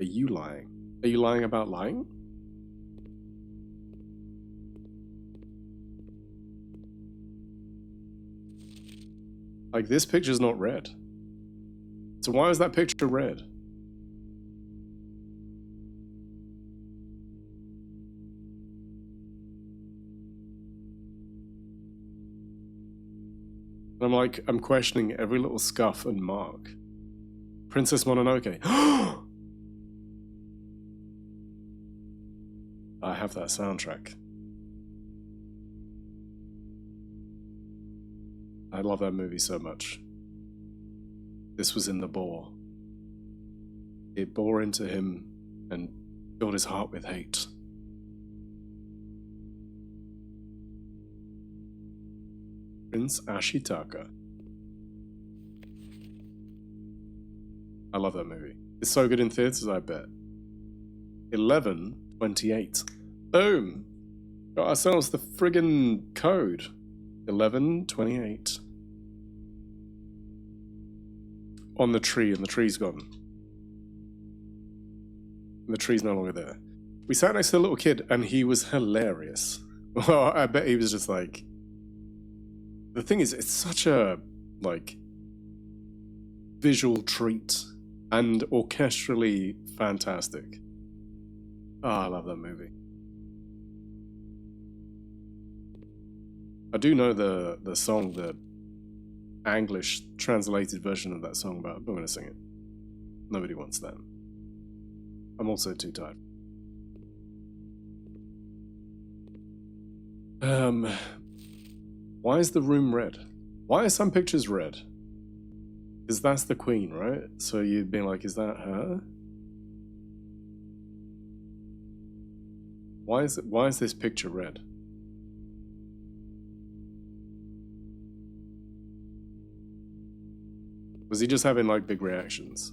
Are you lying? Are you lying about lying? Like, this picture's not red. So why is that picture red? And I'm questioning every little scuff and mark. Princess Mononoke. have that soundtrack. I love that movie so much. This was in the bore. It bore into him and filled his heart with hate. Prince Ashitaka. I love that movie. It's so good in theaters, I bet. 11:28. Boom! Got ourselves the friggin' code. 11:28. On the tree, and the tree's gone. And the tree's no longer there. We sat next to a little kid, and he was hilarious. Well, I bet he was just like... The thing is, it's such a, like, visual treat and orchestrally fantastic. Oh, I love that movie. I do know the song, the English translated version of that song, but I'm not going to sing it. Nobody wants that. I'm also too tired. Why is the room red? Why are some pictures red? Because that's the queen, right? So you'd be like, is that her? Why is this picture red? Was he just having like big reactions?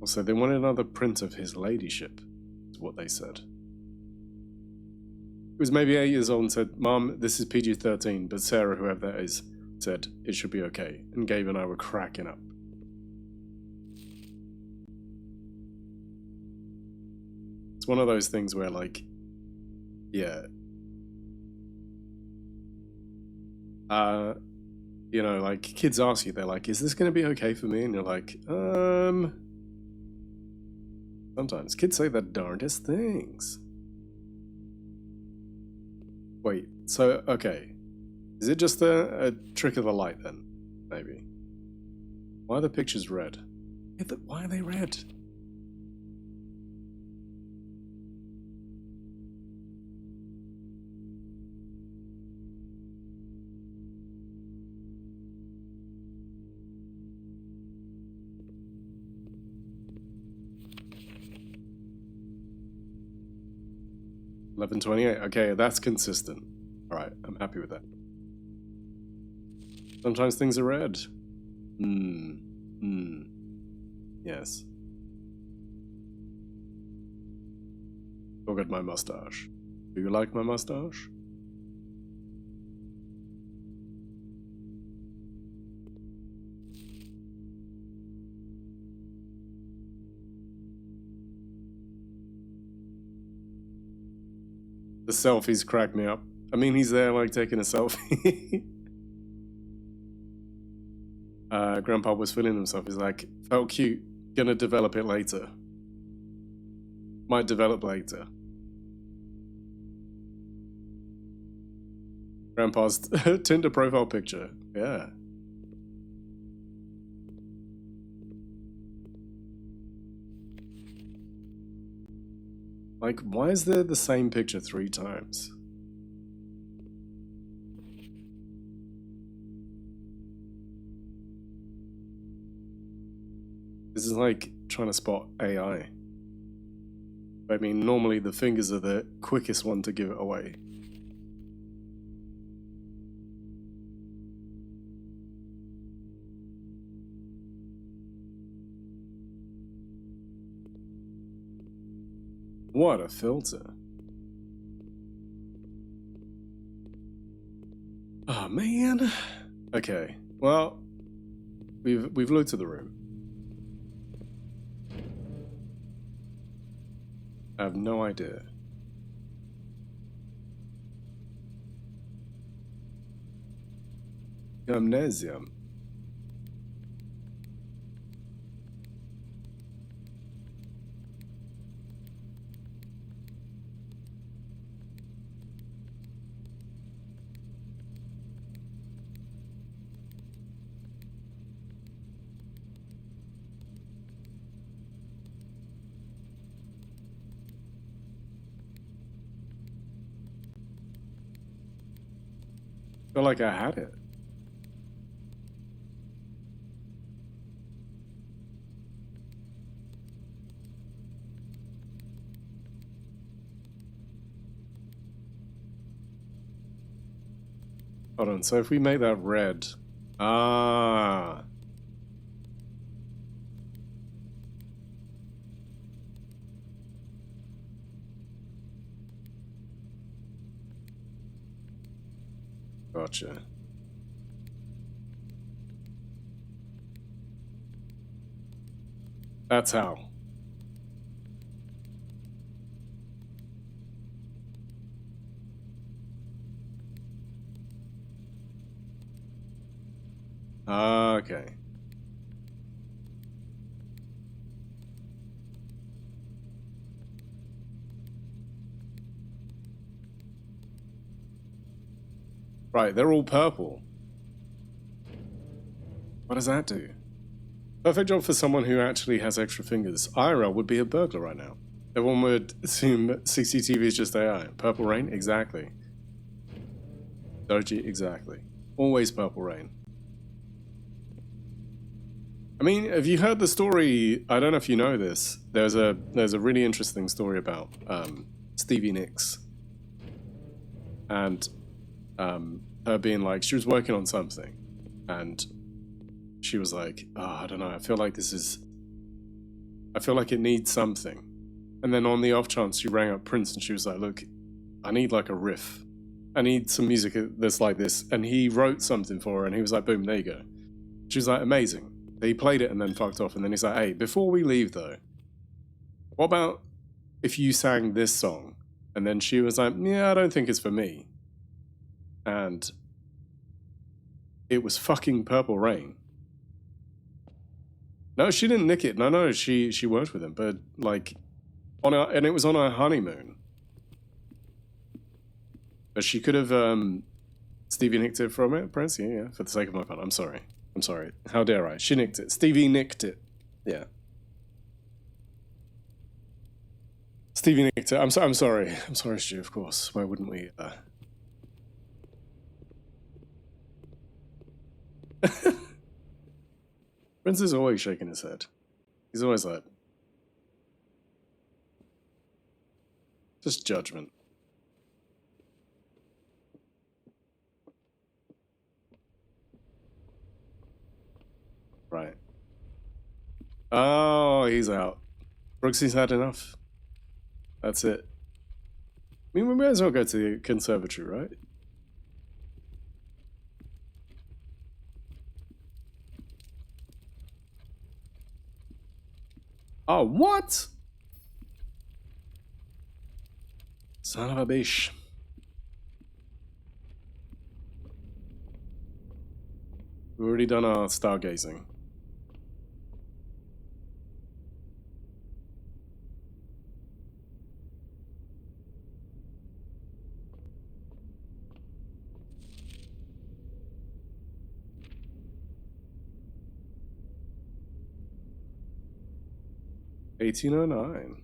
Also, they wanted another print of his ladyship, is what they said. He was maybe 8 years old and said, "Mom, this is PG-13, but Sarah, whoever that is, said it should be okay," and Gabe and I were cracking up. It's one of those things where, like, yeah. You know, like, kids ask you, they're like, is this going to be okay for me? And you're like, sometimes kids say the darndest things. Wait, so, okay. Is it just a trick of the light then? Maybe. Why are the pictures red? Why are they red? $11.28. Okay, that's consistent. Alright, I'm happy with that. Sometimes things are red. Yes. Look at my mustache. Do you like my mustache? The selfies crack me up. I mean, he's there, like, taking a selfie. Grandpa was feeling himself. He's like, felt cute. Gonna develop it later. Might develop later. Grandpa's Tinder profile picture. Yeah. Like, why is there the same picture 3 times? This is like trying to spot AI. I mean, normally the fingers are the quickest one to give it away. What a filter. Oh man. Okay. Well, we've looked at the room. I have no idea. Gymnasium. feel like I had it. Hold on, so if we make that red... Ah... Gotcha. That's how. Okay. Right, they're all purple. What does that do? Perfect job for someone who actually has extra fingers. IRL would be a burglar right now. Everyone would assume CCTV is just AI. Purple rain? Exactly. Doji? Exactly. Always purple rain. I mean, have you heard the story? I don't know if you know this. There's a really interesting story about Stevie Nicks. And her being like, she was working on something. And she was like, oh, I don't know, I feel like it needs something. And then on the off chance, she rang up Prince and she was like, look, I need like a riff. I need some music that's like this. And he wrote something for her and he was like, boom, there you go. She was like, amazing. He played it and then fucked off. And then he's like, hey, before we leave though, what about if you sang this song? And then she was like, yeah, I don't think it's for me. And it was fucking Purple Rain. No, she didn't nick it. No, she worked with him, but like, and it was on her honeymoon. But she could have Stevie nicked it from it, Prince. Yeah, for the sake of my fun. I'm sorry. How dare I? She nicked it. Stevie nicked it. Yeah. Stevie nicked it. I'm sorry. I'm sorry, Stu. Of course. Why wouldn't we? Prince is always shaking his head. He's always like, just judgment. Right. Oh, he's out. Brooksy's had enough. That's it. I mean, we may as well go to the conservatory, right? Oh, what? Son of a bitch. We've already done our stargazing. $18.09.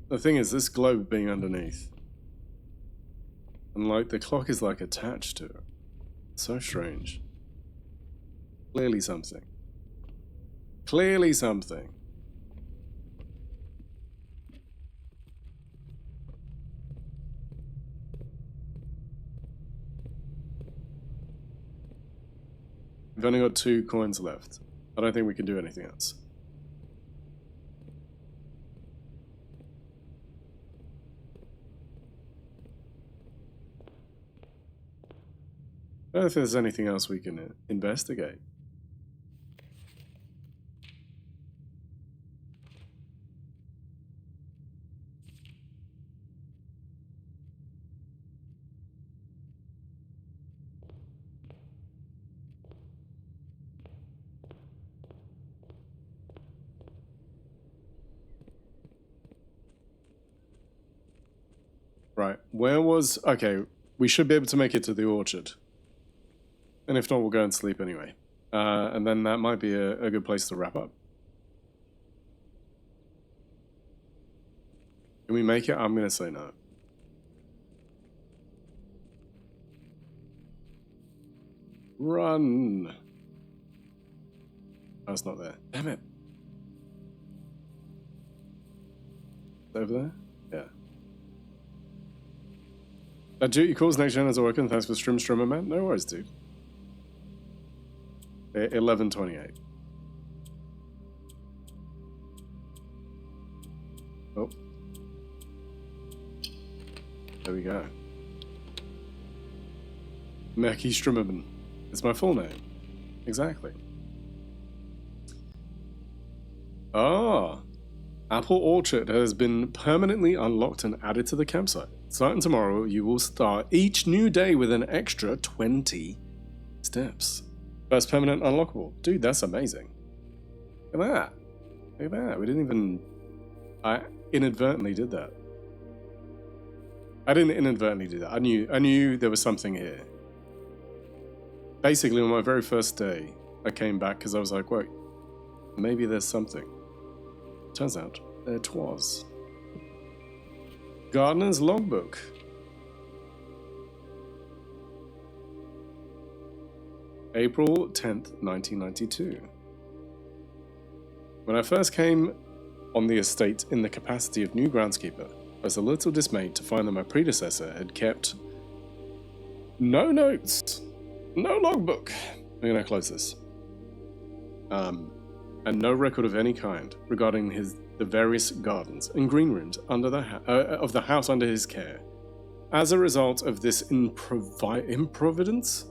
The thing is, this globe being underneath, and like the clock is like attached to it. So strange. Clearly something. Clearly something. We've only got 2 coins left. I don't think we can do anything else. I don't know if there's anything else we can investigate. Right, where was... Okay, we should be able to make it to the orchard. And if not, we'll go and sleep anyway. And then that might be a good place to wrap up. Can we make it? I'm going to say no. Run! Oh, it's not there. Damn it. Over there? Yeah. That duty calls next gen is working. Thanks for streamer, man. No worries, dude. 11:28. Oh. There we go. Merky Strimmerman. It's my full name. Exactly. Ah. Apple Orchard has been permanently unlocked and added to the campsite. Starting tomorrow, you will start each new day with an extra 20 steps. First permanent unlockable. Dude, that's amazing. Look at that. Look at that. We didn't even... I inadvertently did that. I didn't inadvertently do that. I knew there was something here. Basically, on my very first day, I came back because I was like, wait, maybe there's something. Turns out, there 'twas. Gardener's Logbook. April 10th, 1992. When I first came on the estate in the capacity of new groundskeeper, I was a little dismayed to find that my predecessor had kept no notes, no logbook. I'm going to close this. And no record of any kind regarding the various gardens and green rooms under of the house under his care. As a result of this improvidence,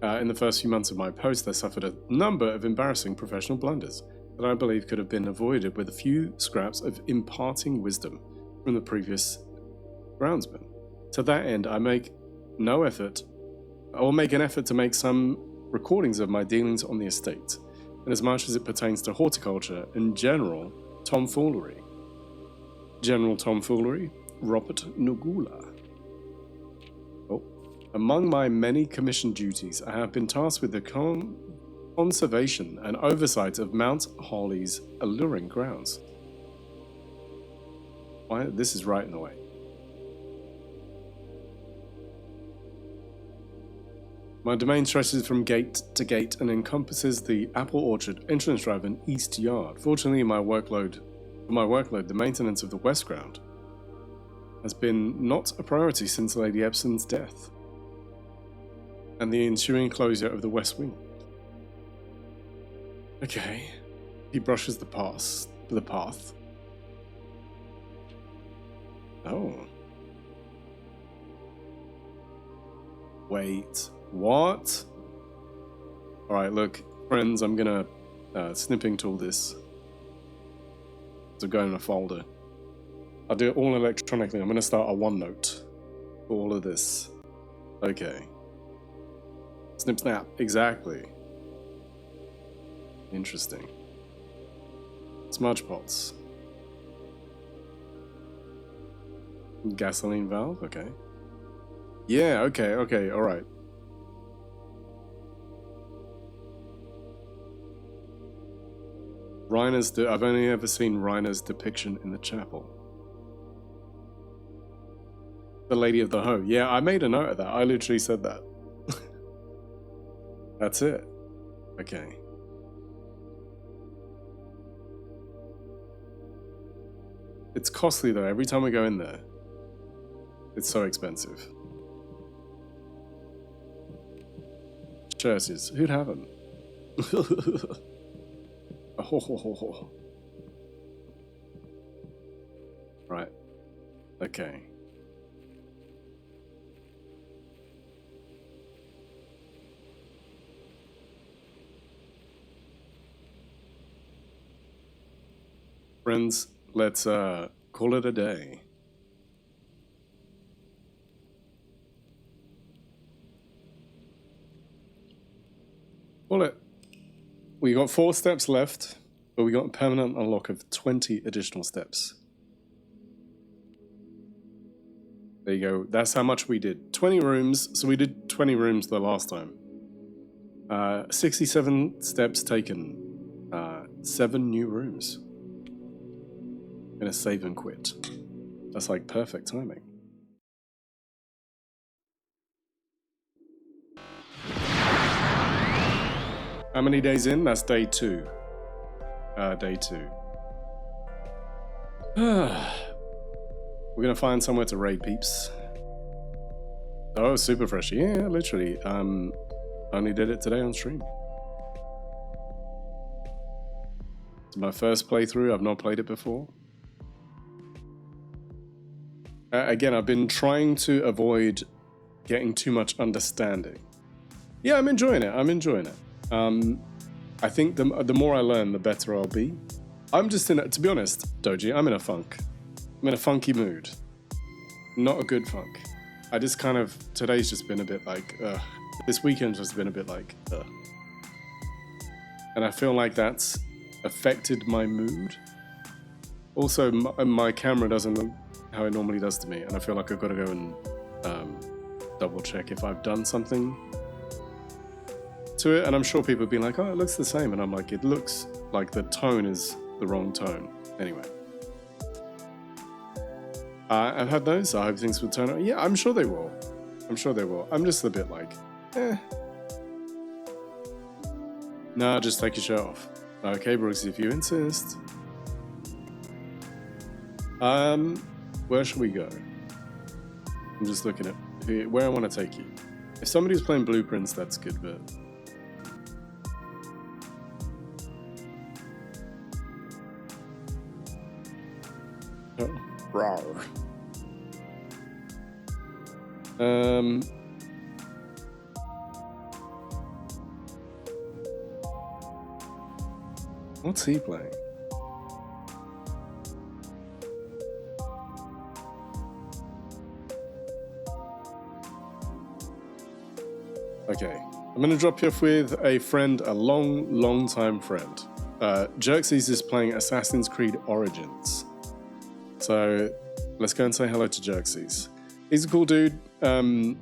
in the first few months of my post, I suffered a number of embarrassing professional blunders that I believe could have been avoided with a few scraps of imparting wisdom from the previous groundsman. To that end, I make an effort to make some recordings of my dealings on the estate, and as much as it pertains to horticulture and general tomfoolery. General tomfoolery, Robert Nugula. Among my many commissioned duties, I have been tasked with the conservation and oversight of Mount Harley's alluring grounds. Why? This is right in the way. My domain stretches from gate to gate and encompasses the Apple Orchard, entrance drive, and east yard. Fortunately, my workload, the maintenance of the west ground has been not a priority since Lady Epson's death and the ensuing closure of the west wing. Okay. He brushes the path. Oh. Wait. What? Alright, look, friends, I'm gonna snipping tool this to go in a folder. I'll do it all electronically. I'm gonna start a OneNote for all of this. Okay. Snip snap, exactly. Interesting. Smudge pots. Gasoline valve, okay. Yeah, okay, alright. I've only ever seen Reiner's depiction in the chapel. The Lady of the Hoe. Yeah, I made a note of that. I literally said that. That's it. Okay. It's costly though. Every time we go in there, it's so expensive. Churches. Who'd have them? Oh. Right. Okay. Friends, let's call it a day. Well, we got 4 steps left, but we got a permanent unlock of 20 additional steps. There you go. That's how much we did. 20 rooms. So we did 20 rooms the last time. 67 steps taken. 7 new rooms. Gonna save and quit. That's like perfect timing. How many days in? That's day 2. Day 2. We're gonna find somewhere to raid peeps. Oh, super fresh. Yeah, literally. Only did it today on stream. It's my first playthrough. I've not played it before. Again, I've been trying to avoid getting too much understanding. Yeah, I'm enjoying it. I'm enjoying it. I think the more I learn, the better I'll be. I'm just in a, to be honest, Doji, I'm in a funk. I'm in a funky mood. Not a good funk. I just kind of, today's just been a bit like, ugh. This weekend's just been a bit like, ugh. And I feel like that's affected my mood. Also, my camera doesn't look how it normally does to me, and I feel like I've got to go and double check if I've done something to it, and I'm sure people have been like, oh, it looks the same, and I'm like, it looks like the tone is the wrong tone. Anyway. I've had those. I hope things will turn out. Yeah, I'm sure they will. I'm sure they will. I'm just a bit like, Nah, just take your shirt off. Okay, Brooks, if you insist. Where should we go? I'm just looking at where I want to take you. If somebody's playing Blueprints, that's good, but... Oh, rawr. What's he playing? Okay, I'm gonna drop you off with a friend, a long time friend. Jerxes is playing Assassin's Creed Origins. So let's go and say hello to Jerxes. He's a cool dude. One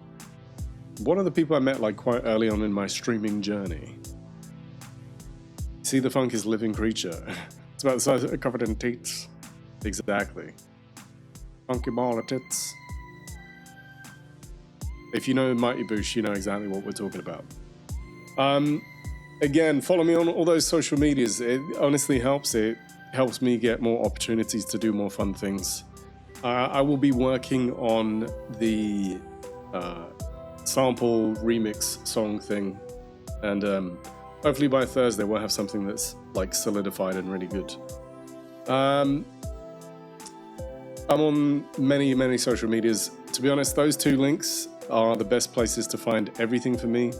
of the people I met like quite early on in my streaming journey. See, the funk is a living creature. It's about the size of covered in teats. Exactly. Funky ball of tits. If you know Mighty Boosh, you know exactly what we're talking about. Again, follow me on all those social medias. It honestly helps. It helps me get more opportunities to do more fun things. I will be working on the sample remix song thing, and hopefully by Thursday we'll have something that's like solidified and really good. I'm on many social medias. To be honest, those 2 links are the best places to find everything for me,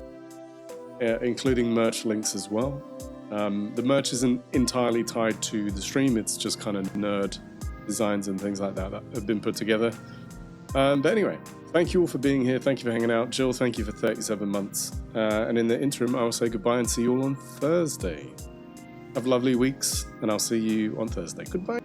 including merch links as well. The merch isn't entirely tied to the stream, it's just kind of nerd designs and things like that that have been put together. But anyway, thank you all for being here. Thank you for hanging out. Jill, thank you for 37 months. And in the interim, I will say goodbye and see you all on Thursday. Have lovely weeks, and I'll see you on Thursday. Goodbye.